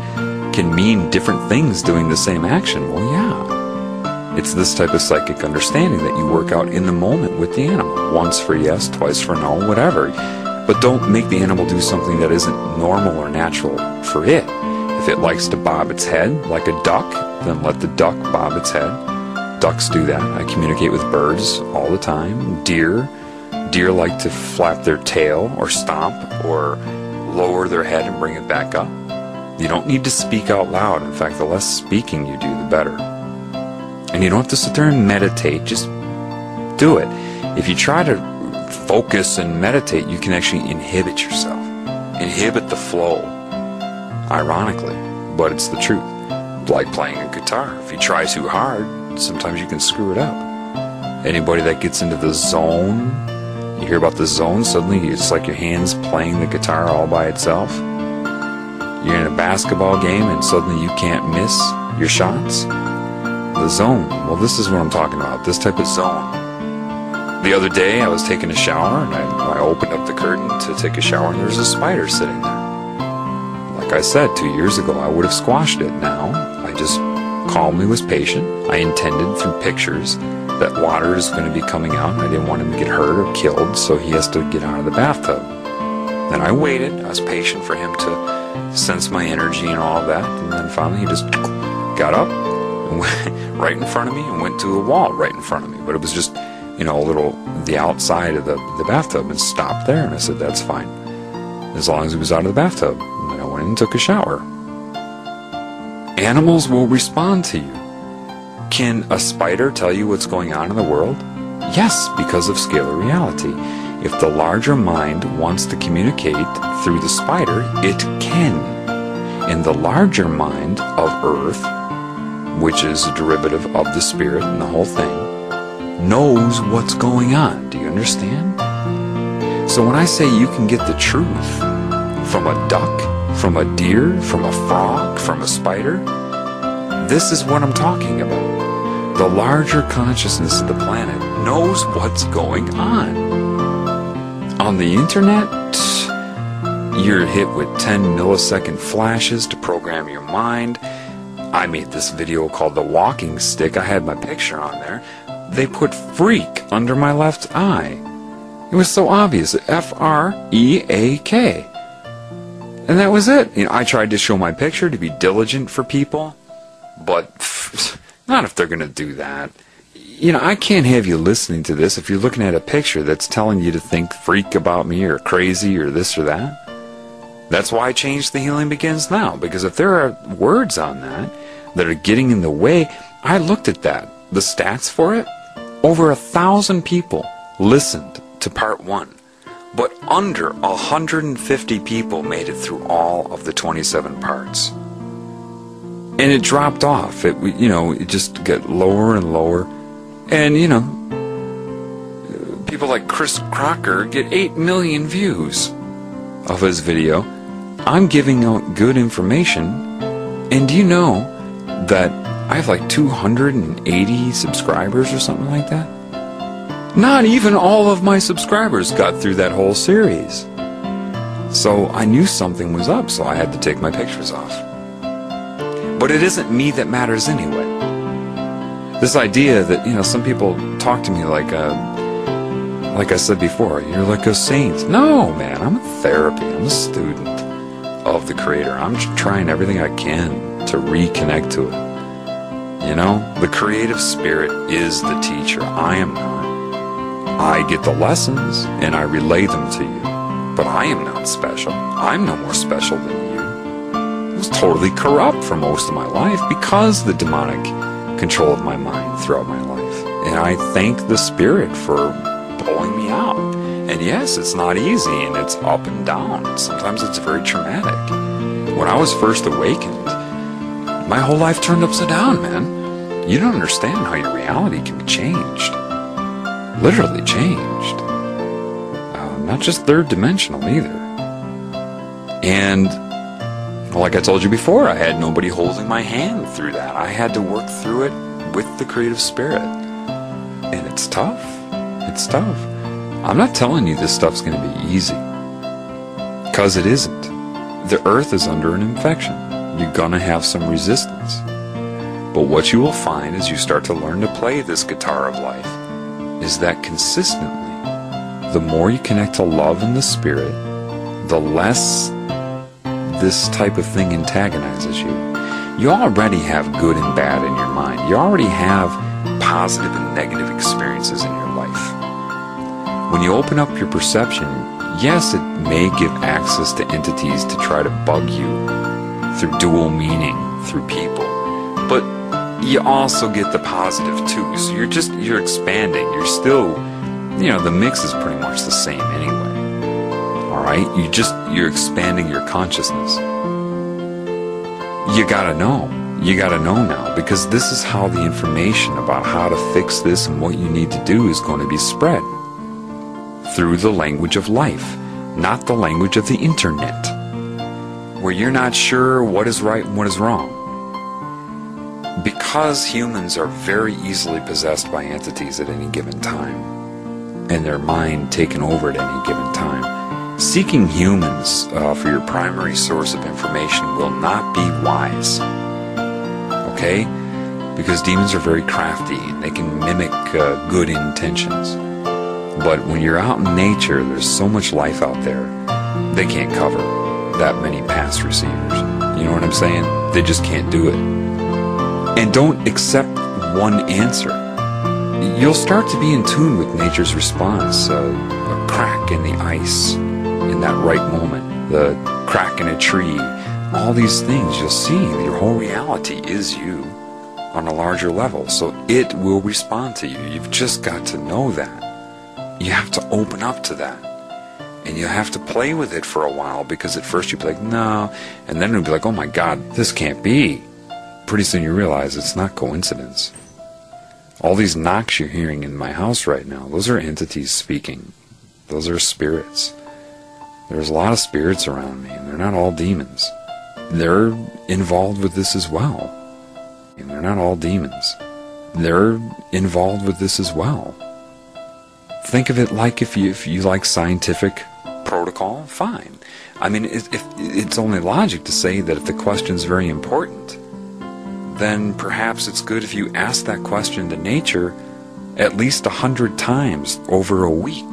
can mean different things doing the same action, well, yeah. It's this type of psychic understanding that you work out in the moment with the animal. Once for yes, twice for no, whatever. But don't make the animal do something that isn't normal or natural for it. If it likes to bob its head like a duck, then let the duck bob its head. Ducks do that. I communicate with birds all the time. Deer like to flap their tail or stomp or lower their head and bring it back up. You don't need to speak out loud. In fact, the less speaking you do, the better. And you don't have to sit there and meditate. Just do it. If you try to focus and meditate, you can actually inhibit yourself. Inhibit the flow. Ironically, but it's the truth. Like playing a guitar. If you try too hard, sometimes you can screw it up. Anybody that gets into the zone, you hear about the zone, suddenly it's like your hand's playing the guitar all by itself. You're in a basketball game and suddenly you can't miss your shots. The zone. Well, this is what I'm talking about. This type of zone. The other day I was taking a shower and I opened up the curtain to take a shower and there's a spider sitting there. Like I said, 2 years ago I would have squashed it. Now I just calmly was patient. I intended through pictures that water is going to be coming out. I didn't want him to get hurt or killed, so he has to get out of the bathtub. Then I waited. I was patient for him to sense my energy and all of that. And then finally he just got up and went right in front of me and went to a wall right in front of me. But it was just, the outside of the bathtub, and stopped there. And I said, that's fine. As long as he was out of the bathtub. And then I went and took a shower. Animals will respond to you. Can a spider tell you what's going on in the world? Yes, because of scalar reality. If the larger mind wants to communicate through the spider, it can. And the larger mind of Earth, which is a derivative of the spirit and the whole thing, knows what's going on. Do you understand? So when I say you can get the truth from a duck, from a deer, from a frog, from a spider, this is what I'm talking about. The larger consciousness of the planet knows what's going on. On the internet, you're hit with 10 millisecond flashes to program your mind. I made this video called The Walking Stick. I had my picture on there. They put freak under my left eye. It was so obvious. F-R-E-A-K. And that was it. I tried to show my picture to be diligent for people, but not if they're going to do that. I can't have you listening to this if you're looking at a picture that's telling you to think freak about me or crazy or this or that. That's why I changed The Healing Begins Now, because if there are words on that are getting in the way, I looked at that. The stats for it, over 1,000 people listened to part 1, but under 150 people made it through all of the 27 parts. And it dropped off. It just got lower and lower. And, people like Chris Crocker get 8 million views of his video. I'm giving out good information. And do you know that I have like 280 subscribers or something like that? Not even all of my subscribers got through that whole series. So I knew something was up, so I had to take my pictures off. But it isn't me that matters anyway. This idea that, some people talk to me like I said before, you're like a saint. No, man, I'm in therapy. I'm a student of the Creator. I'm trying everything I can to reconnect to it. The creative spirit is the teacher. I am not. I get the lessons and I relay them to you. But I am not special. I'm no more special than you. I was totally corrupt for most of my life because of the demonic control of my mind throughout my life. And I thank the spirit for pulling me out And yes, it's not easy, and it's up and down. Sometimes it's very traumatic. When I was first awakened, my whole life turned upside down, man. You don't understand how your reality can be changed. Literally changed. Not just third dimensional either. And like I told you before, I had nobody holding my hand through that. I had to work through it with the creative spirit. And it's tough. It's tough. I'm not telling you this stuff's going to be easy. Because it isn't. The earth is under an infection. You're going to have some resistance. But what you will find as you start to learn to play this guitar of life is that consistently, the more you connect to love and the spirit, the less this type of thing antagonizes you. You already have good and bad in your mind. You already have positive and negative experiences in your life. When you open up your perception, yes, it may give access to entities to try to bug you through dual meaning, through people. But you also get the positive too. So you're expanding. You're still, the mix is pretty much the same anyway. Alright? You're expanding your consciousness. You gotta know. You gotta know now, because this is how the information about how to fix this and what you need to do is going to be spread. Through the language of life, not the language of the internet, where you're not sure what is right and what is wrong. Because humans are very easily possessed by entities at any given time, and their mind taken over at any given time, seeking humans for your primary source of information will not be wise. Okay? Because demons are very crafty and they can mimic good intentions. But when you're out in nature, there's so much life out there, they can't cover that many past receivers. You know what I'm saying? They just can't do it. And don't accept one answer. You'll start to be in tune with nature's response. A crack in the ice in that right moment. The crack in a tree. All these things you'll see. Your whole reality is you on a larger level. So it will respond to you. You've just got to know that. You have to open up to that. And you have to play with it for a while, because at first you'll be like, no. And then it'll be like, oh my God, this can't be. Pretty soon you realize it's not coincidence. All these knocks you're hearing in my house right now, those are entities speaking. Those are spirits. There's a lot of spirits around me, and they're not all demons. They're involved with this as well. And they're not all demons. They're involved with this as well. Think of it like if you like scientific protocol, fine. I mean, it's only logic to say that if the question's very important, then perhaps it's good if you ask that question to nature at least 100 times over a week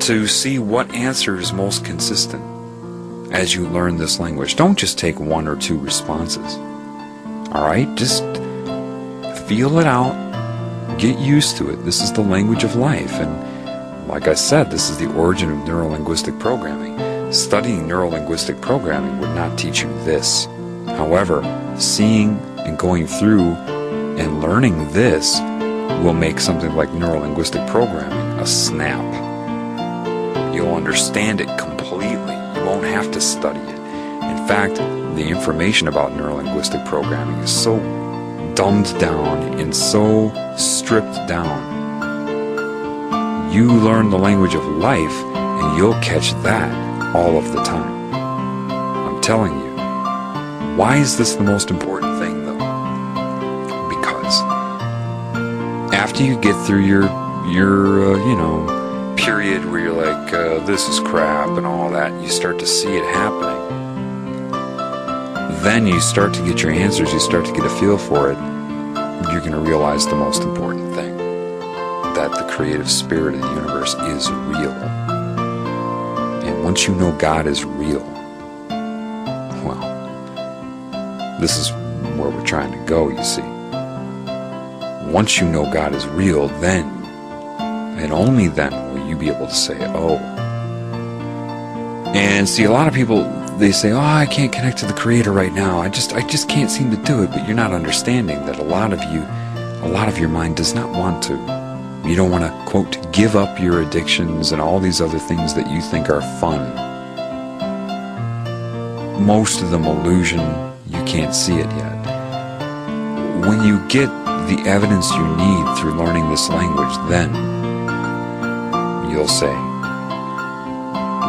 to see what answer is most consistent as you learn this language. Don't just take one or two responses. Alright? Just feel it out. Get used to it. This is the language of life. And like I said, this is the origin of neuro-linguistic programming. Studying neuro-linguistic programming would not teach you this. However, seeing and going through and learning this will make something like neuro-linguistic programming a snap. You'll understand it completely. You won't have to study it. In fact, the information about neuro-linguistic programming is so dumbed down and so stripped down. You learn the language of life and you'll catch that all of the time. I'm telling you. Why is this the most important thing, though? Because after you get through your period where you're like, this is crap and all that, you start to see it happening. Then you start to get your answers, you start to get a feel for it. You're going to realize the most important thing, that the creative spirit of the universe is real. And once you know God is real, well, this is where we're trying to go, you see. Once you know God is real, then, and only then, will you be able to say, oh. And see, a lot of people, they say, oh, I can't connect to the Creator right now. I just can't seem to do it. But you're not understanding that a lot of your mind does not want to. You don't want to, quote, give up your addictions and all these other things that you think are fun. Most of them illusion, you can't see it yet. When you get the evidence you need through learning this language, then you'll say,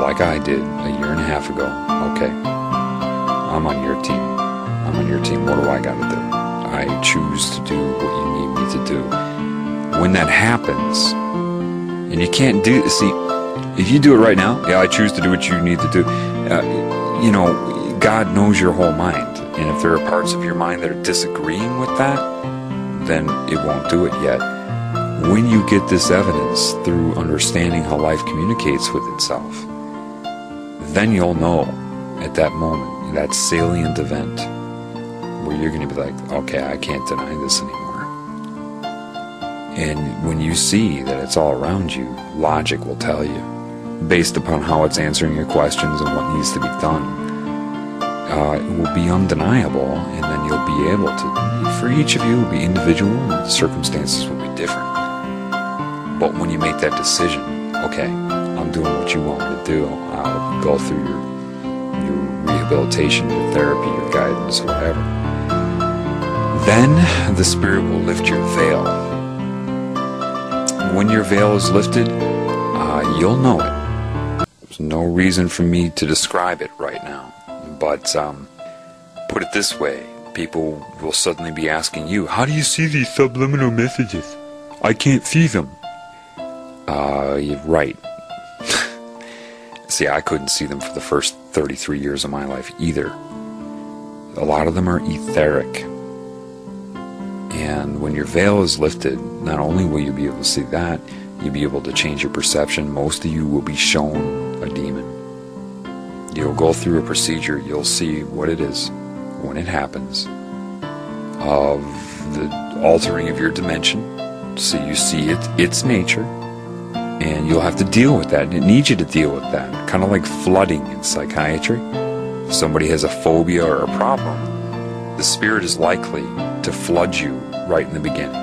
like I did a year and a half ago, okay, I'm on your team. I'm on your team. What do I got to do? I choose to do what you need me to do. When that happens, and you can't do, see, if you do it right now, yeah, I choose to do what you need to do. You know, God knows your whole mind. And if there are parts of your mind that are disagreeing with that, then it won't do it yet. When you get this evidence through understanding how life communicates with itself, then you'll know at that moment, that salient event, where you're going to be like, okay, I can't deny this anymore. And when you see that it's all around you, logic will tell you, based upon how it's answering your questions and what needs to be done, it will be undeniable, and then you'll be able to, for each of you, it will be individual, and the circumstances will be different. But when you make that decision, okay, I'm doing what you want me to do, I'll go through your rehabilitation, your therapy, your guidance, whatever, then the Spirit will lift your veil. When your veil is lifted, you'll know it. There's no reason for me to describe it right now. But put it this way, people will suddenly be asking you, how do you see these subliminal messages? I can't see them. You're right. See, I couldn't see them for the first 33 years of my life either. A lot of them are etheric. And when your veil is lifted, not only will you be able to see that, you'll be able to change your perception. Most of you will be shown a demon. You'll go through a procedure, you'll see what it is when it happens, of the altering of your dimension, so you see its nature, and you'll have to deal with that, and it needs you to deal with that, kind of like flooding in psychiatry. If somebody has a phobia or a problem, the Spirit is likely to flood you right in the beginning,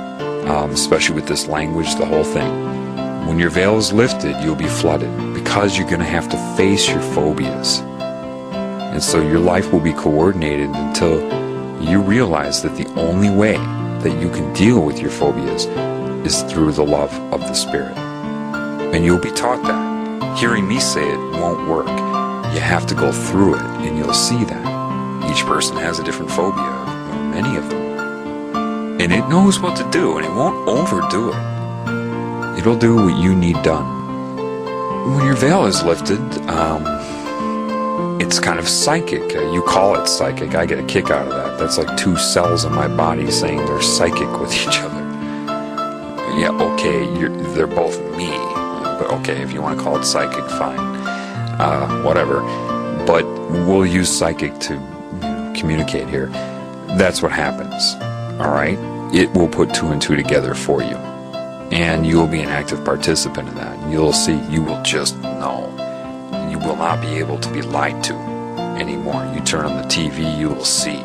especially with this language, the whole thing. When your veil is lifted, you'll be flooded because you're going to have to face your phobias. And so your life will be coordinated until you realize that the only way that you can deal with your phobias is through the love of the Spirit. And you'll be taught that. Hearing me say it won't work. You have to go through it, and you'll see that. Each person has a different phobia, or many of them. And it knows what to do, and it won't overdo it. It'll do what you need done. When your veil is lifted, it's kind of psychic. You call it psychic. I get a kick out of that. That's like two cells in my body saying they're psychic with each other. Yeah, okay, they're both me. But okay, if you want to call it psychic, fine. Whatever. But we'll use psychic to communicate here. That's what happens. All right? It will put two and two together for you. And you will be an active participant in that. You'll see, you will just know. You will not be able to be lied to anymore. You turn on the TV, you will see.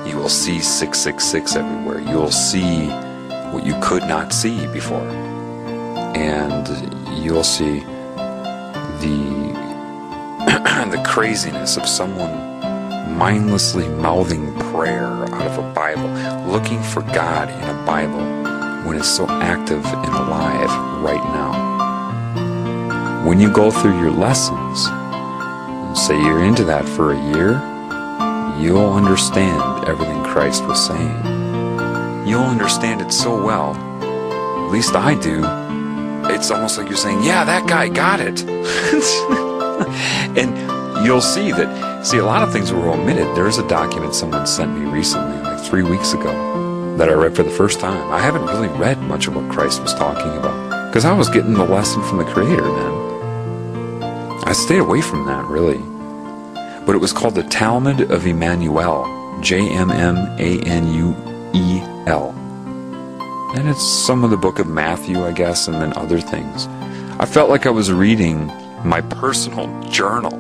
You will see 666 everywhere. You will see what you could not see before. And you'll see the craziness of someone mindlessly mouthing prayer out of a Bible, looking for God in a Bible, when it's so active and alive right now. When you go through your lessons, and say you're into that for a year, you'll understand everything Christ was saying. You'll understand it so well, at least I do, it's almost like you're saying, yeah, that guy got it. And you'll see that, a lot of things were omitted. There's a document someone sent me recently, like 3 weeks ago, that I read for the first time. I haven't really read much of what Christ was talking about, because I was getting the lesson from the Creator, man. I stayed away from that, really. But it was called the Talmud of Emmanuel, Jmmanuel. And it's some of the book of Matthew, I guess, and then other things. I felt like I was reading my personal journal.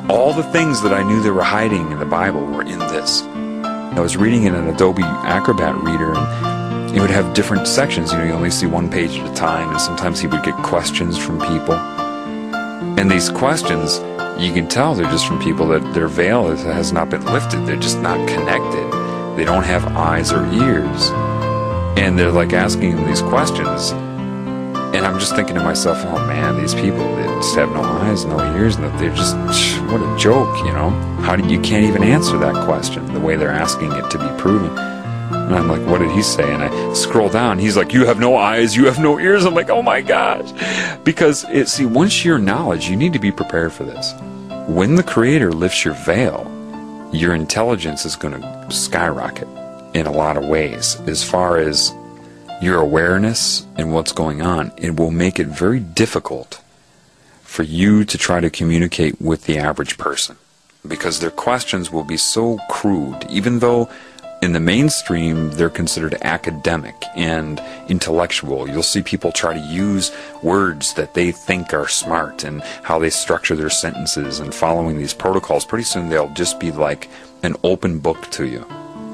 All the things that I knew they were hiding in the Bible were in this. I was reading it in an Adobe Acrobat reader, and he would have different sections. You only see one page at a time, and sometimes he would get questions from people. And these questions, you can tell they're just from people that their veil has not been lifted. They're just not connected. They don't have eyes or ears. And they're like asking him these questions. And I'm just thinking to myself, oh man, these people, they just have no eyes, no ears, and they're just, what a joke, you can't even answer that question the way they're asking it to be proven. And I'm like, what did he say? And I scroll down, he's like, you have no eyes, you have no ears. I'm like, oh my gosh. Because, once you're knowledge, you need to be prepared for this. When the Creator lifts your veil, your intelligence is going to skyrocket in a lot of ways. As far as your awareness and what's going on, it will make it very difficult for you to try to communicate with the average person, because their questions will be so crude, even though in the mainstream they're considered academic and intellectual. You'll see people try to use words that they think are smart and how they structure their sentences and following these protocols. Pretty soon they'll just be like an open book to you,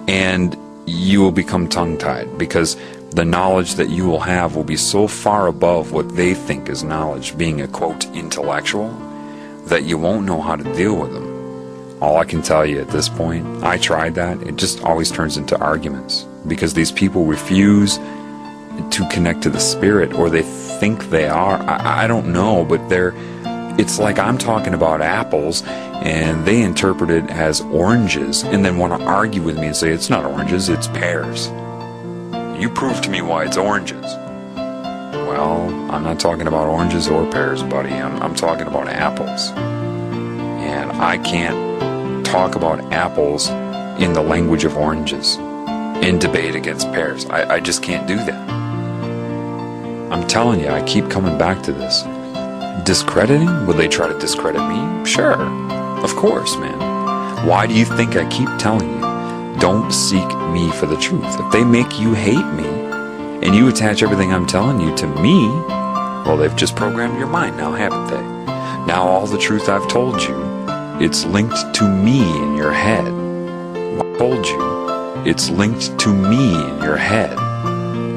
and you will become tongue-tied, because the knowledge that you will have will be so far above what they think is knowledge, being a quote intellectual, that you won't know how to deal with them. All I can tell you at this point, I tried that, it just always turns into arguments, because these people refuse to connect to the spirit, or they think they are. I don't know, but it's like I'm talking about apples and they interpret it as oranges and then want to argue with me and say it's not oranges, it's pears. You prove to me why it's oranges. Well, I'm not talking about oranges or pears, buddy. I'm talking about apples. And I can't talk about apples in the language of oranges and debate against pears. I just can't do that. I'm telling you, I keep coming back to this. Discrediting? Will they try to discredit me? Sure. Of course, man. Why do you think I keep telling you, don't seek me for the truth? If they make you hate me, and you attach everything I'm telling you to me, well, they've just programmed your mind now, haven't they? Now all the truth I've told you, it's linked to me in your head. I told you, it's linked to me in your head.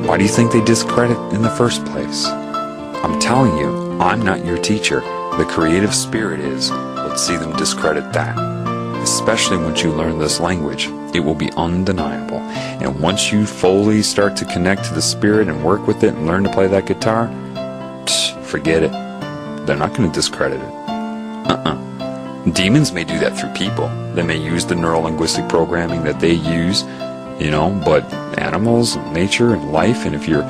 Why do you think they discredit in the first place? I'm telling you, I'm not your teacher. The creative spirit is. Let's see them discredit that. Especially once you learn this language, it will be undeniable. And once you fully start to connect to the spirit and work with it and learn to play that guitar, forget it. They're not going to discredit it. Demons may do that through people. They may use the neuro-linguistic programming that they use, but animals and nature and life, and if you're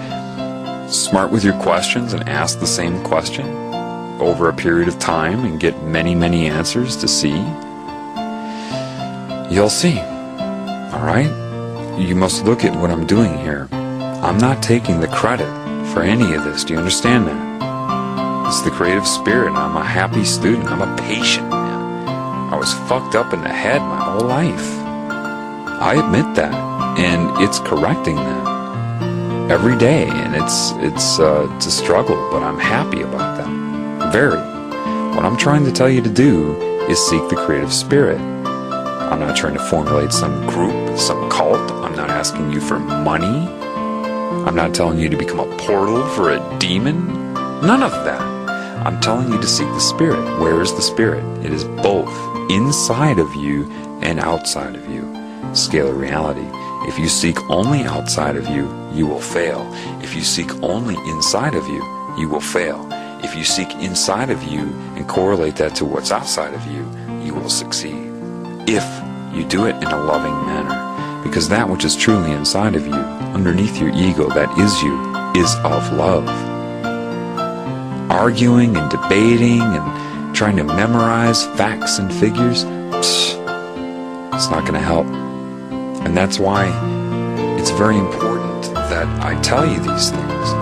smart with your questions and ask the same question over a period of time and get many, many answers to see, you'll see. Alright? You must look at what I'm doing here. I'm not taking the credit for any of this. Do you understand that? It's the creative spirit, and I'm a happy student. I'm a patient man. I was fucked up in the head my whole life. I admit that, and it's correcting that every day, and it's a struggle, but I'm happy about that. Very. What I'm trying to tell you to do is seek the creative spirit. I'm not trying to formulate some group, some cult. I'm not asking you for money. I'm not telling you to become a portal for a demon. None of that. I'm telling you to seek the spirit. Where is the spirit? It is both inside of you and outside of you. Scalar reality. If you seek only outside of you, you will fail. If you seek only inside of you, you will fail. If you seek inside of you and correlate that to what's outside of you, you will succeed. If you do it in a loving manner, because that which is truly inside of you, underneath your ego, that is you, is of love. Arguing and debating and trying to memorize facts and figures, it's not going to help. And that's why it's very important that I tell you these things.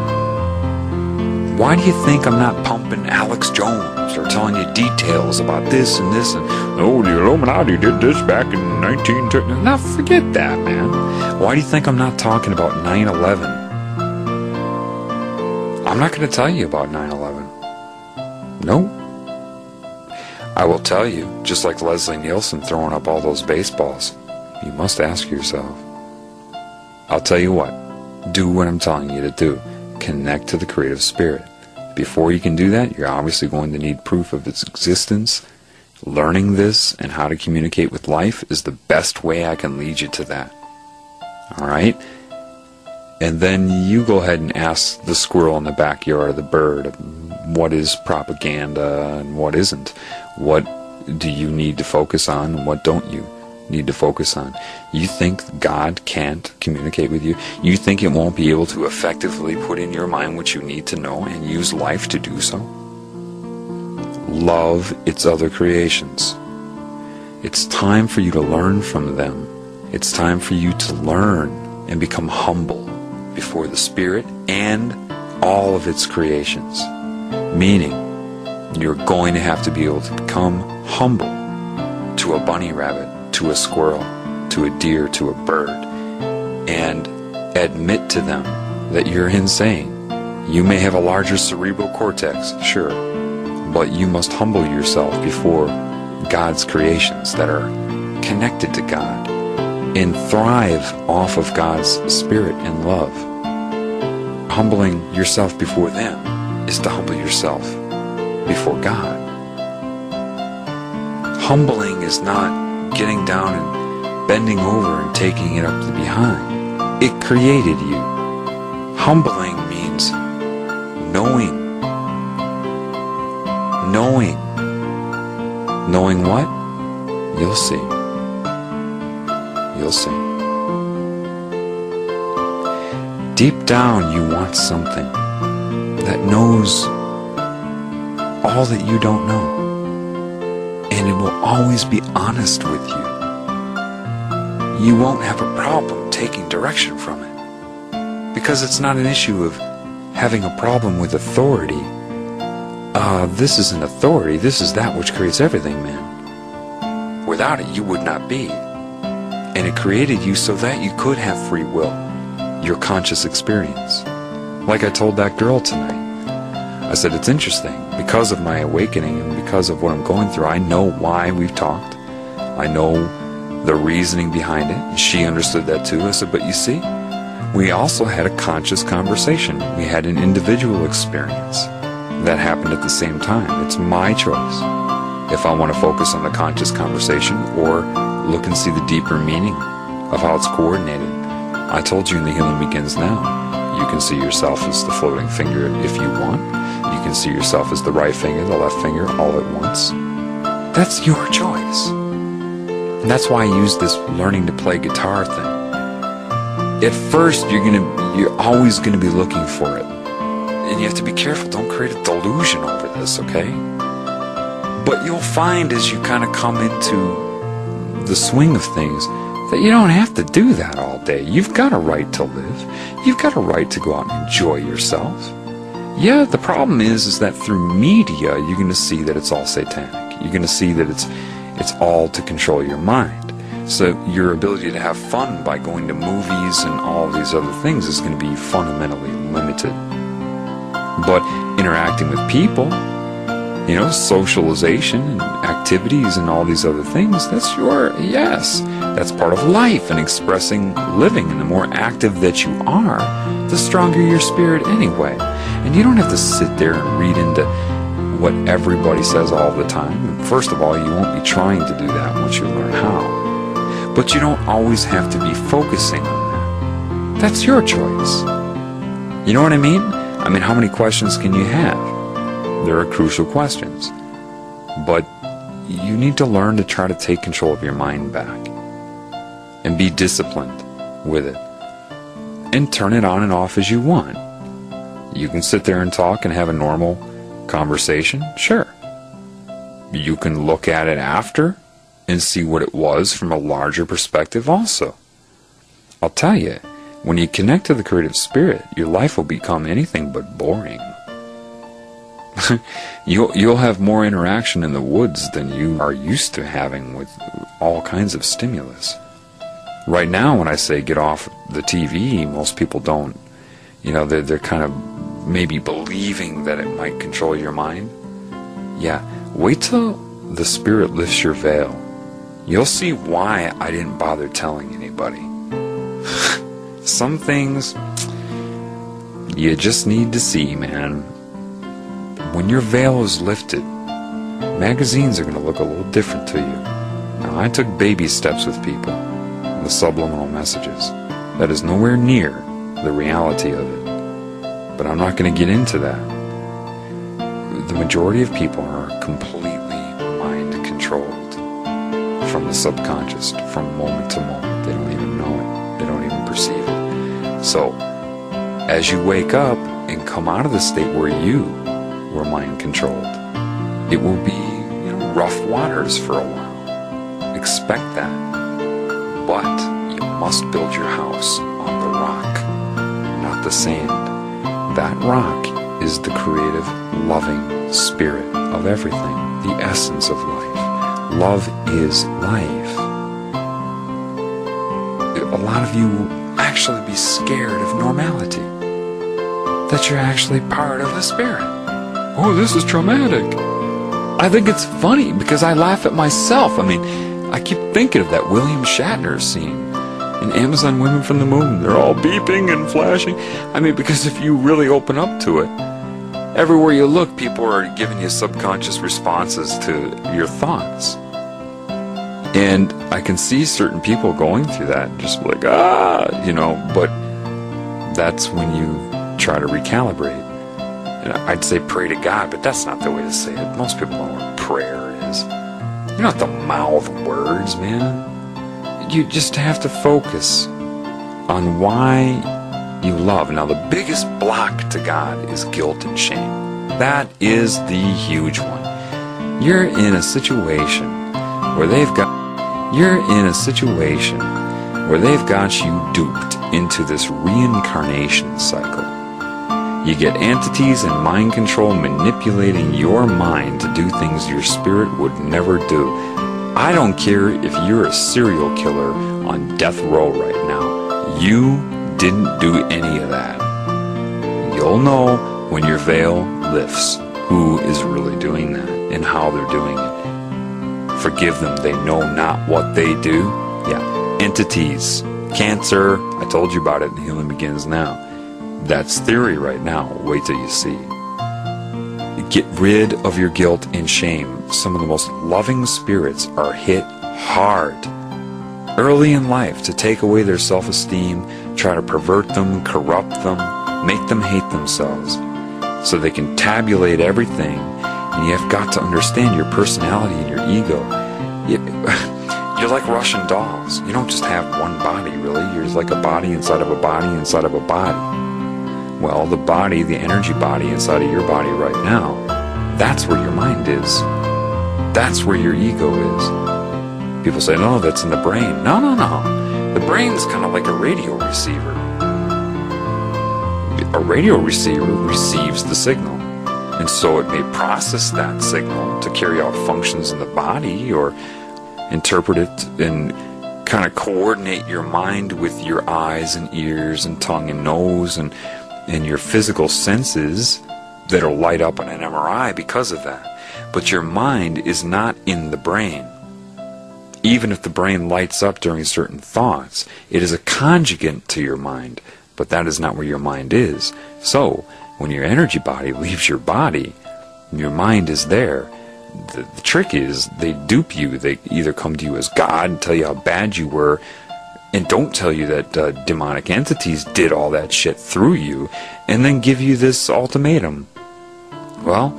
Why do you think I'm not pumping Alex Jones or telling you details about this and this and, oh, the Illuminati did this back in 1930? Now forget that, man. Why do you think I'm not talking about 9/11? I'm not going to tell you about 9/11. No. I will tell you, just like Leslie Nielsen throwing up all those baseballs, you must ask yourself. I'll tell you what, do what I'm telling you to do. Connect to the creative spirit. Before you can do that, you're obviously going to need proof of its existence. Learning this and how to communicate with life is the best way I can lead you to that. Alright? And then you go ahead and ask the squirrel in the backyard or the bird, what is propaganda and what isn't? What do you need to focus on and what don't you need to focus on? You think God can't communicate with you? You think it won't be able to effectively put in your mind what you need to know and use life to do so? Love its other creations. It's time for you to learn from them. It's time for you to learn and become humble before the Spirit and all of its creations. Meaning, you're going to have to be able to become humble to a bunny rabbit, to a squirrel, to a deer, to a bird, and admit to them that you're insane. You may have a larger cerebral cortex, sure, but you must humble yourself before God's creations that are connected to God and thrive off of God's spirit and love. Humbling yourself before them is to humble yourself before God. Humbling is not getting down and bending over and taking it up the behind. It created you. Humbling means knowing. Knowing what? You'll see. You'll see. Deep down you want something that knows all that you don't know. And it will always be honest with you. You won't have a problem taking direction from it. Because it's not an issue of having a problem with authority. This is an authority. This is that which creates everything, man. Without it, you would not be. And it created you so that you could have free will, your conscious experience. Like I told that girl tonight. I said, it's interesting. Because of my awakening and because of what I'm going through, I know why we've talked. I know the reasoning behind it. And she understood that too. I said, but you see, we also had a conscious conversation. We had an individual experience that happened at the same time. It's my choice if I want to focus on the conscious conversation or look and see the deeper meaning of how it's coordinated. I told you in The Healing Begins Now, you can see yourself as the floating finger if you want. You can see yourself as the right finger, the left finger, all at once. That's your choice. And that's why I use this learning to play guitar thing. At first, you're always going to be looking for it. And you have to be careful. Don't create a delusion over this, okay? But you'll find as you kind of come into the swing of things that you don't have to do that all day. You've got a right to live. You've got a right to go out and enjoy yourself. Yeah, the problem is that through media, you're going to see that it's all satanic. You're going to see that it's all to control your mind. So your ability to have fun by going to movies and all of these other things is going to be fundamentally limited. But interacting with people, you know, socialization and activities and all these other things, that's that's part of life and expressing living. And the more active that you are, the stronger your spirit anyway. And you don't have to sit there and read into what everybody says all the time. First of all, you won't be trying to do that once you learn how. But you don't always have to be focusing on that. That's your choice. You know what I mean? I mean, how many questions can you have? There are crucial questions. But you need to learn to try to take control of your mind back. And be disciplined with it. And turn it on and off as you want. You can sit there and talk and have a normal conversation, sure. You can look at it after and see what it was from a larger perspective also. I'll tell you, when you connect to the creative spirit, your life will become anything but boring. You'll have more interaction in the woods than you are used to having with all kinds of stimulus. Right now, when I say get off the TV, most people don't. You know, they're kind of maybe believing that it might control your mind. Yeah, wait till the spirit lifts your veil. You'll see why I didn't bother telling anybody. Some things, You just need to see, man. When your veil is lifted, magazines are going to look a little different to you. Now, I took baby steps with people, the subliminal messages. That is nowhere near the reality of it. But I'm not going to get into that. The majority of people are completely mind-controlled from the subconscious, from moment to moment. They don't even know it. They don't even perceive it. So, as you wake up and come out of the state where you were mind-controlled, it will be, rough waters for a while. Expect that. But you must build your house on the rock, not the sand. That rock is the creative, loving spirit of everything, the essence of life. Love is life. A lot of you will actually be scared of normality, that you're actually part of the spirit. Oh, this is traumatic. I think it's funny because I laugh at myself. I mean, I keep thinking of that William Shatner scene in Amazon Women from the Moon. They're all beeping and flashing. I mean, because if you really open up to it, everywhere you look, people are giving you subconscious responses to your thoughts. And I can see certain people going through that, just like, but that's when you try to recalibrate. And I'd say pray to God, but that's not the way to say it. Most people know what prayer is. You don't have to mouth words, man. You just have to focus on why you love. Now, the biggest block to God is guilt and shame. That is the huge one. You're in a situation where they've got you duped into this reincarnation cycle. You get entities and mind control manipulating your mind to do things your spirit would never do. I don't care if you're a serial killer on death row right now. You didn't do any of that. You'll know when your veil lifts who is really doing that and how they're doing it. Forgive them. They know not what they do. Yeah, entities, cancer. I told you about it in Healing Begins Now. That's theory right now. Wait till you see. Get rid of your guilt and shame. Some of the most loving spirits are hit hard early in life to take away their self-esteem, try to pervert them, corrupt them, make them hate themselves so they can tabulate everything. And you have got to understand your personality and your ego. You're like Russian dolls. You don't just have one body, really. You're like a body inside of a body inside of a body. Well, the body, the energy body inside of your body right now, that's where your mind is. That's where your ego is. People say, no, that's in the brain. No. The brain's kind of like a radio receiver. A radio receiver receives the signal. And so it may process that signal to carry out functions in the body or interpret it and kind of coordinate your mind with your eyes and ears and tongue and nose and your physical senses that'll light up on an MRI because of that. But your mind is not in the brain. Even if the brain lights up during certain thoughts, it is a conjugate to your mind, but that is not where your mind is. So, when your energy body leaves your body, your mind is there. The trick is they dupe you. They either come to you as God and tell you how bad you were, and don't tell you that demonic entities did all that shit through you, and then give you this ultimatum. Well,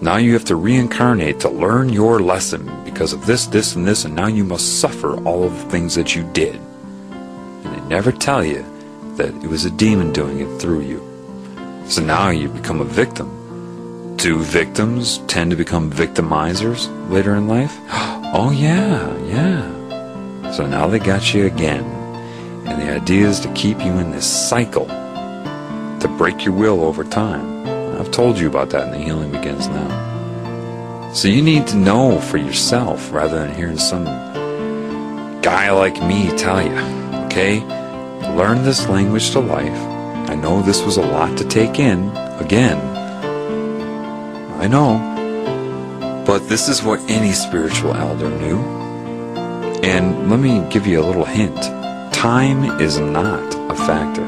now you have to reincarnate to learn your lesson because of this, this, and this, and now you must suffer all of the things that you did. And they never tell you that it was a demon doing it through you. So now you become a victim. Do victims tend to become victimizers later in life? Oh yeah. So now they got you again. And the idea is to keep you in this cycle, to break your will over time. I've told you about that in the Healing Begins Now. So you need to know for yourself rather than hearing some guy like me tell you, okay? Learn this language to life. I know this was a lot to take in, again. I know. But this is what any spiritual elder knew. And let me give you a little hint. Time is not a factor.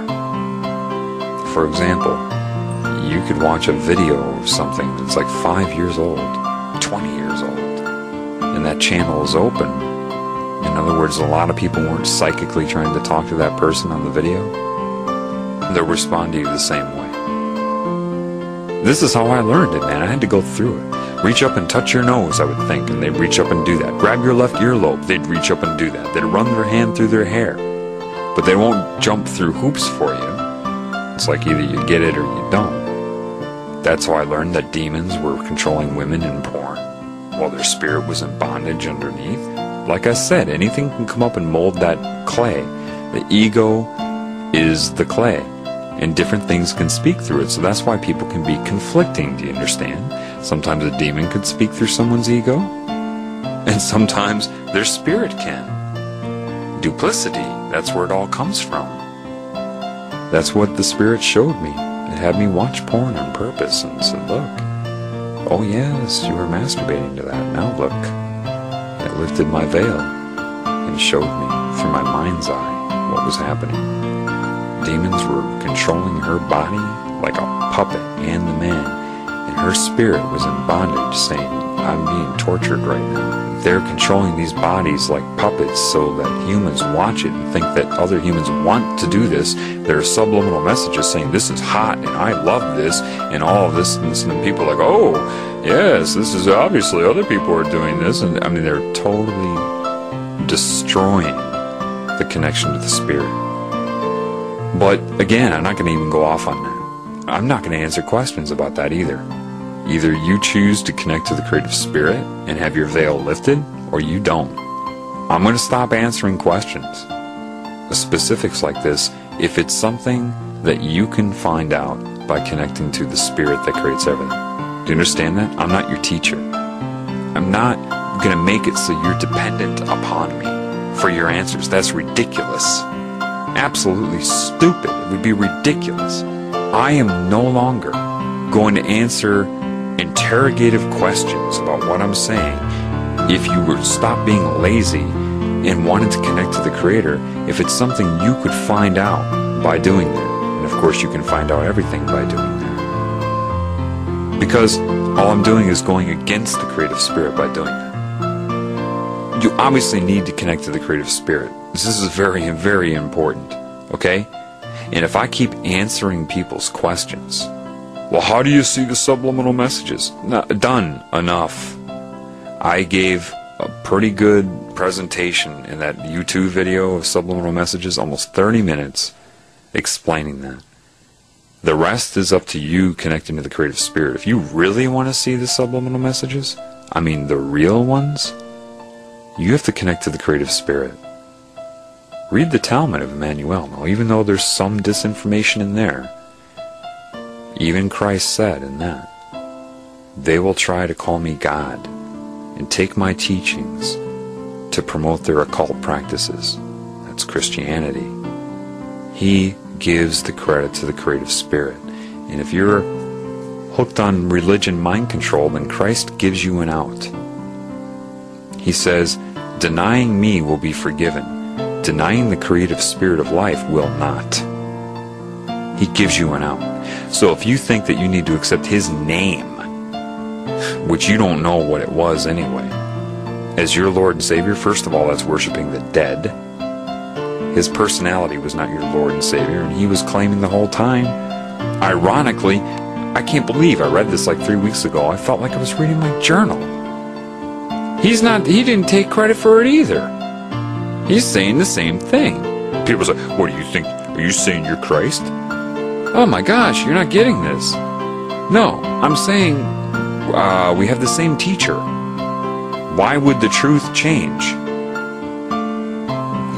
For example, you could watch a video of something that's like 5 years old, 20 years old, and that channel is open. In other words, a lot of people weren't psychically trying to talk to that person on the video. They'll respond to you the same way. This is how I learned it, man. I had to go through it. Reach up and touch your nose, I would think, and they'd reach up and do that. Grab your left earlobe, they'd reach up and do that. They'd run their hand through their hair. But they won't jump through hoops for you. It's like either you get it or you don't. That's how I learned that demons were controlling women in porn, while their spirit was in bondage underneath. Like I said, anything can come up and mold that clay. The ego is the clay, and different things can speak through it. So that's why people can be conflicting, do you understand? Sometimes a demon could speak through someone's ego, and sometimes their spirit can. Duplicity, that's where it all comes from. That's what the spirit showed me. It had me watch porn on purpose and said, look, oh yes, you were masturbating to that, now look. It lifted my veil and showed me through my mind's eye what was happening. Demons were controlling her body like a puppet and the man, and her spirit was in bondage saying, I'm being tortured right now. They're controlling these bodies like puppets so that humans watch it and think that other humans want to do this. There are subliminal messages saying this is hot and I love this and all of this, and people are like, oh yes, this is obviously other people are doing this. And I mean, they're totally destroying the connection to the spirit. But again, I'm not going to even go off on that. I'm not going to answer questions about that either. Either you choose to connect to the creative spirit and have your veil lifted, or you don't. I'm going to stop answering questions. The specifics like this, if it's something that you can find out by connecting to the spirit that creates everything. Do you understand that? I'm not your teacher. I'm not going to make it so you're dependent upon me for your answers. That's ridiculous. Absolutely stupid. It would be ridiculous. I am no longer going to answer interrogative questions about what I'm saying. If you would stop being lazy and wanted to connect to the Creator, if it's something you could find out by doing that, and of course you can find out everything by doing that, because all I'm doing is going against the creative spirit by doing that. You obviously need to connect to the creative spirit. This is very, very important, okay? And if I keep answering people's questions, well, how do you see the subliminal messages? No, done enough. I gave a pretty good presentation in that YouTube video of subliminal messages, almost 30 minutes, explaining that. The rest is up to you connecting to the creative spirit. If you really want to see the subliminal messages, I mean the real ones, you have to connect to the creative spirit. Read the Talmud of Emmanuel. Now, even though there's some disinformation in there, even Christ said in that, they will try to call me God and take my teachings to promote their occult practices. That's Christianity. He gives the credit to the creative spirit. And if you're hooked on religion mind control, then Christ gives you an out. He says, denying me will be forgiven. Denying the creative spirit of life will not. He gives you an out. So if you think that you need to accept His name, which you don't know what it was anyway, as your Lord and Savior, first of all, that's worshiping the dead. His personality was not your Lord and Savior, and He was claiming the whole time. Ironically, I can't believe I read this like 3 weeks ago. I felt like I was reading my journal. He didn't take credit for it either. He's saying the same thing. People say, what do you think? Are you saying you're Christ? Oh my gosh, you're not getting this. No, I'm saying we have the same teacher. Why would the truth change?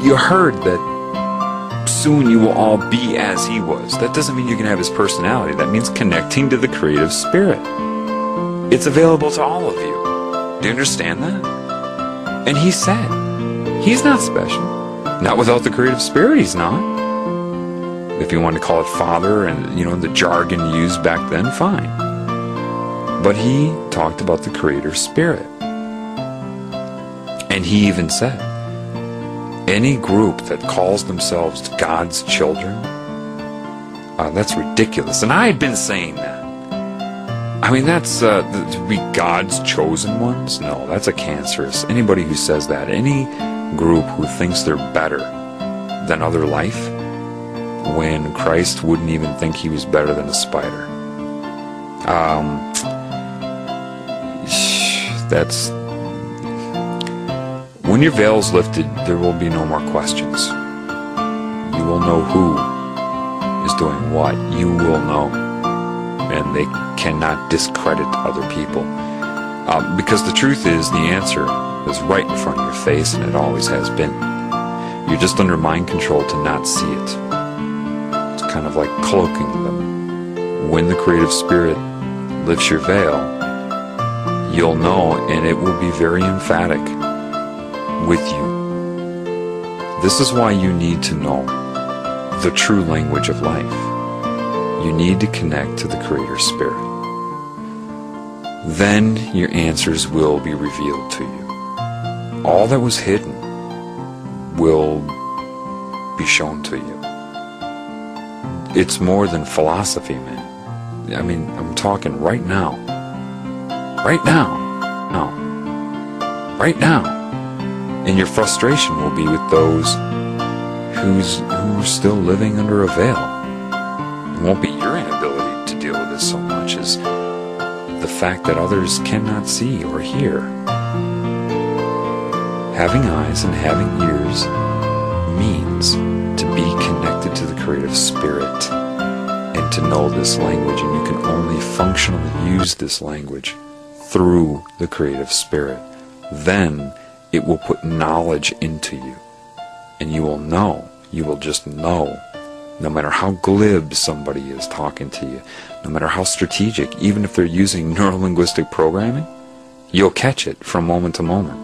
You heard that soon you will all be as He was. That doesn't mean you can have His personality. That means connecting to the creative spirit. It's available to all of you. Do you understand that? And He said, He's not special. Not without the creative spirit, He's not. If you want to call it Father and, the jargon used back then, fine. But He talked about the creator spirit. And He even said, any group that calls themselves God's children That's ridiculous. And I had been saying that. I mean, that's to be God's chosen ones? No, that's a cancerous. Anybody who says that, any group who thinks they're better than other life, when Christ wouldn't even think he was better than a spider. That's... When your veil's lifted, there will be no more questions. You will know who is doing what. You will know. And they cannot discredit other people. Because the truth is, the answer is right in front of your face, and it always has been. You're just under mind control to not see it. It's kind of like cloaking them. When the creative spirit lifts your veil, you'll know, and it will be very emphatic with you. This is why you need to know the true language of life. You need to connect to the Creator Spirit. Then your answers will be revealed to you. All that was hidden will be shown to you. It's more than philosophy, man. I mean, I'm talking right now. Right now. No. Right now. And your frustration will be with those who are still living under a veil. It won't be your inability to deal with this so much as the fact that others cannot see or hear. Having eyes and having ears means to be connected to the creative spirit and to know this language, and you can only functionally use this language through the creative spirit. Then it will put knowledge into you, and you will know. You will just know. No matter how glib somebody is talking to you, no matter how strategic, even if they're using neuro-linguistic programming, you'll catch it from moment to moment.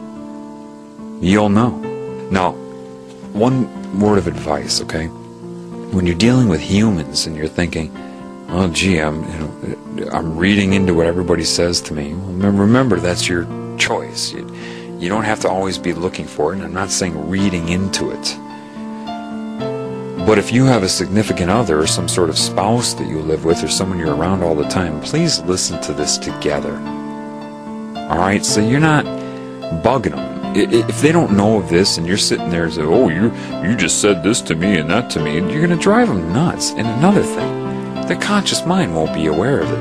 You'll know. Now, one word of advice, okay? When you're dealing with humans and you're thinking, oh gee, I'm reading into what everybody says to me. Well, remember, that's your choice. You don't have to always be looking for it, and I'm not saying reading into it. But if you have a significant other or some sort of spouse that you live with or someone you're around all the time, please listen to this together. Alright, so you're not bugging them. If they don't know of this and you're sitting there and say, oh, you just said this to me and that to me, you're going to drive them nuts. And another thing, their conscious mind won't be aware of it.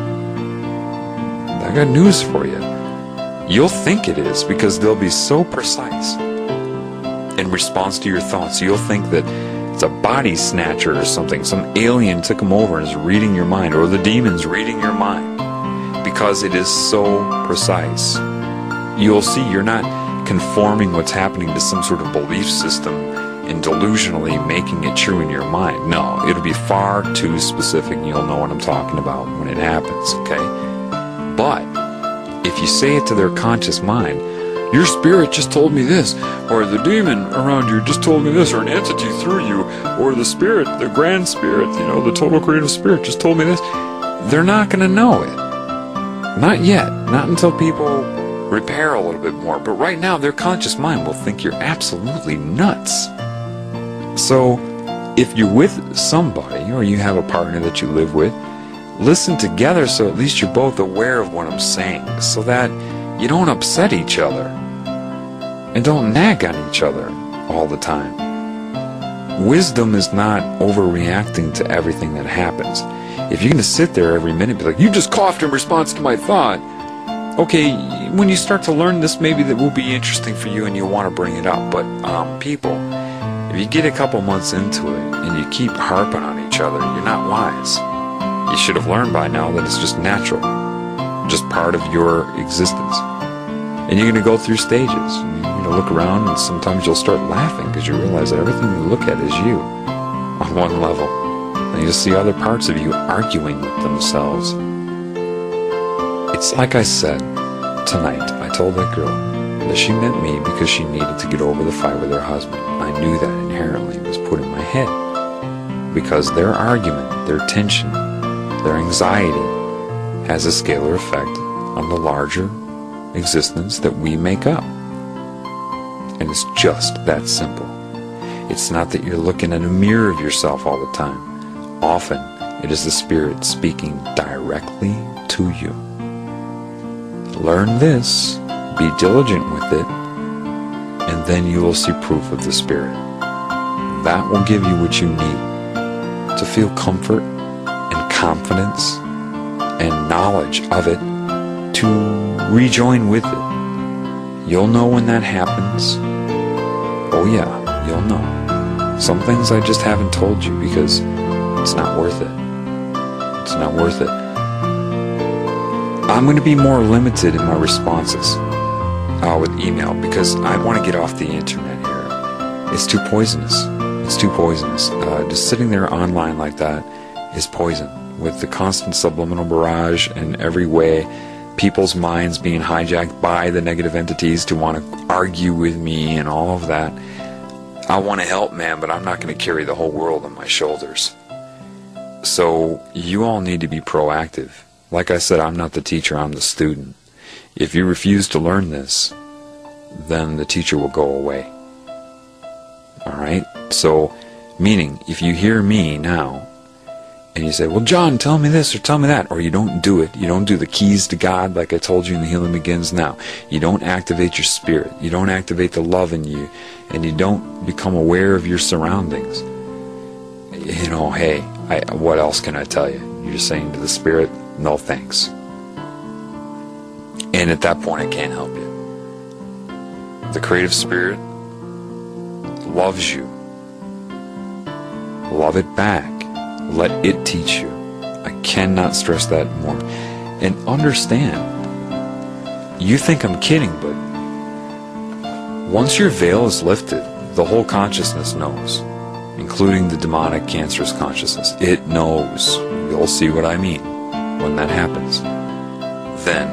I got news for you. You'll think it is because they'll be so precise in response to your thoughts. You'll think that it's a body snatcher or something. Some alien took them over and is reading your mind, or the demon's reading your mind, because it is so precise. You'll see you're not conforming what's happening to some sort of belief system and delusionally making it true in your mind. No, it'll be far too specific, and you'll know what I'm talking about when it happens, okay? But if you say it to their conscious mind, your spirit just told me this, or the demon around you just told me this, or an entity through you, or the spirit, the grand spirit, the total creative spirit just told me this, they're not going to know it. Not yet. Not until people repair a little bit more. But right now, their conscious mind will think you're absolutely nuts. So, if you're with somebody, or you have a partner that you live with, listen together so at least you're both aware of what I'm saying, so that you don't upset each other and don't nag on each other all the time. Wisdom is not overreacting to everything that happens. If you're going to sit there every minute and be like, you just coughed in response to my thought, okay, when you start to learn this, maybe that will be interesting for you and you'll want to bring it up. But people, if you get a couple months into it and you keep harping on each other, you're not wise. You should have learned by now that it's just natural. Just part of your existence. And you're going to go through stages. You're going to look around and sometimes you'll start laughing because you realize that everything you look at is you on one level. And you'll see other parts of you arguing with themselves. It's like I said tonight. I told that girl that she met me because she needed to get over the fight with her husband. I knew that inherently was put in my head. Because their argument, their tension, their anxiety has a scalar effect on the larger existence that we make up. And it's just that simple. It's not that you're looking in a mirror of yourself all the time. Often, It is the Spirit speaking directly to you. Learn this, be diligent with it, and then you will see proof of the Spirit. That will give you what you need to feel comfort and confidence and knowledge of it to rejoin with it. You'll know when that happens. Oh yeah, you'll know. Some things I just haven't told you because it's not worth it. It's not worth it. I'm going to be more limited in my responses with email because I want to get off the internet here. It's too poisonous. It's too poisonous. Just sitting there online like that is poison. With the constant subliminal barrage in every way, people's minds being hijacked by the negative entities to want to argue with me and all of that. I want to help, man, but I'm not going to carry the whole world on my shoulders. So you all need to be proactive. Like I said, I'm not the teacher, I'm the student. If you refuse to learn this, then the teacher will go away. Alright? So, meaning, if you hear me now, and you say, well, John, tell me this or tell me that, or you don't do it, you don't do the keys to God like I told you in the Healing Begins Now, you don't activate your spirit, you don't activate the love in you, and you don't become aware of your surroundings, you know, hey, what else can I tell you? You're just saying to the Spirit, no thanks. And at that point, I can't help you. The creative Spirit loves you. Love it back. Let it teach you. I cannot stress that more. And understand, you think I'm kidding, but once your veil is lifted, the whole consciousness knows, including the demonic, cancerous consciousness. It knows. You'll see what I mean when that happens. Then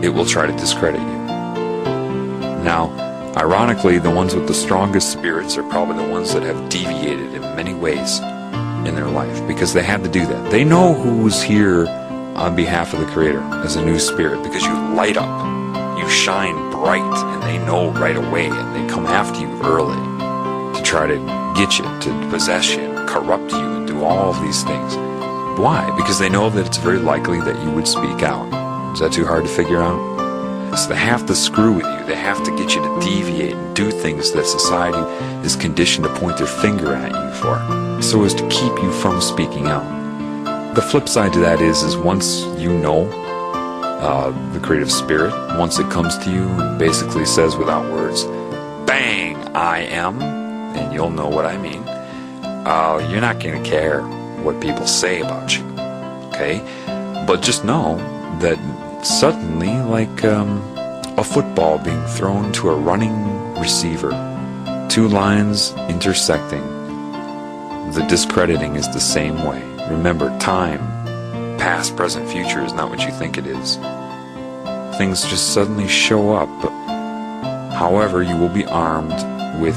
it will try to discredit you. Now, ironically, the ones with the strongest spirits are probably the ones that have deviated in many ways in their life, because they had to do that. They know who's here on behalf of the Creator as a new spirit, because you light up, you shine bright, and they know right away, and they come after you early to try to get you, to possess you, and corrupt you, and do all of these things. Why? Because they know that it's very likely that you would speak out. Is that too hard to figure out? So they have to screw with you. They have to get you to deviate and do things that society is conditioned to point their finger at you for, so as to keep you from speaking out. The flip side to that is once you know the creative spirit, once it comes to you and basically says without words, bang, I am, and you'll know what I mean, you're not going to care what people say about you, okay? But just know that suddenly, like a football being thrown to a running receiver, two lines intersecting, the discrediting is the same way. Remember, time, past, present, future is not what you think it is. Things just suddenly show up. However, you will be armed with,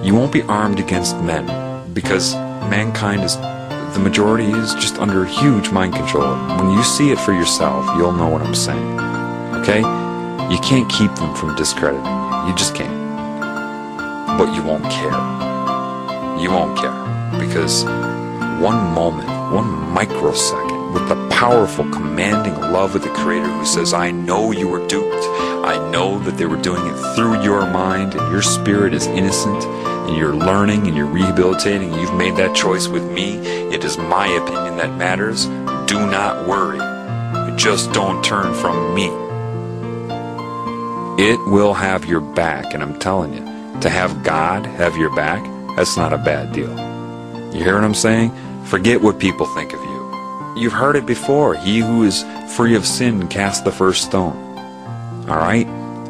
you won't be armed against men, because mankind is, the majority is just under huge mind control. When you see it for yourself, you'll know what I'm saying. Okay? You can't keep them from discrediting you. You just can't. But you won't care. You won't care. Because one moment, one microsecond, with the powerful, commanding love of the Creator who says, I know you were duped. I know that they were doing it through your mind, and your spirit is innocent, and you're learning, and you're rehabilitating, and you've made that choice with me. It is my opinion that matters. Do not worry. Just don't turn from me. It will have your back, and I'm telling you, to have God have your back, that's not a bad deal. You hear what I'm saying? Forget what people think of you. You've heard it before. He who is free of sin cast the first stone. Alright?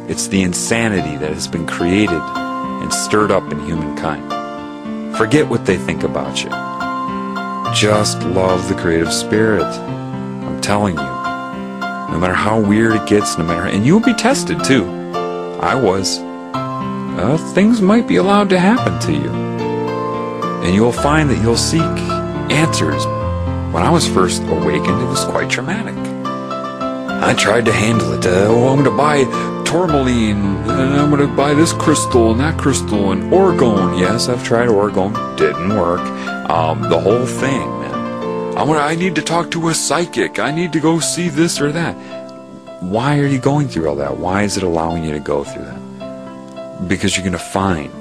It's the insanity that has been created and stirred up in humankind. Forget what they think about you. Just love the creative spirit. I'm telling you. No matter how weird it gets, no matter, and you'll be tested too. I was. Things might be allowed to happen to you. And you'll find that you'll seek answers. When I was first awakened, it was quite traumatic. I tried to handle it. I'm going to buy tourmaline, and I'm going to buy this crystal and that crystal, and orgone. Yes, I've tried orgone. Didn't work. The whole thing, man. I need to talk to a psychic. I need to go see this or that. Why are you going through all that? Why is it allowing you to go through that? Because you're going to find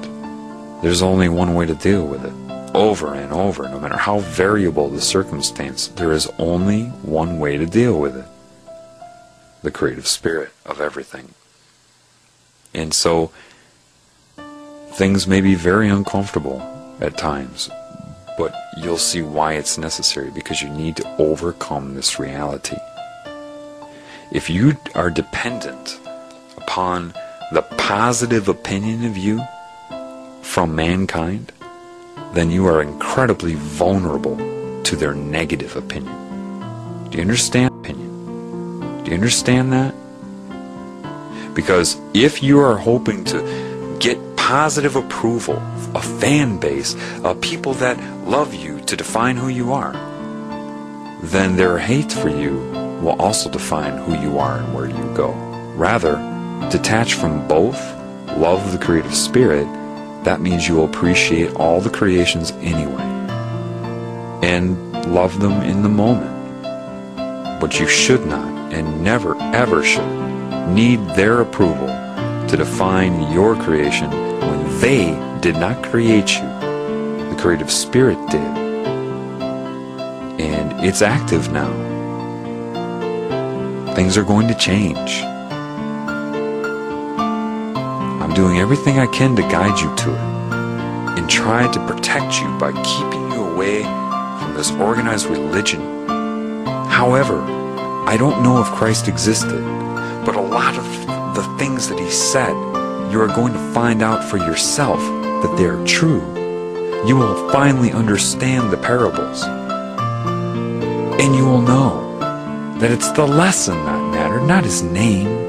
there's only one way to deal with it. Over and over, no matter how variable the circumstance, there is only one way to deal with it. The creative spirit of everything. And so, things may be very uncomfortable at times, but you'll see why it's necessary, because you need to overcome this reality. If you are dependent upon the positive opinion of you from mankind, then you are incredibly vulnerable to their negative opinion. Do you understand opinion? Do you understand that? Because if you are hoping to get positive approval, a fan base, people that love you to define who you are, then their hate for you will also define who you are and where you go. Rather, detach from both, love the creative spirit. That means you will appreciate all the creations anyway and love them in the moment. But you should not, and never ever should, need their approval to define your creation when they did not create you. The creative spirit did. And it's active now. Things are going to change. I'm doing everything I can to guide you to it and try to protect you by keeping you away from this organized religion. However, I don't know if Christ existed, but a lot of the things that he said, you are going to find out for yourself that they are true. You will finally understand the parables. And you will know that it's the lesson that mattered, not his name.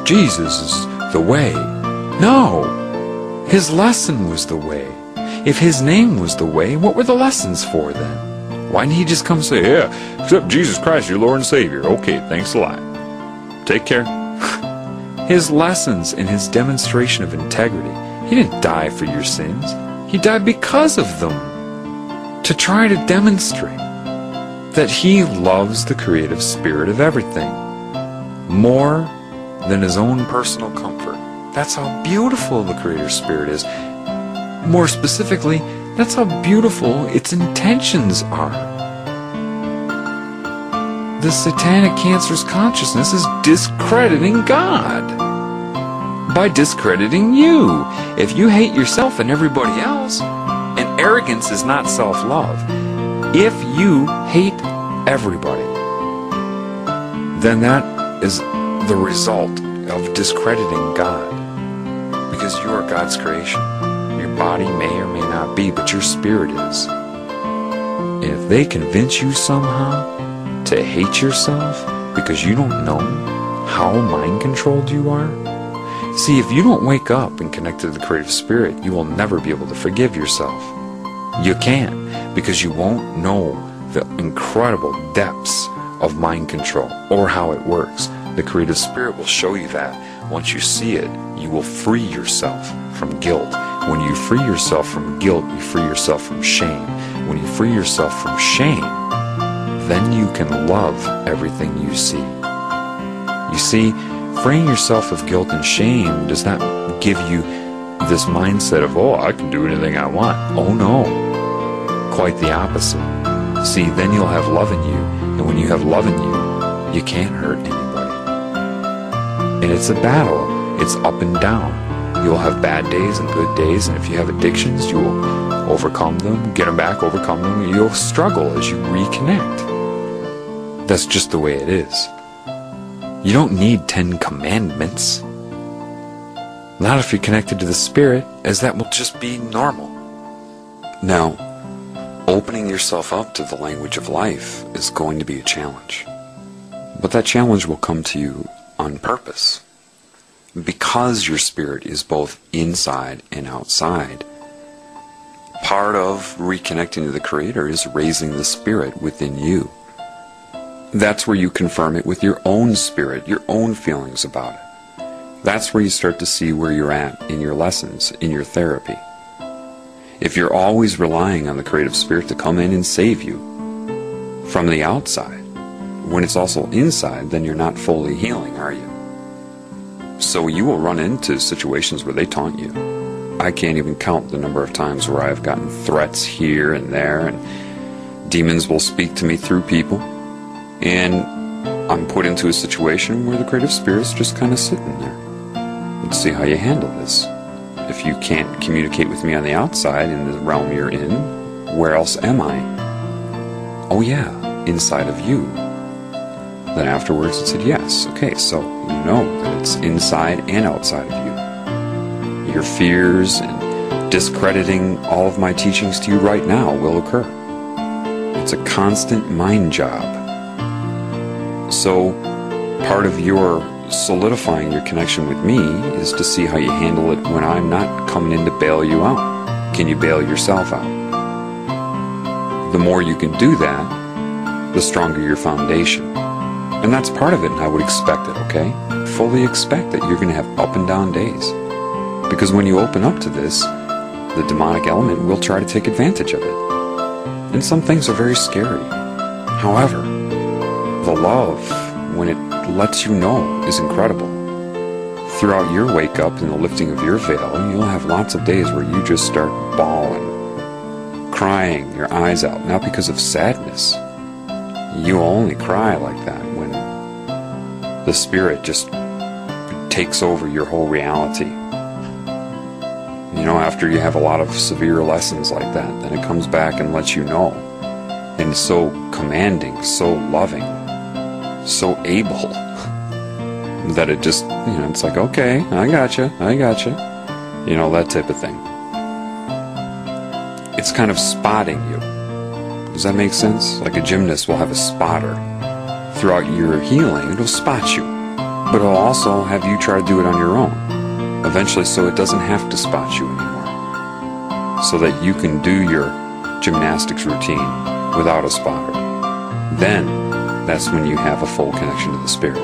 Jesus is the way. No, his lesson was the way. If his name was the way, what were the lessons for then? Why didn't he just come say, yeah, accept Jesus Christ, your Lord and Savior. Okay, thanks a lot. Take care. His lessons and his demonstration of integrity, he didn't die for your sins. He died because of them. To try to demonstrate that he loves the creative spirit of everything more than his own personal comfort. That's how beautiful the creator spirit is. More specifically, that's how beautiful its intentions are. The satanic cancer's consciousness is discrediting God by discrediting you. If you hate yourself and everybody else, and arrogance is not self-love, if you hate everybody, then that is the result of discrediting God, because you are God's creation. Your body may or may not be, but your spirit is. And if they convince you somehow to hate yourself because you don't know how mind-controlled you are, see, if you don't wake up and connect to the creative spirit, you will never be able to forgive yourself. You can't, because you won't know the incredible depths of mind control or how it works. The creative spirit will show you that. Once you see it, you will free yourself from guilt. When you free yourself from guilt, you free yourself from shame. When you free yourself from shame, then you can love everything you see. You see, freeing yourself of guilt and shame does not give you this mindset of, oh, I can do anything I want. Oh no, quite the opposite. See, then you'll have love in you, and when you have love in you, you can't hurt anybody. And it's a battle. It's up and down. You'll have bad days and good days, and if you have addictions, you will overcome them, get them back, overcome them. You'll struggle as you reconnect. That's just the way it is. You don't need 10 commandments. Not if you're connected to the Spirit, as that will just be normal. Now, opening yourself up to the language of life is going to be a challenge. But that challenge will come to you on purpose. Because your spirit is both inside and outside, part of reconnecting to the Creator is raising the spirit within you. That's where you confirm it with your own spirit, your own feelings about it. That's where you start to see where you're at in your lessons, in your therapy. If you're always relying on the creative spirit to come in and save you from the outside, when it's also inside, then you're not fully healing, are you? So you will run into situations where they taunt you. I can't even count the number of times where I've gotten threats here and there, and demons will speak to me through people, and I'm put into a situation where the creative spirit's just kind of sitting there. Let's see how you handle this. If you can't communicate with me on the outside in the realm you're in, where else am I? Oh yeah, inside of you. Then afterwards it said, yes, okay, so you know that it's inside and outside of you. Your fears and discrediting all of my teachings to you right now will occur. It's a constant mind job. So part of your solidifying your connection with me is to see how you handle it when I'm not coming in to bail you out. Can you bail yourself out? The more you can do that, the stronger your foundation. And that's part of it, and I would expect it, okay? Fully expect that you're going to have up and down days. Because when you open up to this, the demonic element will try to take advantage of it. And some things are very scary. However, the love, when it lets you know, is incredible. Throughout your wake up and the lifting of your veil, you'll have lots of days where you just start bawling, crying your eyes out, not because of sadness. You only cry like that when the spirit just takes over your whole reality. You know, after you have a lot of severe lessons like that, then it comes back and lets you know. And it's so commanding, so loving, so able, that it just, you know, it's like, okay, I gotcha. You know, that type of thing. It's kind of spotting you. Does that make sense? Like a gymnast will have a spotter. Throughout your healing, it'll spot you. But it'll also have you try to do it on your own. Eventually, so it doesn't have to spot you anymore. So that you can do your gymnastics routine without a spotter. Then, that's when you have a full connection to the spirit.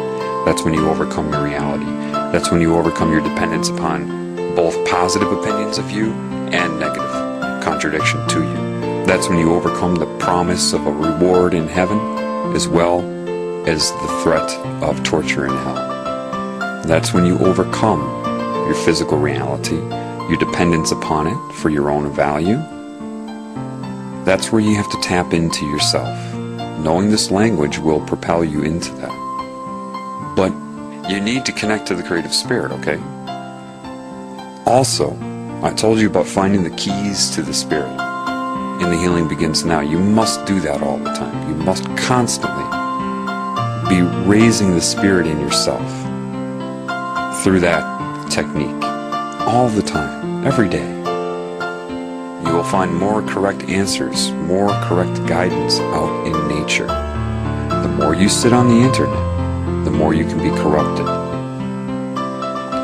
That's when you overcome your reality. That's when you overcome your dependence upon both positive opinions of you and negative contradiction to you. That's when you overcome the promise of a reward in heaven, as well as the threat of torture in hell. That's when you overcome your physical reality, your dependence upon it for your own value. That's where you have to tap into yourself. Knowing this language will propel you into that. But you need to connect to the creative spirit, okay? Also, I told you about finding the keys to the spirit. And the healing begins now. You must do that all the time. You must constantly be raising the spirit in yourself through that technique. All the time. Every day. You will find more correct answers, more correct guidance out in nature. The more you sit on the internet, the more you can be corrupted.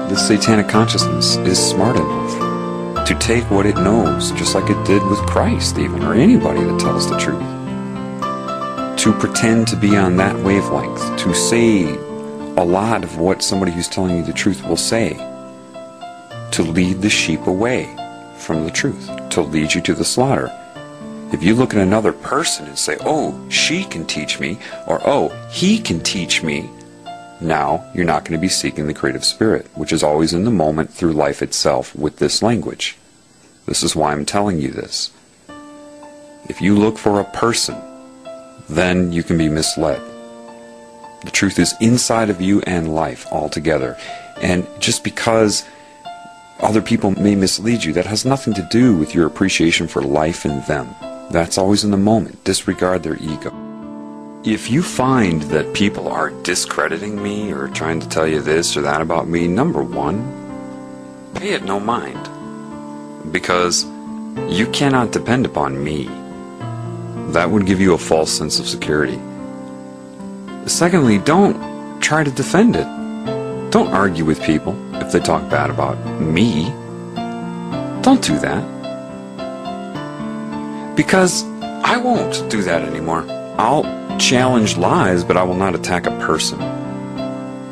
The satanic consciousness is smart enough to take what it knows, just like it did with Christ even, or anybody that tells the truth. To pretend to be on that wavelength, to say a lot of what somebody who's telling you the truth will say, to lead the sheep away from the truth, to lead you to the slaughter. If you look at another person and say, oh, she can teach me, or oh, he can teach me, now you're not going to be seeking the creative spirit, which is always in the moment through life itself with this language. This is why I'm telling you this. If you look for a person, then you can be misled. The truth is inside of you and life altogether. And just because other people may mislead you, that has nothing to do with your appreciation for life and them. That's always in the moment. Disregard their ego. If you find that people are discrediting me or trying to tell you this or that about me, number one, pay it no mind. Because you cannot depend upon me. That would give you a false sense of security. Secondly, don't try to defend it. Don't argue with people if they talk bad about me. Don't do that. Because I won't do that anymore. I'll challenge lies, but I will not attack a person.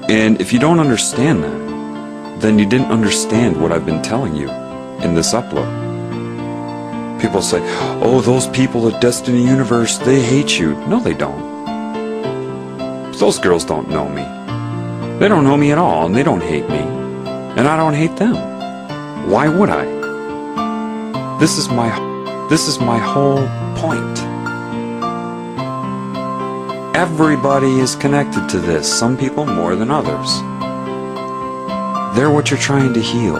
And if you don't understand that, then you didn't understand what I've been telling you in this upload. People say, oh, those people at Destiny Universe, they hate you. No, they don't. Those girls don't know me. They don't know me at all, and they don't hate me. And I don't hate them. Why would I? This is my whole point. Everybody is connected to this, some people more than others. They're what you're trying to heal.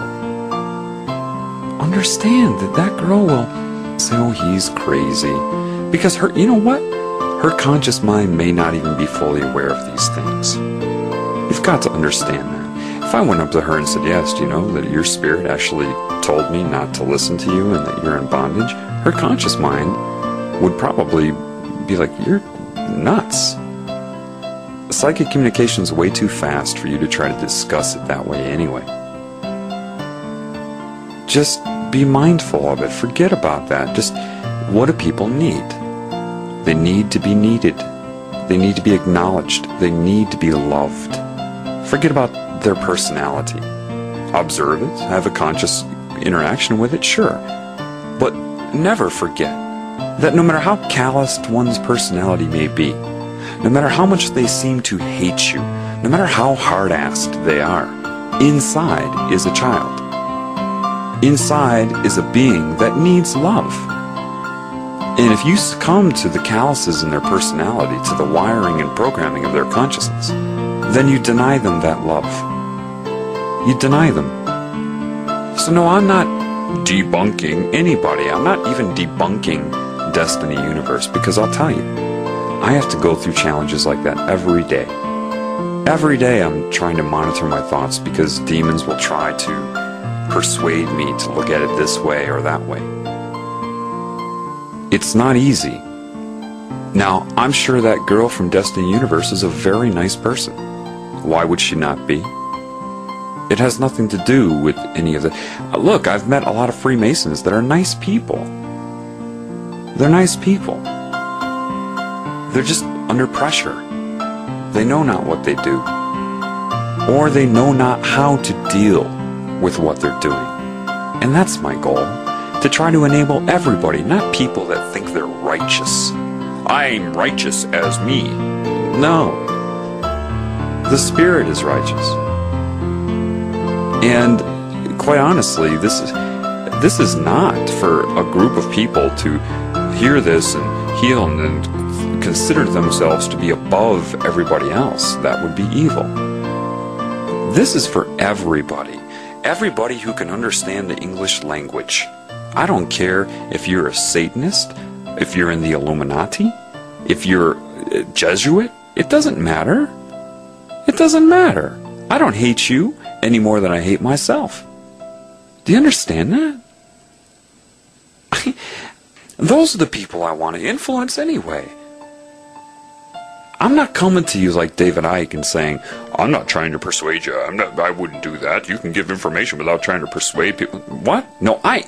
Understand that that girl will say, oh, he's crazy. Because her, you know what? Her conscious mind may not even be fully aware of these things. You've got to understand that. If I went up to her and said, yes, do you know that your spirit actually told me not to listen to you and that you're in bondage? Her conscious mind would probably be like, you're nuts. Psychic communication is way too fast for you to try to discuss it that way anyway. Just be mindful of it. Forget about that. Just, what do people need? They need to be needed. They need to be acknowledged. They need to be loved. Forget about their personality. Observe it. Have a conscious interaction with it, sure. But never forget that no matter how calloused one's personality may be, no matter how much they seem to hate you, no matter how hard-assed they are, inside is a child. Inside is a being that needs love. And if you succumb to the calluses in their personality, to the wiring and programming of their consciousness, then you deny them that love. You deny them. So no, I'm not debunking anybody. I'm not even debunking Destiny Universe, because I'll tell you, I have to go through challenges like that every day. Every day I'm trying to monitor my thoughts because demons will try to persuade me to look at it this way or that way. It's not easy. Now, I'm sure that girl from Destiny Universe is a very nice person. Why would she not be? It has nothing to do with any of the... Look, I've met a lot of Freemasons that are nice people. They're nice people. They're just under pressure. They know not what they do. Or they know not how to deal with what they're doing. And that's my goal. To try to enable everybody, not people that think they're righteous. I'm righteous as me. No. The Spirit is righteous. And quite honestly, this is not for a group of people to hear this and heal and consider themselves to be above everybody else. That would be evil. This is for everybody. Everybody who can understand the English language. I don't care if you're a Satanist, if you're in the Illuminati, if you're a Jesuit. It doesn't matter. It doesn't matter. I don't hate you any more than I hate myself. Do you understand that? Those are the people I want to influence anyway. I'm not coming to you like David Icke and saying, I'm not trying to persuade you. I wouldn't do that. You can give information without trying to persuade people. What? No, I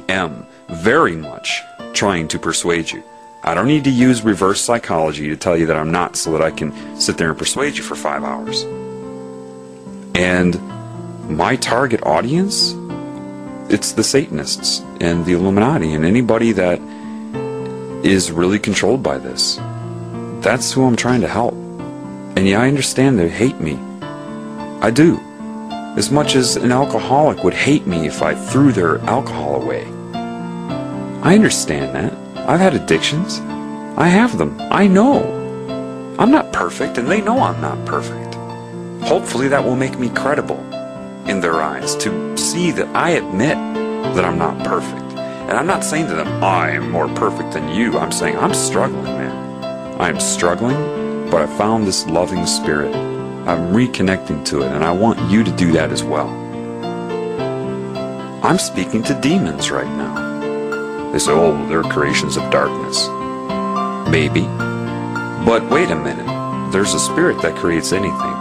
am very much trying to persuade you. I don't need to use reverse psychology to tell you that I'm not, so that I can sit there and persuade you for 5 hours. And my target audience, it's the Satanists and the Illuminati and anybody that is really controlled by this. That's who I'm trying to help. And yeah, I understand they hate me. I do. As much as an alcoholic would hate me if I threw their alcohol away. I understand that. I've had addictions. I have them. I know. I'm not perfect, and they know I'm not perfect. Hopefully that will make me credible in their eyes, to see that I admit that I'm not perfect. And I'm not saying to them, I am more perfect than you. I'm saying I'm struggling, man. I am struggling, but I found this loving spirit. I'm reconnecting to it, and I want you to do that as well. I'm speaking to demons right now. They say, oh, they're creations of darkness. Maybe. But wait a minute. There's a spirit that creates anything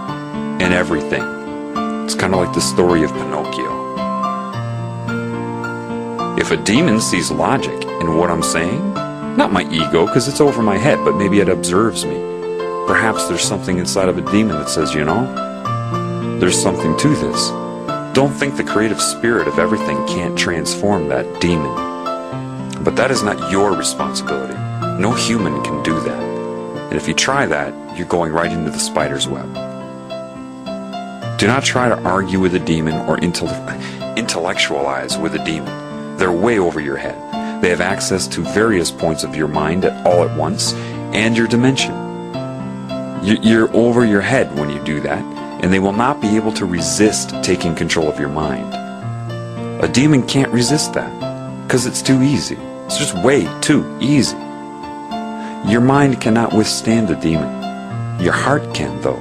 and everything. It's kind of like the story of Pinocchio. If a demon sees logic in what I'm saying, not my ego, because it's over my head, but maybe it observes me. Perhaps there's something inside of a demon that says, you know, there's something to this. Don't think the creative spirit of everything can't transform that demon. But that is not your responsibility. No human can do that. And if you try that, you're going right into the spider's web. Do not try to argue with a demon or intellectualize with a demon. They're way over your head. They have access to various points of your mind all at once, and your dimension. You're over your head when you do that, and they will not be able to resist taking control of your mind. A demon can't resist that, because it's too easy. It's just way too easy. Your mind cannot withstand a demon. Your heart can, though.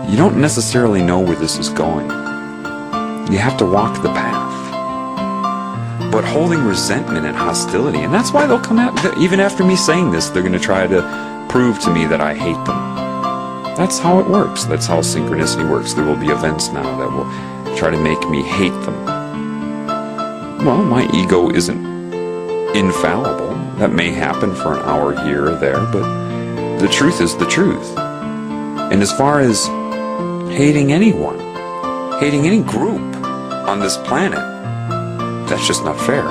You don't necessarily know where this is going. You have to walk the path. But holding resentment and hostility, and that's why they'll come out, even after me saying this, they're going to try to prove to me that I hate them. That's how it works. That's how synchronicity works. There will be events now that will try to make me hate them. Well, my ego isn't infallible. That may happen for an hour here or there, but the truth is the truth. And as far as hating anyone, hating any group on this planet, that's just not fair.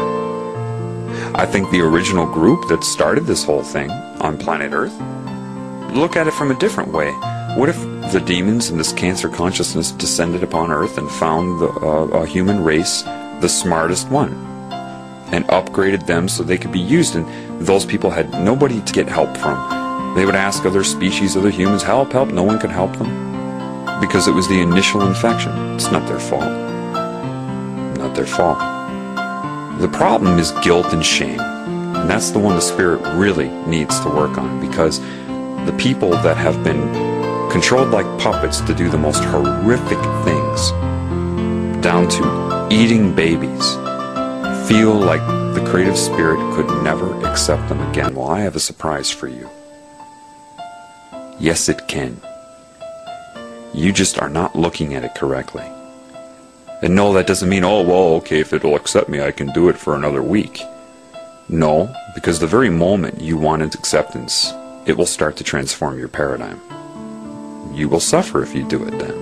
I think the original group that started this whole thing on planet Earth, look at it from a different way. What if the demons in this cancer consciousness descended upon Earth and found a human race the smartest one and upgraded them so they could be used, and those people had nobody to get help from? They would ask other species, other humans, help, help. No one could help them because it was the initial infection. It's not their fault. Not their fault. The problem is guilt and shame, and that's the one the spirit really needs to work on, because the people that have been controlled like puppets to do the most horrific things, down to eating babies, feel like the creative spirit could never accept them again. Well, I have a surprise for you. Yes, it can. You just are not looking at it correctly. And no, that doesn't mean, oh, well, okay, if it'll accept me, I can do it for another week. No, because the very moment you want its acceptance, it will start to transform your paradigm. You will suffer if you do it then.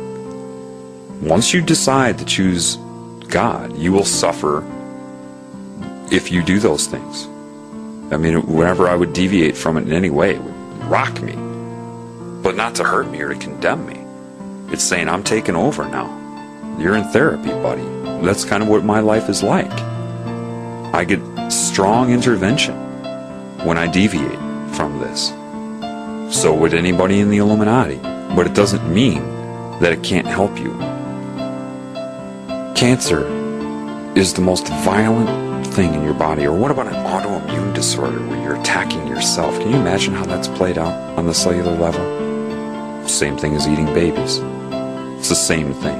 Once you decide to choose God, you will suffer if you do those things. I mean, whenever I would deviate from it in any way, it would rock me. But not to hurt me or to condemn me. It's saying, I'm taking over now. You're in therapy, buddy. That's kind of what my life is like. I get strong intervention when I deviate from this. So would anybody in the Illuminati. But it doesn't mean that it can't help you. Cancer is the most violent thing in your body. Or what about an autoimmune disorder where you're attacking yourself? Can you imagine how that's played out on the cellular level? Same thing as eating babies. It's the same thing.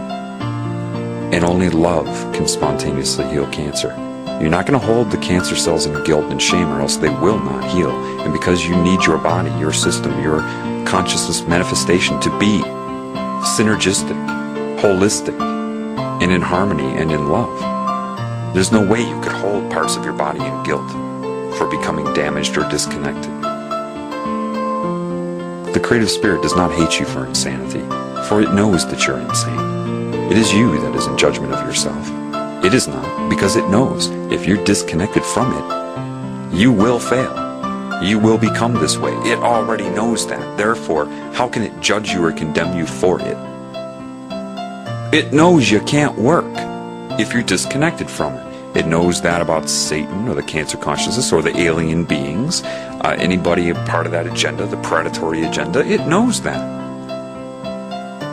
And only love can spontaneously heal cancer. You're not going to hold the cancer cells in guilt and shame, or else they will not heal. And because you need your body, your system, your consciousness manifestation to be synergistic, holistic, and in harmony and in love, there's no way you could hold parts of your body in guilt for becoming damaged or disconnected. The creative spirit does not hate you for insanity, for it knows that you're insane. It is you that is in judgment of yourself. It is not, because it knows if you're disconnected from it, you will fail. You will become this way. It already knows that. Therefore, how can it judge you or condemn you for it? It knows you can't work if you're disconnected from it. It knows that about Satan or the cancer consciousness or the alien beings, anybody a part of that agenda, the predatory agenda. It knows that.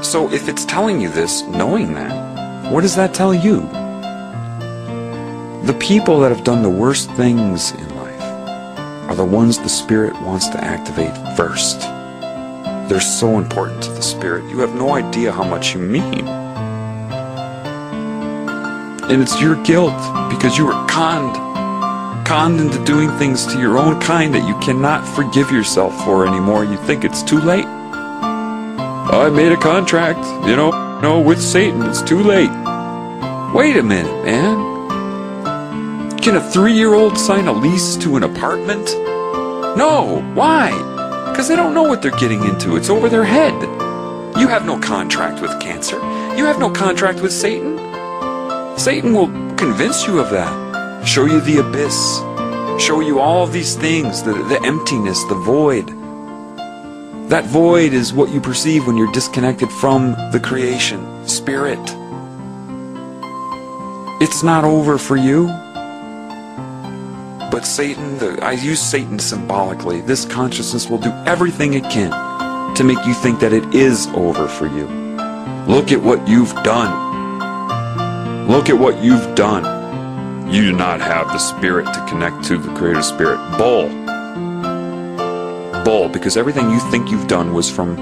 So if it's telling you this, knowing that, what does that tell you? The people that have done the worst things in life are the ones the spirit wants to activate first. They're so important to the spirit. You have no idea how much you mean. And it's your guilt because you were conned into doing things to your own kind that you cannot forgive yourself for anymore. You think it's too late. I made a contract, with Satan. It's too late. Wait a minute, man. Can a 3-year-old sign a lease to an apartment? No. Why? Because they don't know what they're getting into. It's over their head. You have no contract with cancer. You have no contract with Satan. Satan will convince you of that. show you the abyss, show you all of these things, the emptiness, the void. That void is what you perceive when you're disconnected from the creation, spirit. It's not over for you. But Satan, I use Satan symbolically, this consciousness will do everything it can to make you think that it is over for you. Look at what you've done. Look at what you've done. You do not have the spirit to connect to the creative spirit. Bull. Bull, because everything you think you've done was from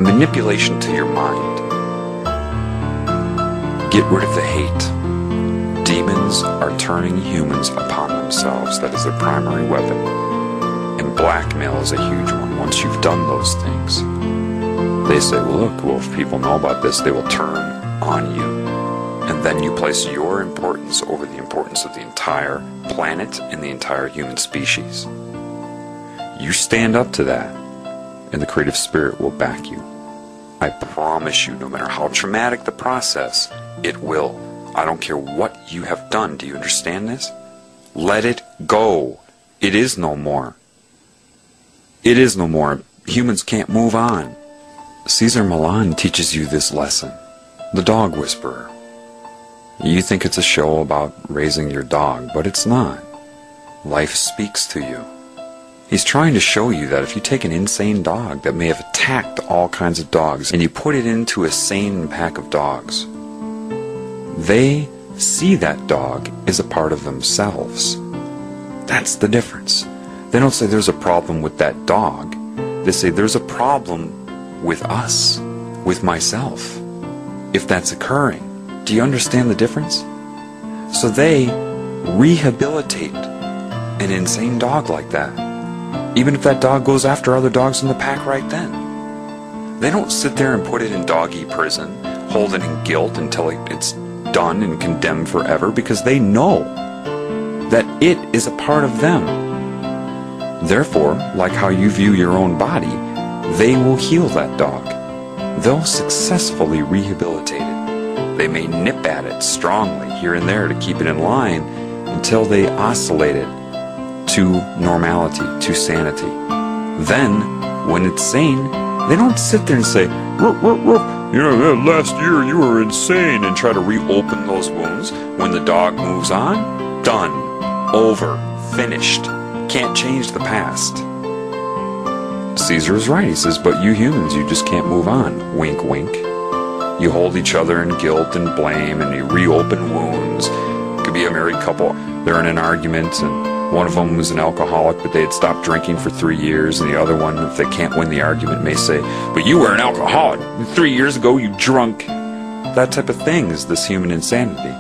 manipulation to your mind. Get rid of the hate. Demons are turning humans upon themselves. That is their primary weapon. And blackmail is a huge one. Once you've done those things, they say, well, if people know about this, they will turn on you. And then you place your importance over the importance of the entire planet and the entire human species. You stand up to that, and the creative spirit will back you. I promise you, no matter how traumatic the process, it will. I don't care what you have done. Do you understand this? Let it go. It is no more. It is no more. Humans can't move on. Cesar Millan teaches you this lesson. The Dog Whisperer. You think it's a show about raising your dog, but it's not. Life speaks to you. He's trying to show you that if you take an insane dog that may have attacked all kinds of dogs and you put it into a sane pack of dogs, they see that dog as a part of themselves. That's the difference. They don't say there's a problem with that dog. They say there's a problem with us, with myself, if that's occurring. Do you understand the difference? So they rehabilitate an insane dog like that, even if that dog goes after other dogs in the pack right then. They don't sit there and put it in doggy prison, hold it in guilt until it's done and condemned forever, because they know that it is a part of them. Therefore, like how you view your own body, they will heal that dog. They'll successfully rehabilitate it. They may nip at it strongly here and there to keep it in line until they oscillate it to normality, to sanity. Then, when it's sane, they don't sit there and say, "Ruff, ruff, ruff. You know, last year you were insane," and try to reopen those wounds. When the dog moves on, done, over, finished. Can't change the past. Caesar is right. He says, but you humans, you just can't move on. Wink, wink. You hold each other in guilt and blame, and you reopen wounds. It could be a married couple. They're in an argument, and one of them was an alcoholic, but they had stopped drinking for 3 years, and the other one, if they can't win the argument, may say, but you were an alcoholic. 3 years ago, you drunk. That type of thing is this human insanity.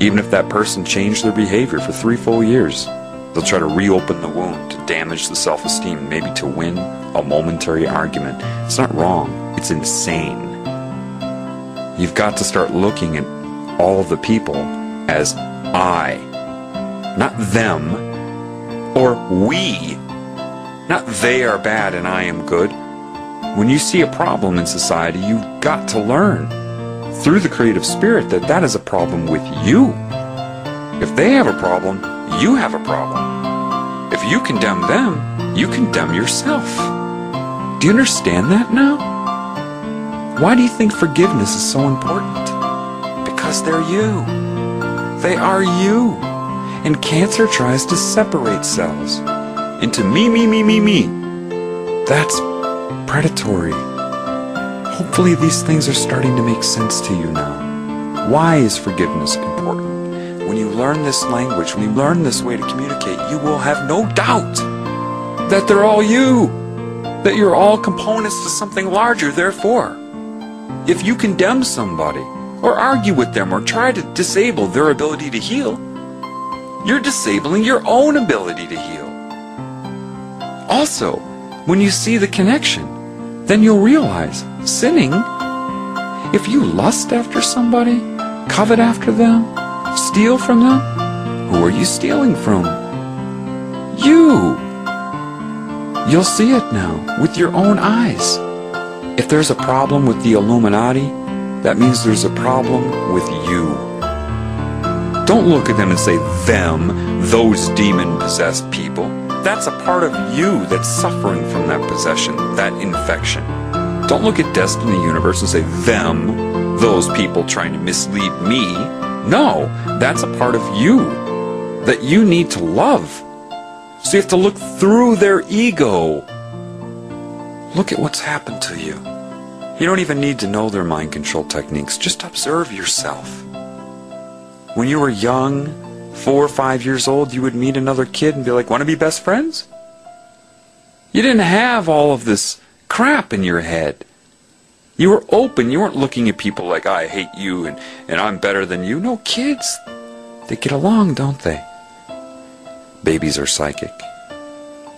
Even if that person changed their behavior for 3 full years, they'll try to reopen the wound, to damage the self-esteem, maybe to win a momentary argument. It's not wrong. It's insane. You've got to start looking at all of the people as I, not them, or we. Not they are bad and I am good. When you see a problem in society, you've got to learn through the creative spirit that that is a problem with you. If they have a problem, you have a problem. If you condemn them, you condemn yourself. Do you understand that now? Why do you think forgiveness is so important? Because they're you. They are you. And cancer tries to separate cells into me, me, me, me, me. That's predatory. Hopefully these things are starting to make sense to you now. Why is forgiveness important? When you learn this language, when you learn this way to communicate, you will have no doubt that they're all you. That you're all components to something larger. Therefore, if you condemn somebody, or argue with them, or try to disable their ability to heal, you're disabling your own ability to heal. Also, when you see the connection, then you'll realize, sinning, if you lust after somebody, covet after them, steal from them, who are you stealing from? You! You'll see it now, with your own eyes. If there's a problem with the Illuminati, that means there's a problem with you. Don't look at them and say, them, those demon-possessed people. That's a part of you that's suffering from that possession, that infection. Don't look at destiny, universe, and say, them, those people trying to mislead me. No, that's a part of you that you need to love. So you have to look through their ego. Look at what's happened to you. You don't even need to know their mind control techniques. Just observe yourself. When you were young, 4 or 5 years old, you would meet another kid and be like, want to be best friends? You didn't have all of this crap in your head. You were open. You weren't looking at people like, I hate you and I'm better than you. No, kids, they get along, don't they? Babies are psychic.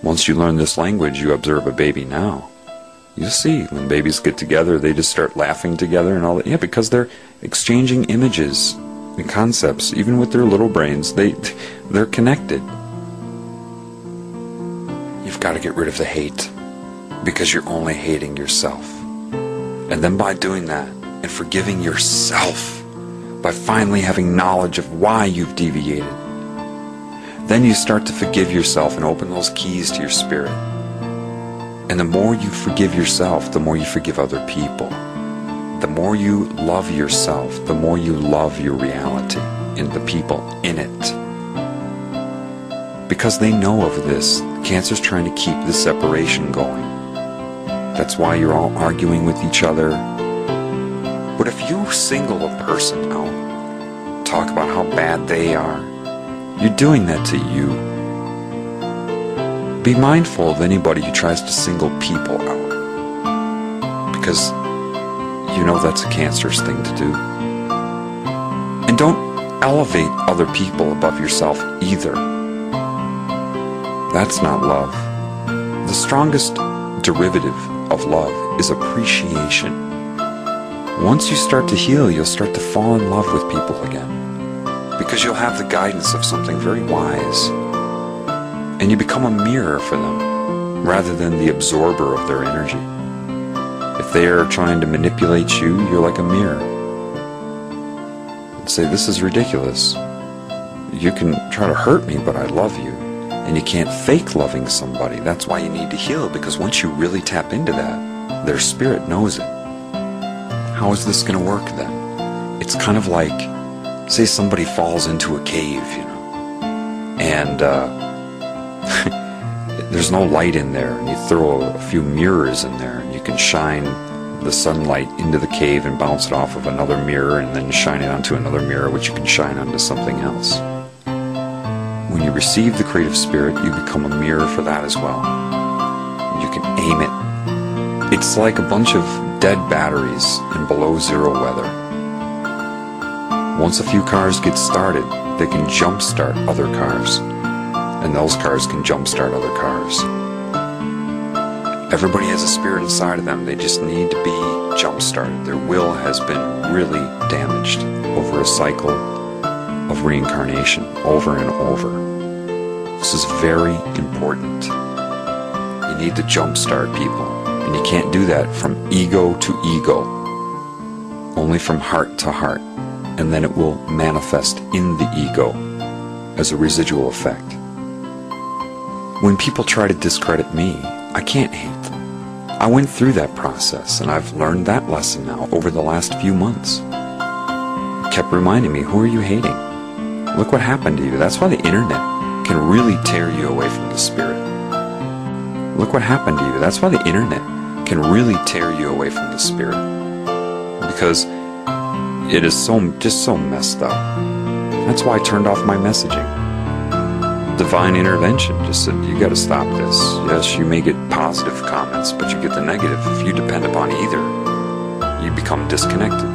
Once you learn this language, you observe a baby now. You'll see, when babies get together, they just start laughing together and all that. Yeah, because they're exchanging images and concepts. Even with their little brains, they're connected. You've got to get rid of the hate, because you're only hating yourself. And then by doing that, and forgiving yourself, by finally having knowledge of why you've deviated, then you start to forgive yourself and open those keys to your spirit. And the more you forgive yourself, the more you forgive other people. The more you love yourself, the more you love your reality and the people in it. Because they know of this, Cancer's trying to keep the separation going. That's why you're all arguing with each other. But if you single a person out, talk about how bad they are, you're doing that to you. Be mindful of anybody who tries to single people out, because you know that's a cancerous thing to do. And don't elevate other people above yourself either. That's not love. The strongest derivative of love is appreciation. Once you start to heal, you'll start to fall in love with people again, because you'll have the guidance of something very wise. And you become a mirror for them, rather than the absorber of their energy. If they are trying to manipulate you, you're like a mirror. And say, this is ridiculous. You can try to hurt me, but I love you. And you can't fake loving somebody. That's why you need to heal, because once you really tap into that, their spirit knows it. How is this going to work then? It's kind of like, say somebody falls into a cave, and there's no light in there, and you throw a few mirrors in there, and you can shine the sunlight into the cave and bounce it off of another mirror, and then shine it onto another mirror, which you can shine onto something else. When you receive the creative spirit, you become a mirror for that as well. You can aim it. It's like a bunch of dead batteries in below zero weather. Once a few cars get started, they can jumpstart other cars. And those cars can jumpstart other cars. Everybody has a spirit inside of them. They just need to be jump-started. Their will has been really damaged over a cycle of reincarnation, over and over. This is very important. You need to jump-start people. And you can't do that from ego to ego. Only from heart to heart. And then it will manifest in the ego as a residual effect. When people try to discredit me, I can't hate them. I went through that process, and I've learned that lesson now over the last few months. It kept reminding me, who are you hating? Look what happened to you. That's why the internet can really tear you away from the spirit. Look what happened to you. That's why the internet can really tear you away from the spirit. Because it is just so messed up. That's why I turned off my messaging. Divine intervention just said, you got to stop this. Yes, you may get positive comments, but you get the negative. If you depend upon either, you become disconnected.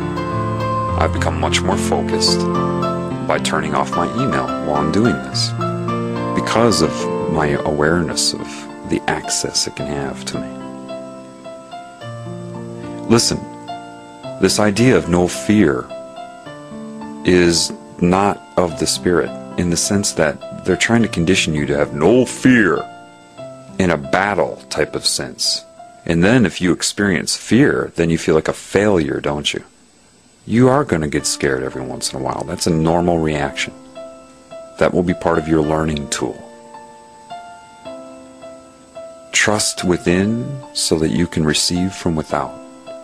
I've become much more focused by turning off my email while I'm doing this, because of my awareness of the access it can have to me. Listen, this idea of no fear is not of the spirit, in the sense that they're trying to condition you to have no fear in a battle type of sense. And then if you experience fear, then you feel like a failure, don't you? You are going to get scared every once in a while. That's a normal reaction. That will be part of your learning tool. Trust within so that you can receive from without.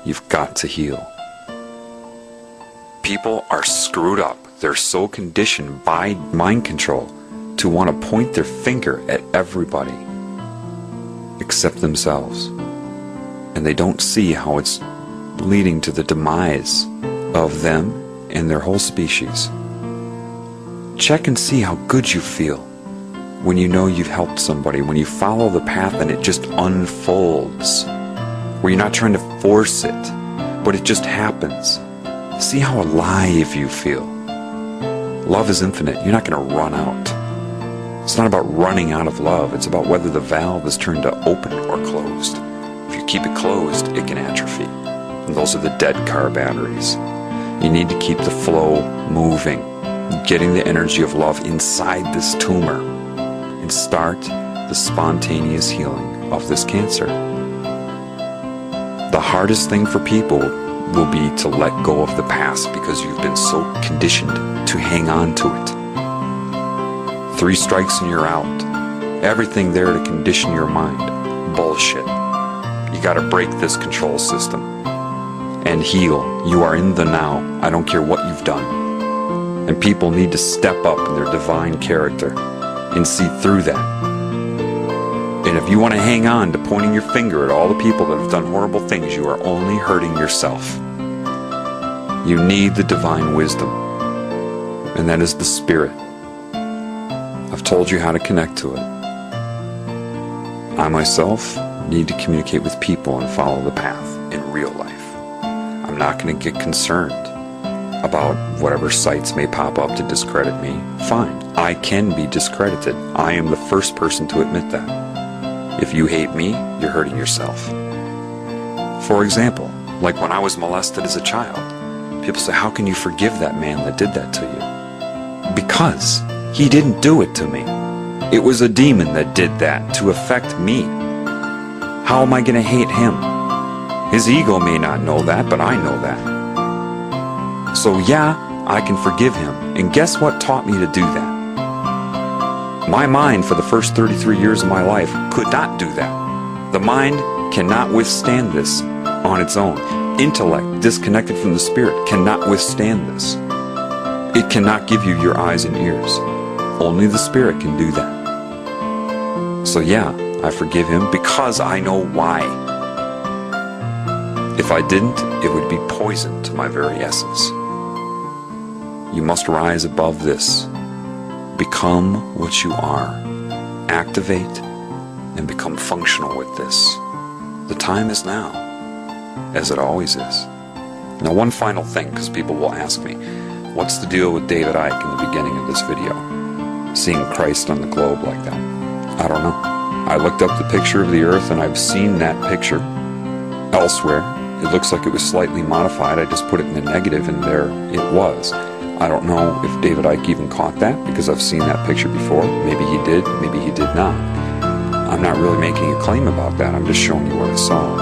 You've got to heal. People are screwed up. They're so conditioned by mind control to want to point their finger at everybody except themselves. And they don't see how it's leading to the demise of them and their whole species. Check and see how good you feel when you know you've helped somebody, when you follow the path and it just unfolds, where you're not trying to force it, but it just happens. See how alive you feel. Love is infinite. You're not going to run out. It's not about running out of love. It's about whether the valve is turned to open or closed. If you keep it closed, it can atrophy. And those are the dead car batteries. You need to keep the flow moving, getting the energy of love inside this tumor, and start the spontaneous healing of this cancer. The hardest thing for people will be to let go of the past because you've been so conditioned to hang on to it. 3 strikes and you're out. Everything there to condition your mind. Bullshit. You gotta break this control system and heal. You are in the now. I don't care what you've done. And people need to step up in their divine character and see through that. And if you want to hang on to pointing your finger at all the people that have done horrible things, you are only hurting yourself. You need the divine wisdom, and that is the Spirit. I've told you how to connect to it. I myself need to communicate with people and follow the path in real life. I'm not going to get concerned about whatever sites may pop up to discredit me. Fine, I can be discredited. I am the first person to admit that. If you hate me, you're hurting yourself. For example, like when I was molested as a child, people say, how can you forgive that man that did that to you? Because he didn't do it to me. It was a demon that did that to affect me. How am I going to hate him? His ego may not know that, but I know that. So yeah, I can forgive him. And guess what taught me to do that? My mind for the first 33 years of my life could not do that. The mind cannot withstand this on its own. Intellect, disconnected from the Spirit, cannot withstand this. It cannot give you your eyes and ears. Only the Spirit can do that. So yeah, I forgive him because I know why. If I didn't, it would be poison to my very essence. You must rise above this. Become what you are. Activate and become functional with this. The time is now, as it always is. Now, one final thing, because people will ask me, what's the deal with David Icke in the beginning of this video? Seeing Christ on the globe like that. I don't know. I looked up the picture of the earth and I've seen that picture elsewhere. It looks like it was slightly modified. I just put it in the negative and there it was. I don't know if David Icke even caught that because I've seen that picture before. Maybe he did, maybe he did not. I'm not really making a claim about that. I'm just showing you what I saw.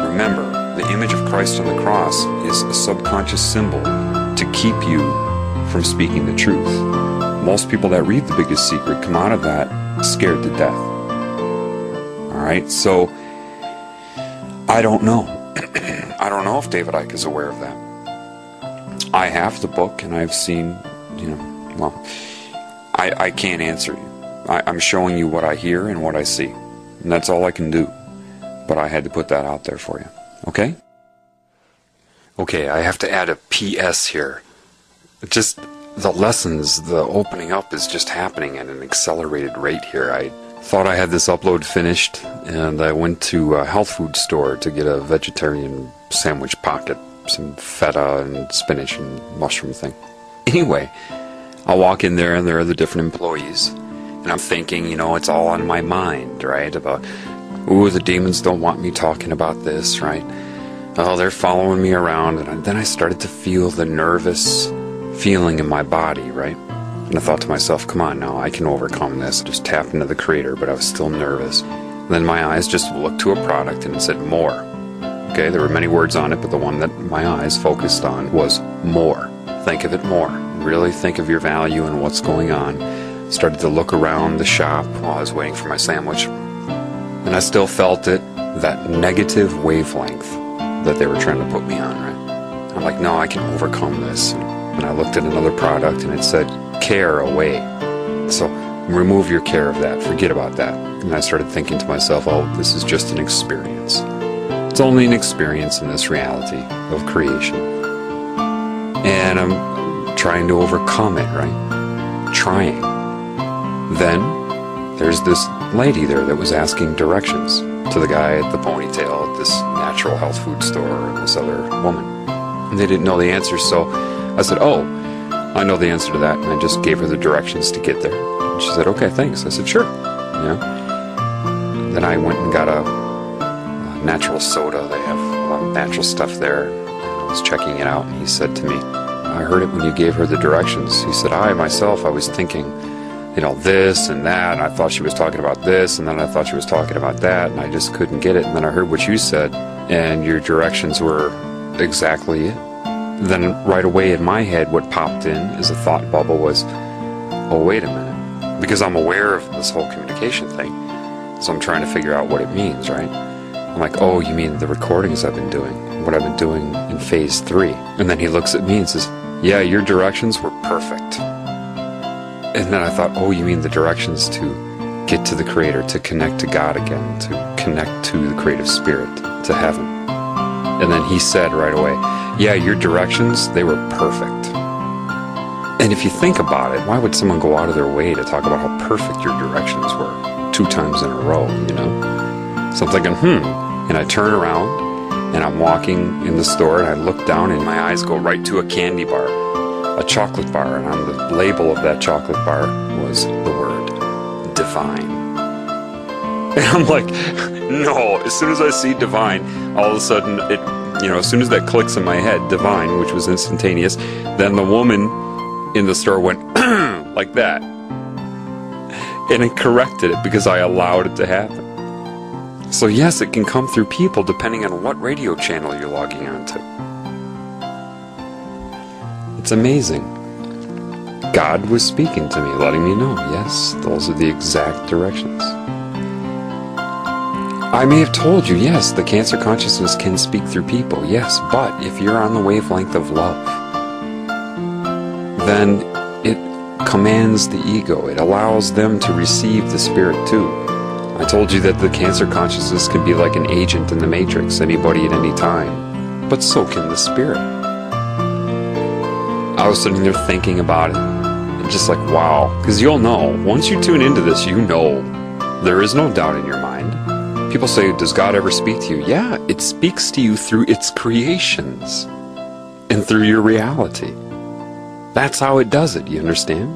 Remember, the image of Christ on the cross is a subconscious symbol to keep you from speaking the truth. Most people that read The Biggest Secret come out of that scared to death. Alright, so I don't know. I don't know if David Icke is aware of that. I have the book and I've seen, well, I can't answer you. I'm showing you what I hear and what I see. And that's all I can do. But I had to put that out there for you. Okay? Okay, I have to add a PS here. Just the lessons, the opening up is just happening at an accelerated rate here. I thought I had this upload finished and I went to a health food store to get a vegetarian sandwich pocket. Some feta and spinach and mushroom thing. Anyway, I walk in there and there are the different employees. And I'm thinking, it's all on my mind, right? About, ooh, the demons don't want me talking about this, right? Oh, they're following me around. And then I started to feel the nervous feeling in my body, right? And I thought to myself, come on now, I can overcome this. Just tap into the Creator, but I was still nervous. And then my eyes just looked to a product and it said more. Okay, there were many words on it, but the one that my eyes focused on was more. Think of it more. really think of your value and what's going on. Started to look around the shop while I was waiting for my sandwich. And I still felt it, that negative wavelength that they were trying to put me on, right? I'm like, no, I can overcome this. And I looked at another product and it said, care away. So remove your care of that, forget about that. And I started thinking to myself, oh, this is just an experience. It's only an experience in this reality of creation. And I'm trying to overcome it, right? Trying. Then there's this lady there that was asking directions to the guy at the ponytail at this natural health food store and this other woman. And they didn't know the answer, so I said, oh, I know the answer to that. And I just gave her the directions to get there. And she said, okay, thanks. I said, sure. Then I went and got a natural soda. They have a lot of natural stuff there. And I was checking it out, and he said to me, I heard it when you gave her the directions. He said, I was thinking, this and that, and I thought she was talking about this, and then I thought she was talking about that, and I just couldn't get it. And then I heard what you said, and your directions were exactly it. Then right away in my head, what popped in as a thought bubble was, oh, wait a minute. Because I'm aware of this whole communication thing, so I'm trying to figure out what it means, right? I'm like, oh, you mean the recordings I've been doing, what I've been doing in phase 3. And then he looks at me and says, yeah, your directions were perfect. And then I thought, oh, you mean the directions to get to the Creator, to connect to God again, to connect to the creative spirit, to heaven. And then he said right away, yeah, your directions, they were perfect. And if you think about it, why would someone go out of their way to talk about how perfect your directions were 2 times in a row, So I'm thinking, And I turn around, and I'm walking in the store, and I look down, and my eyes go right to a candy bar, a chocolate bar, and on the label of that chocolate bar was the word divine. And I'm like, no. As soon as I see divine, all of a sudden it, as soon as that clicks in my head, divine, which was instantaneous, then the woman in the store went like that, and it corrected it because I allowed it to happen. So yes, it can come through people depending on what radio channel you're logging onto. It's amazing. God was speaking to me, letting me know, yes, those are the exact directions. I may have told you, yes, the cancer consciousness can speak through people, yes, but if you're on the wavelength of love, then it commands the ego. It allows them to receive the spirit too. I told you that the cancer consciousness can be like an agent in the matrix, anybody at any time, but so can the spirit. I was sitting there thinking about it, and just like, wow, because you'll know, once you tune into this, there is no doubt in your mind. People say, does God ever speak to you? Yeah, it speaks to you through its creations and through your reality. That's how it does it, you understand?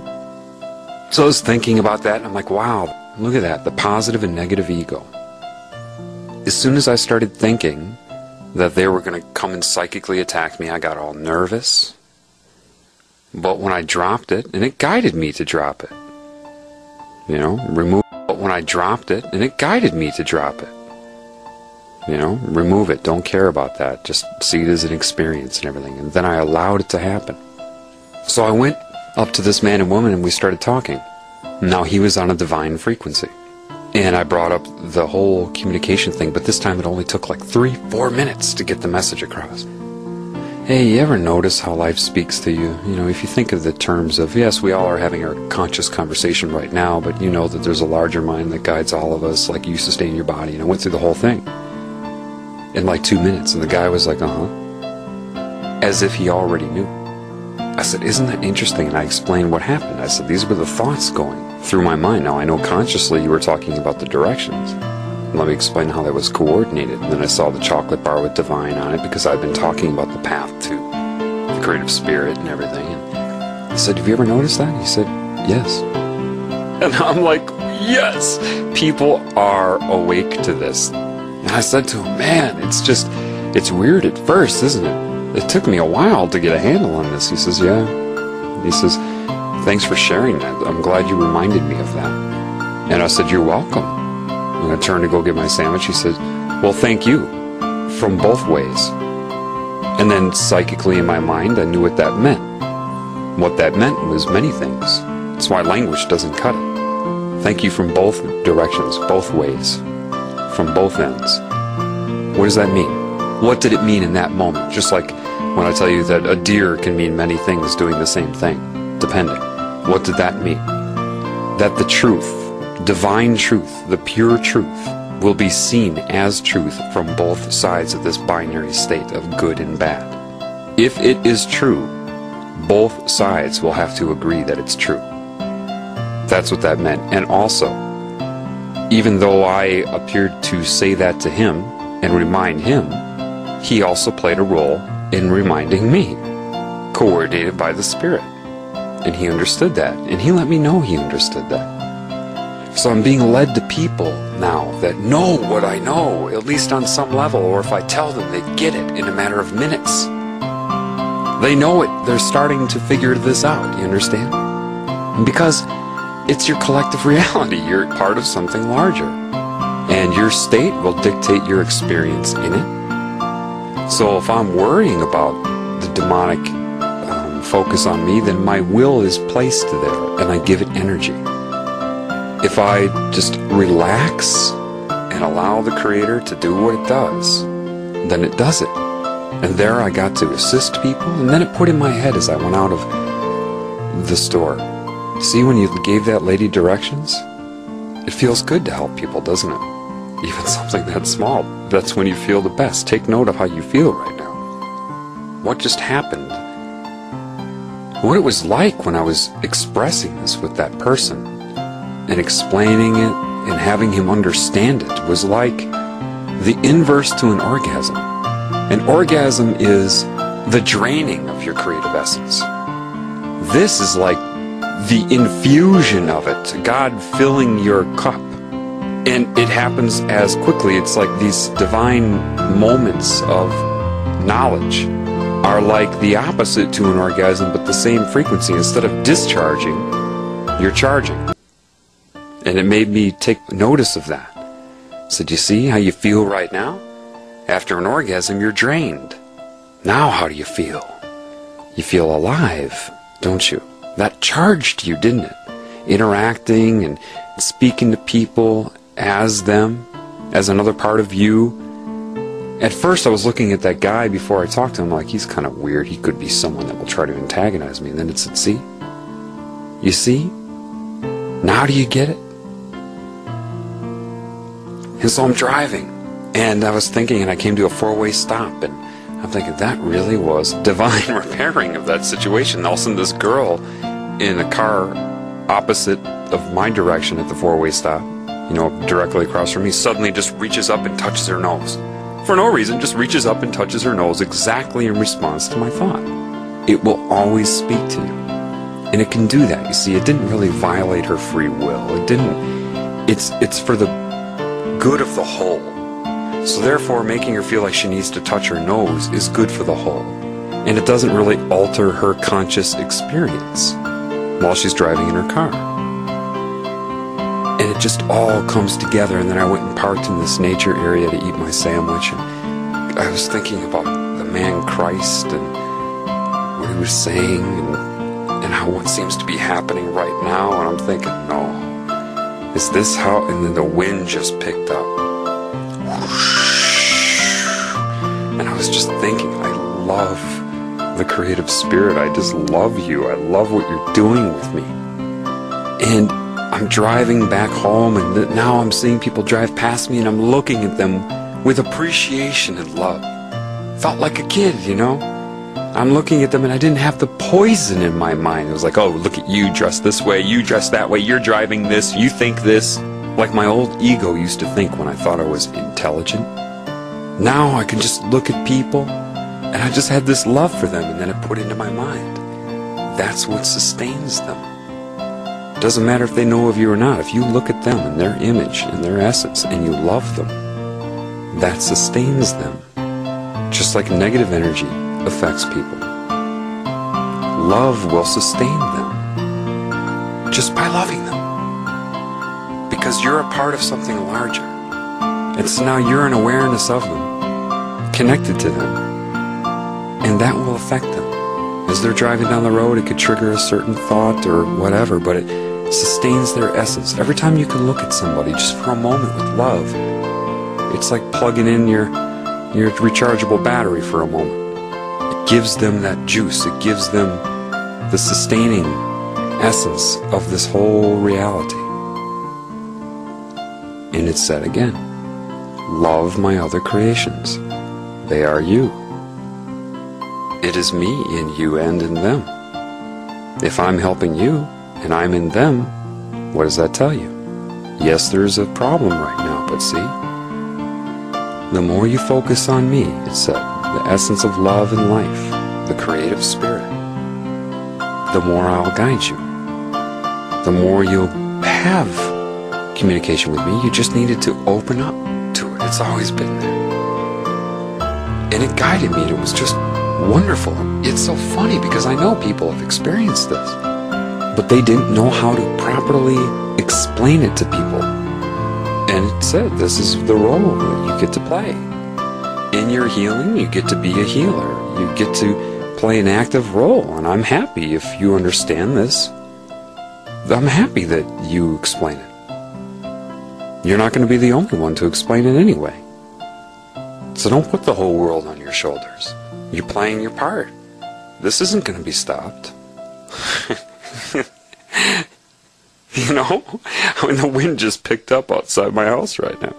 So I was thinking about that, and I'm like, wow, look at that, the positive and negative ego. As soon as I started thinking that they were going to come and psychically attack me, I got all nervous. But when I dropped it, and it guided me to drop it, remove. But when I dropped it, and it guided me to drop it, remove it, don't care about that, just see it as an experience and everything. And then I allowed it to happen. So I went up to this man and woman, and we started talking. Now he was on a divine frequency. And I brought up the whole communication thing, but this time it only took like 3-4 minutes to get the message across. Hey, you ever notice how life speaks to you? If you think of the terms of, yes, we all are having our conscious conversation right now, but you know that there's a larger mind that guides all of us, like you sustain your body. And I went through the whole thing in like 2 minutes, and the guy was like, as if he already knew. I said, isn't that interesting? And I explained what happened. I said, these were the thoughts going through my mind. Now, I know consciously you were talking about the directions. Let me explain how that was coordinated. And then I saw the chocolate bar with divine on it because I've been talking about the path to the creative spirit and everything. And I said, have you ever noticed that? He said, yes. And I'm like, yes, people are awake to this. And I said to him, man, it's weird at first, isn't it? It took me a while to get a handle on this. He says, yeah. He says, thanks for sharing that. I'm glad you reminded me of that. And I said, you're welcome. And I turned to go get my sandwich. He said, well, thank you. From both ways. And then psychically in my mind, I knew what that meant. What that meant was many things. That's why language doesn't cut it. Thank you from both directions, both ways, from both ends. What does that mean? What did it mean in that moment? Just like when I tell you that a deer can mean many things doing the same thing, depending. What did that mean? That the truth, divine truth, the pure truth, will be seen as truth from both sides of this binary state of good and bad. If it is true, both sides will have to agree that it's true. That's what that meant. And also, even though I appeared to say that to him and remind him, he also played a role in reminding me, coordinated by the Spirit. And he understood that, and he let me know he understood that. So I'm being led to people now that know what I know, at least on some level, or if I tell them, they get it in a matter of minutes. They know it. They're starting to figure this out, you understand? And because it's your collective reality, you're part of something larger. And your state will dictate your experience in it. So if I'm worrying about the demonic focus on me, then my will is placed there, and I give it energy. If I just relax and allow the Creator to do what it does, then it does it. And there I got to assist people, and then it put in my head as I went out of the store. See, when you gave that lady directions, it feels good to help people, doesn't it? Even something that small. That's when you feel the best. Take note of how you feel right now. What just happened? What it was like when I was expressing this with that person and explaining it and having him understand it was like the inverse to an orgasm. An orgasm is the draining of your creative essence. This is like the infusion of it, God filling your cup. And it happens as quickly. It's like these divine moments of knowledge are like the opposite to an orgasm, but the same frequency. Instead of discharging, you're charging. And it made me take notice of that. So do you see how you feel right now? After an orgasm, you're drained. Now how do you feel? You feel alive, don't you? That charged you, didn't it? Interacting and speaking to people as them, as another part of you. At first I was looking at that guy before I talked to him like, he's kind of weird. He could be someone that will try to antagonize me. And then it said, see? You see? Now do you get it? And so I'm driving. And I was thinking, and I came to a four-way stop. And I'm thinking, that really was divine repairing of that situation. All of a sudden this girl in a car opposite of my direction at the four-way stop, you know, directly across from me, suddenly just reaches up and touches her nose. For no reason, just reaches up and touches her nose exactly in response to my thought. It will always speak to you. And it can do that. You see, it didn't really violate her free will. It didn't. It's for the good of the whole. So therefore, making her feel like she needs to touch her nose is good for the whole. And it doesn't really alter her conscious experience while she's driving in her car. And it just all comes together. And then I went and parked in this nature area to eat my sandwich. And I was thinking about the man Christ and what he was saying and how what seems to be happening right now. And I'm thinking, no, is this how? And then the wind just picked up. And I was just thinking, I love the creative spirit. I just love you. I love what you're doing with me. And I'm driving back home, and now I'm seeing people drive past me, and I'm looking at them with appreciation and love. Felt like a kid, you know? I'm looking at them, and I didn't have the poison in my mind. It was like, oh, look at you dressed this way, you dressed that way, you're driving this, you think this. Like my old ego used to think when I thought I was intelligent. Now I can just look at people, and I just had this love for them, and then it put into my mind. That's what sustains them. It doesn't matter if they know of you or not. If you look at them and their image and their essence, and you love them, that sustains them. Just like negative energy affects people. Love will sustain them just by loving them. Because you're a part of something larger. And so now you're an awareness of them, connected to them. And that will affect them. As they're driving down the road, it could trigger a certain thought or whatever, but it sustains their essence. Every time you can look at somebody just for a moment with love, it's like plugging in your rechargeable battery for a moment. It gives them that juice. It gives them the sustaining essence of this whole reality. And it said again, love my other creations. They are you. It is me in you and in them. If I'm helping you and I'm in them, what does that tell you? Yes, there's a problem right now, but see, the more you focus on me, it said, the essence of love and life, the creative spirit, the more I'll guide you. The more you'll have communication with me. You just needed to open up to it. It's always been there. And it guided me, and it was just wonderful. It's so funny because I know people have experienced this, but they didn't know how to properly explain it to people. And it said, this is the role that you get to play. In your healing, you get to be a healer. You get to play an active role, and I'm happy if you understand this. I'm happy that you explain it. You're not going to be the only one to explain it anyway. So don't put the whole world on your shoulders. You're playing your part. This isn't going to be stopped. You know? I mean, the wind just picked up outside my house right now.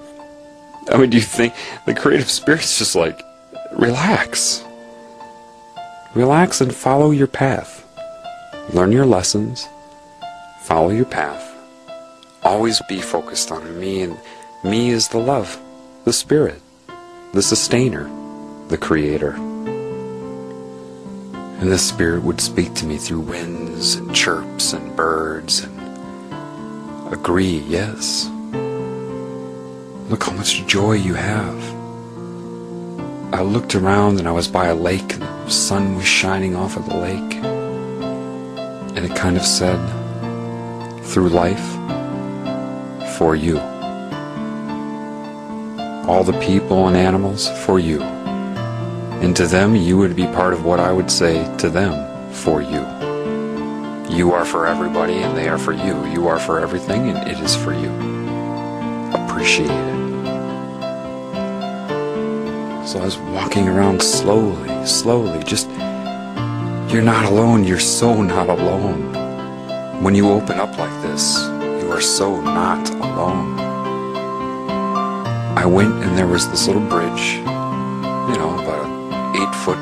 I mean, do you think the creative spirit's just like, relax. Relax and follow your path. Learn your lessons. Follow your path. Always be focused on me, and me is the love, the spirit, the sustainer, the creator. And the spirit would speak to me through winds and chirps and birds and agree, yes. Look how much joy you have. I looked around and I was by a lake and the sun was shining off of the lake. And it kind of said, through life, for you. All the people and animals, for you. And to them, you would be part of what I would say to them, for you. You are for everybody and they are for you. You are for everything and it is for you. Appreciate it. So I was walking around slowly, just, you're not alone, you're so not alone. When you open up like this, you are so not alone. I went and there was this little bridge, you know, about an 8-foot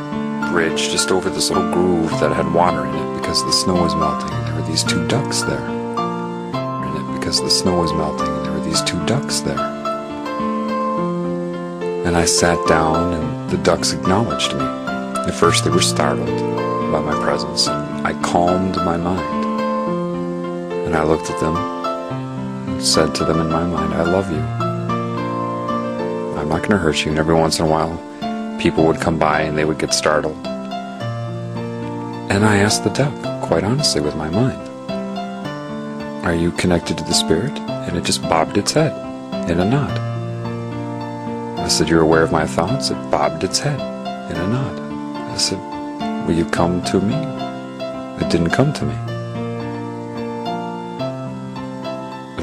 bridge just over this little groove that had water in it because the snow was melting, and there were these 2 ducks there. In it because the snow was melting, and there were these 2 ducks there. And I sat down and the ducks acknowledged me. At first they were startled by my presence, and I calmed my mind. And I looked at them and said to them in my mind, I love you. I'm not going to hurt you. And every once in a while, people would come by and they would get startled. And I asked the duck, quite honestly with my mind, are you connected to the spirit? And it just bobbed its head in a nod. I said, you're aware of my thoughts? It bobbed its head in a nod. I said, will you come to me? It didn't come to me.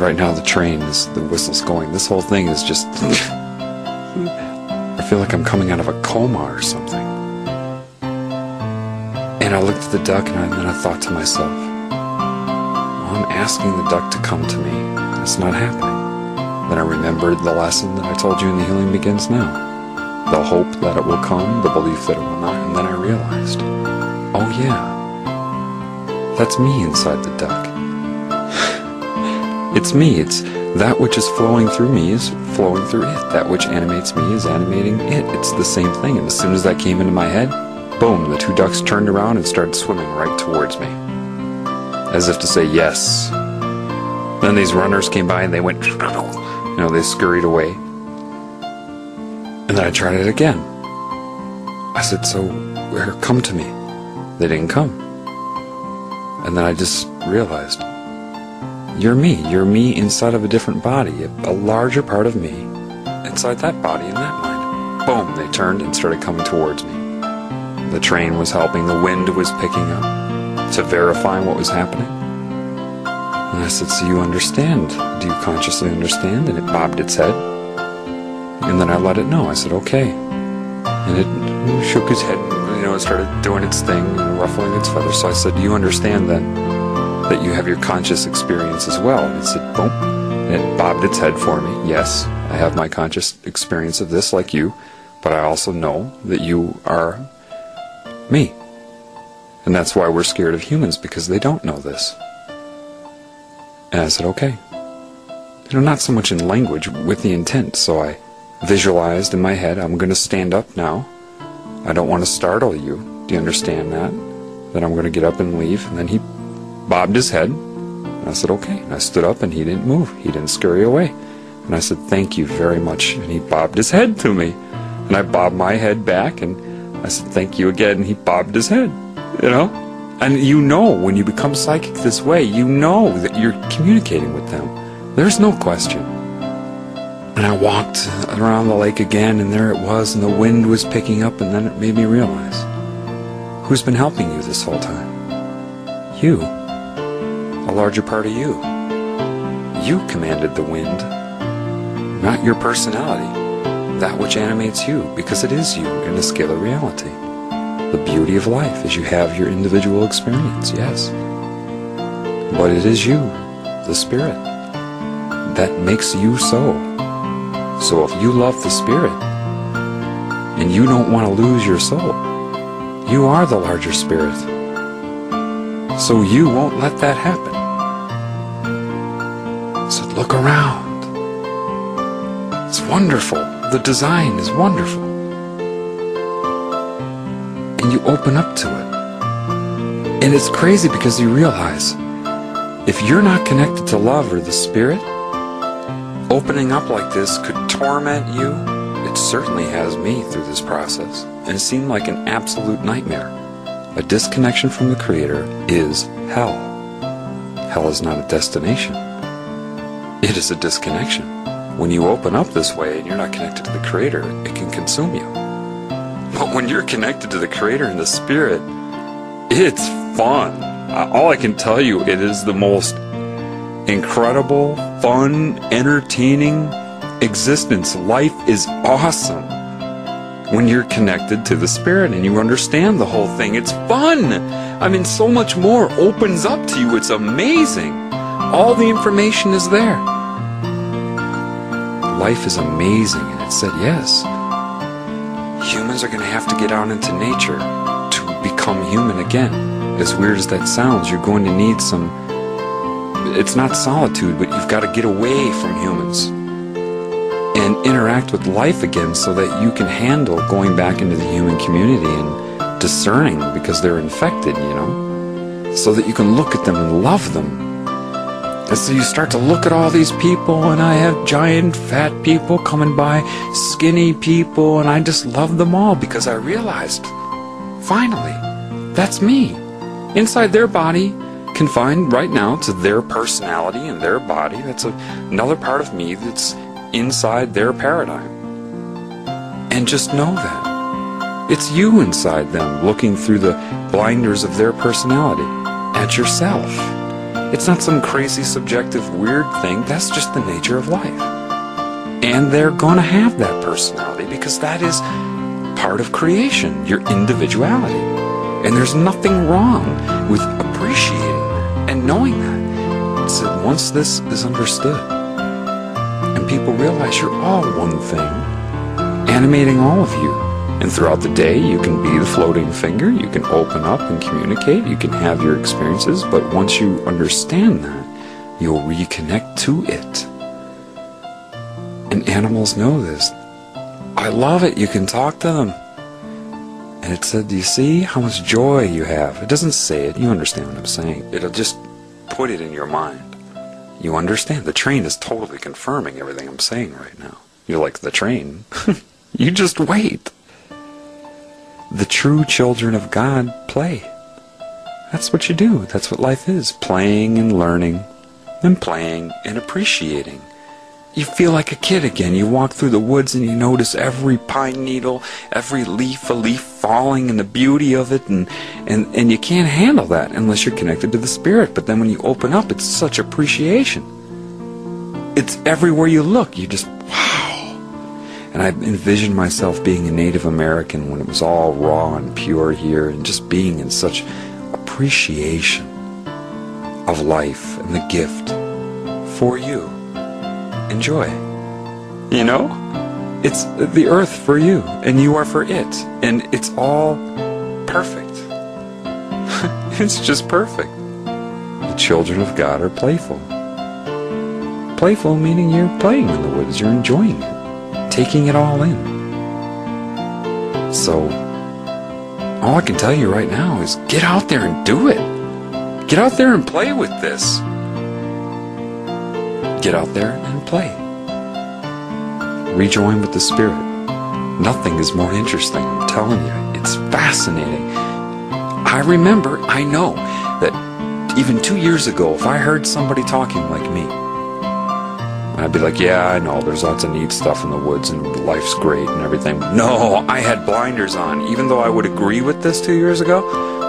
Right now the train is, the whistle's going. This whole thing is just, I feel like I'm coming out of a coma or something. And I looked at the duck and then I thought to myself, well, I'm asking the duck to come to me. It's not happening. Then I remembered the lesson that I told you in The Healing Begins Now. The hope that it will come, the belief that it will not, and then I realized, oh yeah, that's me inside the duck. It's me, it's that which is flowing through me is flowing through it. That which animates me is animating it. It's the same thing, and as soon as that came into my head, boom, the 2 ducks turned around and started swimming right towards me. As if to say yes. Then these runners came by and they went, you know, they scurried away. And then I tried it again. I said, so, come to me. They didn't come. And then I just realized, you're me inside of a different body, a larger part of me inside that body and that mind. Boom, they turned and started coming towards me. The train was helping, the wind was picking up to verify what was happening. And I said, so you understand? Do you consciously understand? And it bobbed its head. And then I let it know. I said, okay. And it shook its head, and, it started doing its thing, ruffling its feathers. So I said, do you understand then that you have your conscious experience as well? And it said, boom. And it bobbed its head for me. Yes, I have my conscious experience of this like you, but I also know that you are me. And that's why we're scared of humans, because they don't know this. And I said, okay. Not so much in language, with the intent. So I visualized in my head, I'm going to stand up now. I don't want to startle you. Do you understand that? Then I'm going to get up and leave. And then he bobbed his head. And I said, okay. And I stood up and he didn't move. He didn't scurry away. And I said, thank you very much. And he bobbed his head to me. And I bobbed my head back and I said, thank you again. And he bobbed his head, And when you become psychic this way, you know that you're communicating with them. There's no question. And I walked around the lake again, and there it was, and the wind was picking up, and then it made me realize, who's been helping you this whole time? You. A larger part of you. You commanded the wind, not your personality, that which animates you, because it is you in the scale of reality. The beauty of life is you have your individual experience, yes. But it is you, the spirit, that makes you so. So if you love the spirit, and you don't want to lose your soul, you are the larger spirit. So you won't let that happen. So look around. It's wonderful. The design is wonderful. And you open up to it. And it's crazy because you realize, if you're not connected to love or the spirit, opening up like this could torment you. It certainly has me through this process. And it seemed like an absolute nightmare. A disconnection from the Creator is hell. Hell is not a destination. It is a disconnection. When you open up this way and you're not connected to the Creator, it can consume you. But when you're connected to the Creator and the Spirit, it's fun. All I can tell you, it is the most incredible, fun, entertaining existence. Life is awesome when you're connected to the Spirit and you understand the whole thing. It's fun. I mean, so much more opens up to you. It's amazing. All the information is there. Life is amazing. And it said, yes, humans are going to have to get out into nature to become human again. As weird as that sounds, you're going to need some, it's not solitude, but you've got to get away from humans and interact with life again so that you can handle going back into the human community and discerning because they're infected, so that you can look at them and love them. And so you start to look at all these people, and I have giant fat people coming by, skinny people, and I just love them all because I realized, finally, that's me. Inside their body, confined right now to their personality and their body, that's another part of me that's inside their paradigm. And just know that. It's you inside them, looking through the blinders of their personality at yourself. It's not some crazy, subjective, weird thing. That's just the nature of life. And they're going to have that personality because that is part of creation, your individuality. And there's nothing wrong with appreciating that and knowing that. So once this is understood, and people realize you're all one thing, animating all of you. And throughout the day, you can be the floating finger, you can open up and communicate, you can have your experiences, but once you understand that, you'll reconnect to it. And animals know this. I love it, you can talk to them. And it said, do you see how much joy you have? It doesn't say it, you understand what I'm saying. It'll just put it in your mind. You understand. The train is totally confirming everything I'm saying right now. You're like, the train? You just wait. The true children of God play. That's what you do. That's what life is. Playing and learning, and playing and appreciating. you feel like a kid again. You walk through the woods and you notice every pine needle, every leaf, a leaf falling, and the beauty of it, and you can't handle that unless you're connected to the Spirit. But then when you open up, it's such appreciation. It's everywhere you look. You just, wow. And I envisioned myself being a Native American when it was all raw and pure here, and just being in such appreciation of life and the gift for you. Enjoy. You know? It's the earth for you, and you are for it. And it's all perfect. It's just perfect. The children of God are playful. Playful meaning you're playing in the woods, you're enjoying it, taking it all in. So, all I can tell you right now is get out there and do it. Get out there and play with this. Get out there and play. Rejoin with the Spirit. Nothing is more interesting, I'm telling you. It's fascinating. I remember, I know, that even 2 years ago, if I heard somebody talking like me, I'd be like, yeah, I know, there's lots of neat stuff in the woods and life's great and everything. No, I had blinders on. Even though I would agree with this 2 years ago,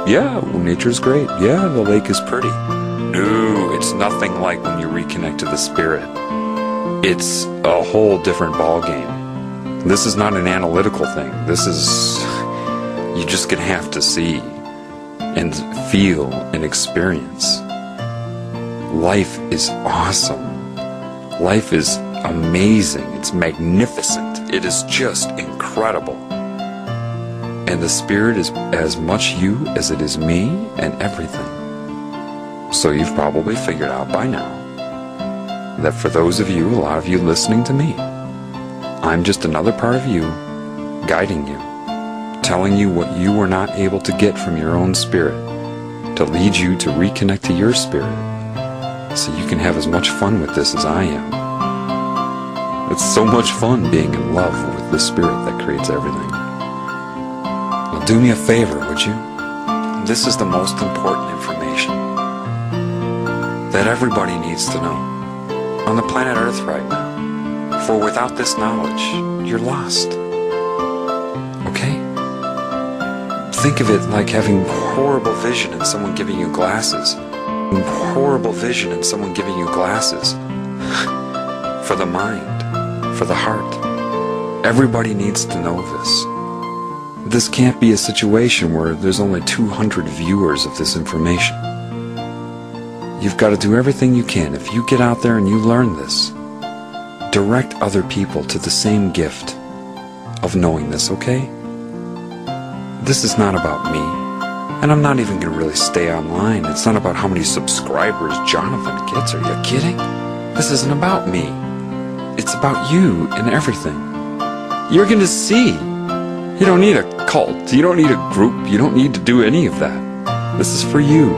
yeah, well, nature's great. Yeah, the lake is pretty. No, it's nothing like when you reconnect to the Spirit. It's a whole different ballgame. This is not an analytical thing. This is, you just gonna have to see and feel and experience. Life is awesome. Life is amazing. It's magnificent. It is just incredible. And the Spirit is as much you as it is me and everything. So you've probably figured out by now that for those of you, a lot of you listening to me, I'm just another part of you, guiding you, telling you what you were not able to get from your own spirit, to lead you to reconnect to your spirit, so you can have as much fun with this as I am. It's so much fun being in love with the Spirit that creates everything. Now do me a favor, would you? This is the most important information that everybody needs to know on the planet Earth right now. For without this knowledge, you're lost. Okay? Think of it like having horrible vision and someone giving you glasses. Horrible vision and someone giving you glasses. For the mind, for the heart. Everybody needs to know this. This can't be a situation where there's only 200 viewers of this information. You've got to do everything you can. If you get out there and you learn this, direct other people to the same gift of knowing this, okay? This is not about me. And I'm not even going to really stay online. It's not about how many subscribers Jonathan gets. Are you kidding? This isn't about me. It's about you and everything. You're going to see. You don't need a cult. You don't need a group. You don't need to do any of that. This is for you.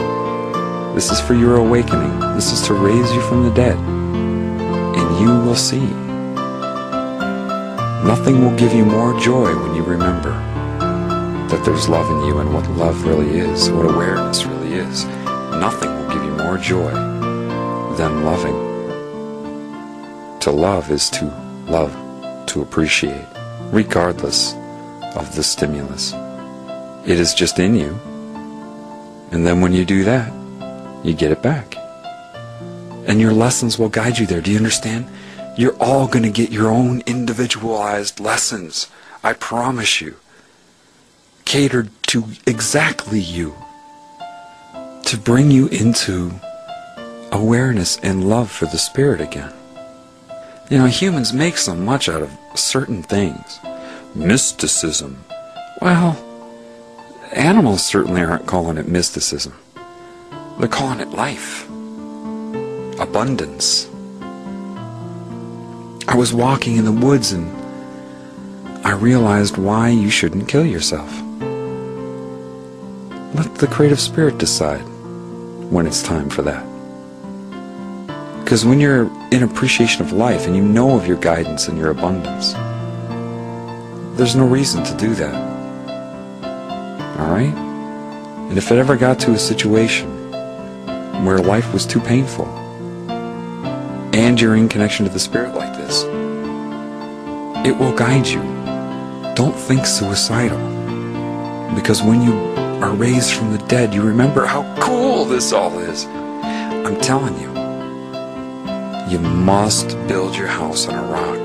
This is for your awakening. This is to raise you from the dead. And you will see. Nothing will give you more joy when you remember that there's love in you and what love really is, what awareness really is. Nothing will give you more joy than loving. To love is to love, to appreciate, regardless of the stimulus. It is just in you. And then when you do that, you get it back. And your lessons will guide you there. Do you understand? You're all going to get your own individualized lessons. I promise you. Catered to exactly you. To bring you into awareness and love for the Spirit again. You know, humans make so much out of certain things. Mysticism. Well, animals certainly aren't calling it mysticism. They're calling it life. Abundance. I was walking in the woods and I realized why you shouldn't kill yourself. Let the creative spirit decide when it's time for that. Because when you're in appreciation of life and you know of your guidance and your abundance, there's no reason to do that. Alright? And if it ever got to a situation where life was too painful, and you're in connection to the Spirit like this, It will guide you. Don't think suicidal. Because when you are raised from the dead, you remember how cool this all is. I'm telling you, you must build your house on a rock.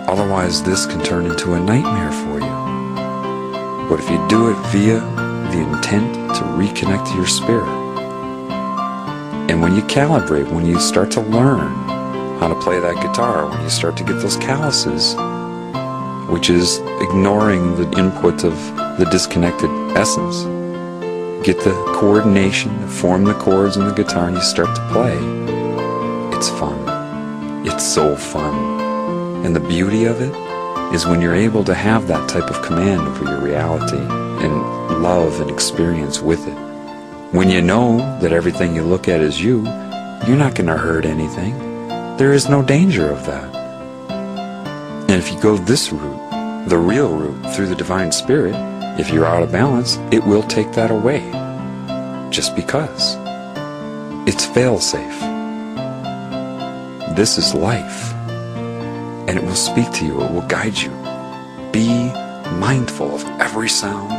Otherwise, this can turn into a nightmare for you. But if you do it via the intent to reconnect to your spirit, and when you calibrate, when you start to learn how to play that guitar, when you start to get those calluses, which is ignoring the input of the disconnected essence, get the coordination, form the chords in the guitar, and you start to play. It's fun. It's so fun. And the beauty of it is when you're able to have that type of command over your reality and love and experience with it. When you know that everything you look at is you, you're not going to hurt anything. There is no danger of that. And if you go this route, the real route, through the divine spirit, if you're out of balance, it will take that away. Just because. It's fail-safe. This is life. And it will speak to you, it will guide you. Be mindful of every sound,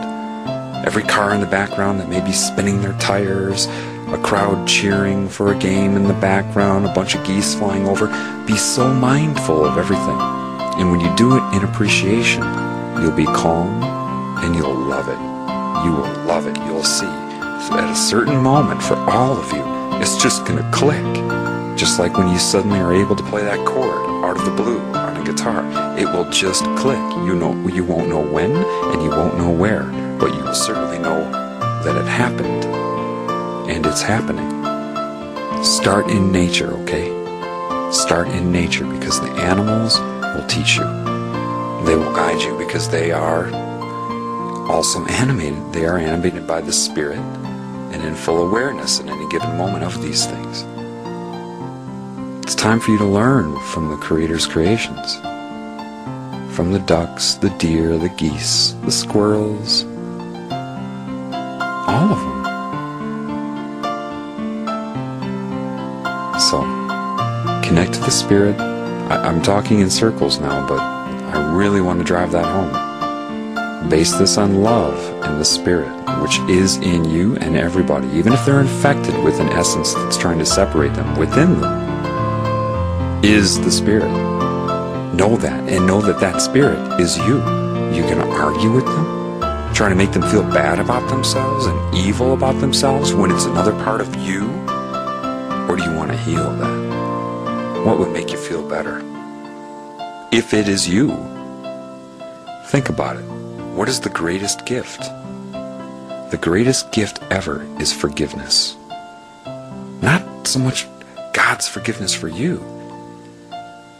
every car in the background that may be spinning their tires, a crowd cheering for a game in the background, a bunch of geese flying over. Be so mindful of everything. And when you do it in appreciation, you'll be calm and you'll love it. You will love it. You'll see. At a certain moment, for all of you, it's just going to click. Just like when you suddenly are able to play that chord out of the blue on a guitar. It will just click. You won't know when and you won't know where, but you will certainly know that it happened. And it's happening. Start in nature, okay? Start in nature, because the animals will teach you. They will guide you because they are also animated. They are animated by the spirit and in full awareness at any given moment of these things. It's time for you to learn from the Creator's creations. From the ducks, the deer, the geese, the squirrels, all of them. So, connect to the spirit. I'm talking in circles now, but I really want to drive that home. Base this on love and the spirit, which is in you and everybody, even if they're infected with an essence that's trying to separate them. Within them is the spirit. Know that, and know that that spirit is you. You're going to argue with them, trying to make them feel bad about themselves and evil about themselves when it's another part of you? Or do you want to heal that? What would make you feel better? If it is you, think about it. What is the greatest gift? The greatest gift ever is forgiveness. Not so much God's forgiveness for you.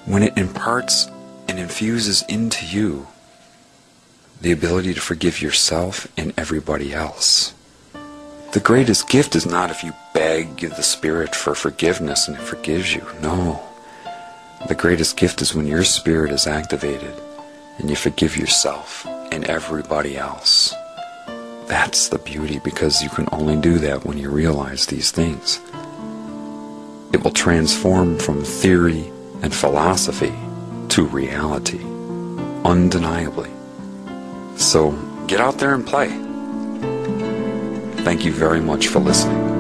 When it imparts and infuses into you the ability to forgive yourself and everybody else. The greatest gift is not if you beg the Spirit for forgiveness and it forgives you. No. The greatest gift is when your spirit is activated and you forgive yourself and everybody else. That's the beauty, because you can only do that when you realize these things. It will transform from theory and philosophy to reality, undeniably. So get out there and play. Thank you very much for listening.